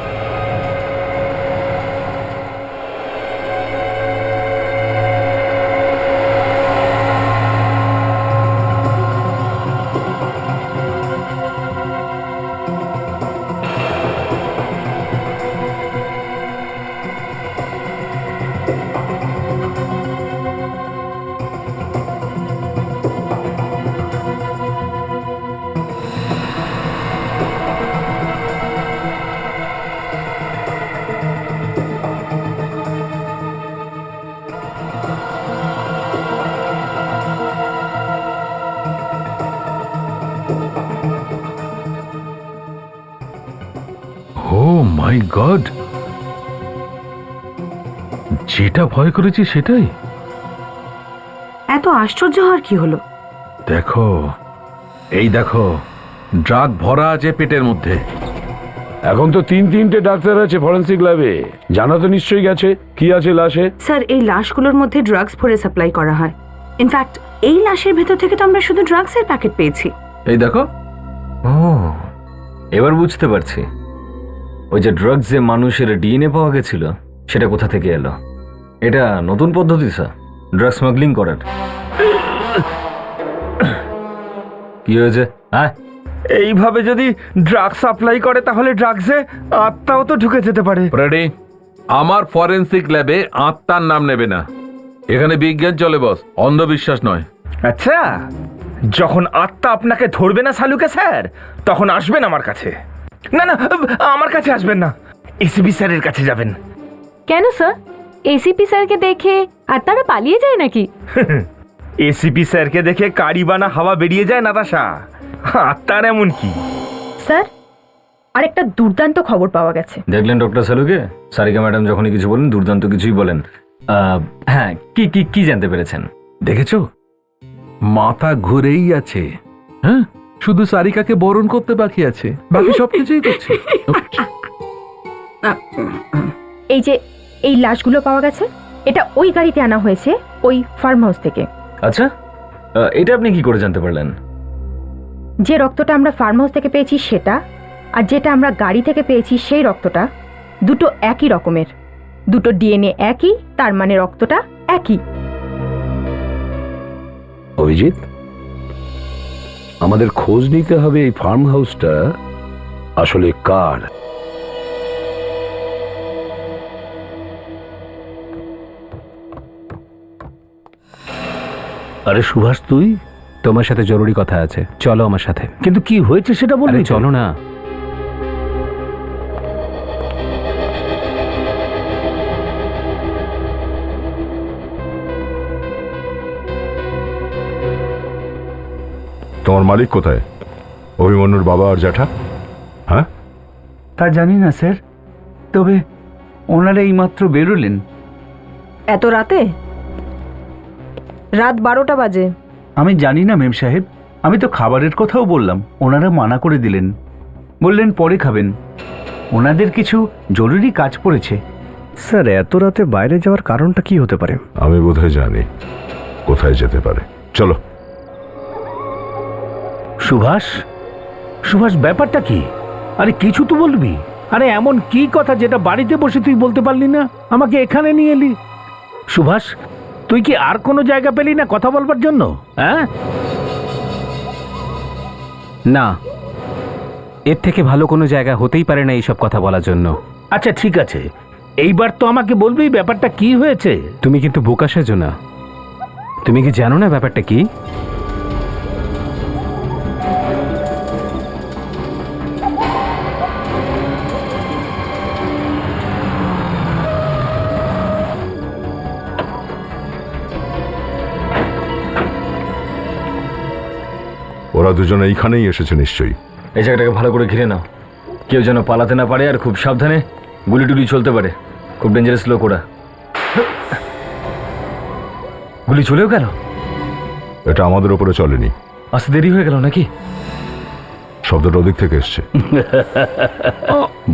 মাই গড, যেটা ভয় করেছি সেটাই। এত আশ্চর্য হওয়ার কি হলো? দেখো, এই দেখো, ড্রাগ ভরা আছে পেটের মধ্যে। এখন তো তিনটে ডাক্তার আছে ফরেন্সিক ল্যাবে, জানা তো নিশ্চয়ই গেছে কি আছে লাশে। স্যার, এই লাশগুলোর মধ্যে ড্রাগস ভরে সাপ্লাই করা হয়। ইনফ্যাক্ট এই লাশের ভেতর থেকে তো আমরা শুধু ড্রাগসের প্যাকেট পেয়েছি। এই দেখো। ও, এবার বুঝতে পারছি ওই যে ড্রাগস যে মানুষের ডিএনএ পাওয়া গেছিল সেটা কোথা থেকে এলো। এটা নতুন পদ্ধতি স্যার, ড্রাগ স্মাগলিং করার। কি হয়েছে? হ্যাঁ, এইভাবে যদি ড্রাগস সাপ্লাই করে তাহলে ড্রাগসে আত্মাও তো ঢুকে যেতে পারে। রেডি? আমার ফরেন্সিক ল্যাবে আত্মার নাম নেবে না, এখানে বিজ্ঞান চলে বস, অন্ধবিশ্বাস নয়। আচ্ছা, যখন আত্মা আপনাকে ধরবে না সালুকে স্যার, তখন আসবেন আমার কাছে। না না, আমার কাছে আসবেন না, এসিপি স্যারের কাছে যাবেন। কেন স্যার? এসিপি স্যারকে দেখে আর তারা পালিয়ে যায় নাকি? এসিপি স্যারকে দেখে কারিবানা হাওয়া বেরিয়ে যায় নাতাশা, আত্মার এমন কি? স্যার, আরেকটা দুর্দান্ত খবর পাওয়া গেছে। দেখলেন ডক্টর সালুকে? সারিকা ম্যাডাম যখনই কিছু বলেন দুর্দান্ত কিছুই বলেন। হ্যাঁ, কি কি কি জানতে পেরেছেন? দেখেছো, মাথা ঘুরেই আছে। হ্যাঁ, শুধু সারিকাকে বরণ করতে বাকি আছে, বাকি সবকিছুই করছে। এই যে এই লাশগুলো পাওয়া গেছে, এটা ওই গাড়িতে আনা হয়েছে ওই ফার্ম হাউস থেকে। আচ্ছা, এটা আপনি কি করে জানতে পারলেন? যে রক্তটা আমরা ফার্ম হাউস থেকে পেয়েছি সেটা, আর যেটা আমরা গাড়ি থেকে পেয়েছি সেই রক্তটা, দুটো একই রকমের, দুটো ডিএনএ একই, তার মানে রক্তটা একই। অভিজিৎ, আমাদের খোঁজ নিতে হবে এই ফার্ম হাউসটা আসলে কার। আরে সুভাষ, তুই? তোমার সাথে জরুরি কথা আছে, চলো আমার সাথে। কিন্তু কি হয়েছে সেটা বলবি? চলো না। তোমার মালিক কোথায়? অভিমন্যুর বাবা আর জ্যাঠা? হ্যাঁ, তা জানি না স্যার, তবে ওনারা এইমাত্র বেরোলেন। এত রাতে? রাত 12টা বাজে। আমি জানি না মেম সাহেব, আমি তো খাবারের কথাও বললাম, ওনারা মানা করে দিলেন, বললেন পরে খাবেন, ওনাদের কিছু জরুরি কাজ পড়েছে। স্যার, এত রাতে বাইরে যাওয়ার কারণটা কি হতে পারে? আমি বোধহয় জানি কোথায় যেতে পারে। চলো। সুভাষ, সুভাষ, ব্যাপারটা কি? আরে কিছু তো বলবি। আরে এমন কি কথা যেটা বাড়িতে বসে তুই বলতে পারলি না, আমাকে এখানে নিয়ে এলি? সুভাষ, তুই কি আর কোনো জায়গা পেলি না কথা বলবার জন্য? হ্যাঁ, না, এর থেকে ভালো কোনো জায়গা হতেই পারে না এইসব কথা বলার জন্য। আচ্ছা ঠিক আছে, এইবার তো আমাকে বলবি ব্যাপারটা কি হয়েছে। তুমি কিন্তু বোকা সেজো না। তুমি কি জানো না ব্যাপারটা কি? ওরা দুজনে এইখানেই এসেছে নিশ্চয়ই। এই জায়গাটাকে ভালো করে ঘিরে নাও, কেউ যেন পালাতে না পারে, আর খুব সাবধানে গুলি টুলি চলতে পারে। খুব ডেঞ্জারাস লোক ওরা। গুলি চলেও গেল? এটা আমাদের উপরে চলেনি। আসতে দেরি হয়ে গেল নাকি? শব্দটা ওদিক থেকে এসছে।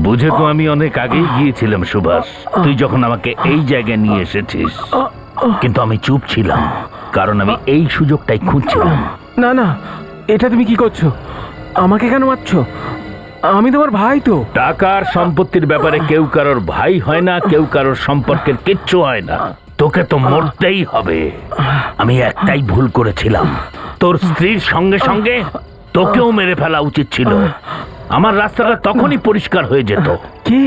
বুঝে তো আমি অনেক আগেই গিয়েছিলাম সুভাষ, তুই যখন আমাকে এই জায়গায় নিয়ে এসেছিস, কিন্তু আমি চুপ ছিলাম, কারণ আমি এই সুযোগটাই খুঁজছিলাম। না না, এটা তুমি কি করছো? আমাকে কেন মারছো? আমি তোমার ভাই তো। টাকার সম্পত্তির ব্যাপারে কেউ কারোর ভাই হয় না, কেউ কারোর সম্পর্কের কিচ্ছু হয় না। তোকে তো মরতেই হবে। আমি একটাই ভুল করেছিলাম, তোর স্ত্রীর সঙ্গে সঙ্গে তোকেও মেরে ফেলা উচিত ছিল। আমার রাস্তাটা তখনই পরিষ্কার হয়ে যেত। কি?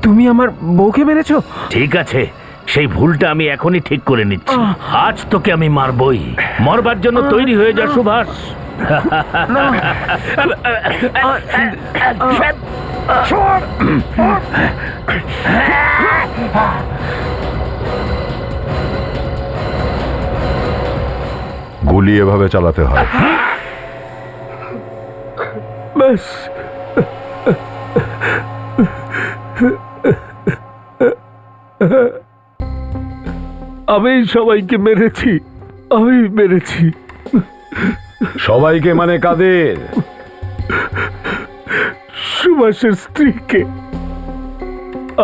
তুমি আমার বউকে মেরেছো? ঠিক আছে, সেই ভুলটা আমি এখনই ঠিক করে নিচ্ছি। আজ তোকে আমি মারবই। মরবার জন্য তৈরি হয়ে যা সুভাষ। গুলি এভাবে চালাতে হয়। ব্যাস, আমি সবাইকে মেরেছি, আমি মেরেছি। সবাইকে মানে কাদের? সুভাষের স্ত্রীকে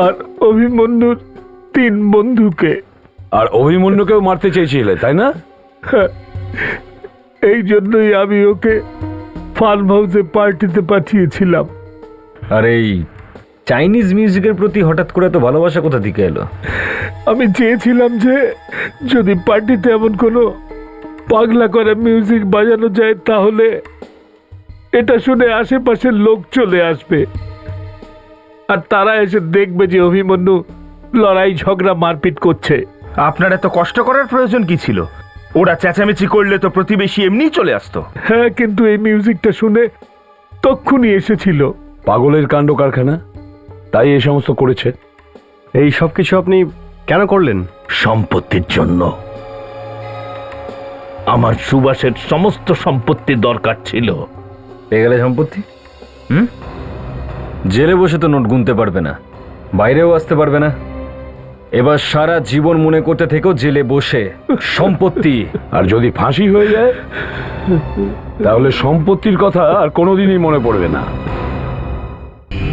আর অভিমন্যুর 3 বন্ধুকে। আর অভিমন্যুকেও মারতে চেয়েছিলে, তাই না? এই জন্যই আমি ওকে ফার্ম হাউসে পার্টিতে পাঠিয়েছিলাম। আর এই চাইনিজ মিউজিকের প্রতি হঠাৎ করে তো ভালোবাসা কোথা থেকে এলো? আমি চেয়েছিলাম যে যদি পার্টিতে এমন কোনো পাগলা করে মিউজিক বাজানো যায় তাহলে এটা শুনে আশেপাশের লোক চলে আসবে আর তারা এসে দেখবে যে অভিমন্যু লড়াই ঝগড়া মারপিট করছে। আপনার এত কষ্ট করার প্রয়োজন কি ছিল? ওরা চেঁচামেচি করলে তো প্রতিবেশী এমনিই চলে আসতো। হ্যাঁ, কিন্তু এই মিউজিকটা শুনে তক্ষুনি এসেছিল। পাগলের কাণ্ড কারখানা, তাই এই সমস্ত করেছে। এই সব কিছু আপনি কেন করলেন? সম্পত্তির জন্য। আমার সুভাষের সমস্ত সম্পত্তি দরকার ছিল। পেয়ে গেলে সম্পত্তি? জেলে বসে তো নোট গুনতে পারবে না, বাইরেও আসতে পারবে না। এবার সারা জীবন মনে করতে থেকেও জেলে বসে সম্পত্তি। আর যদি ফাঁসি হয়ে যায় তাহলে সম্পত্তির কথা আর কোনোদিনই মনে পড়বে না।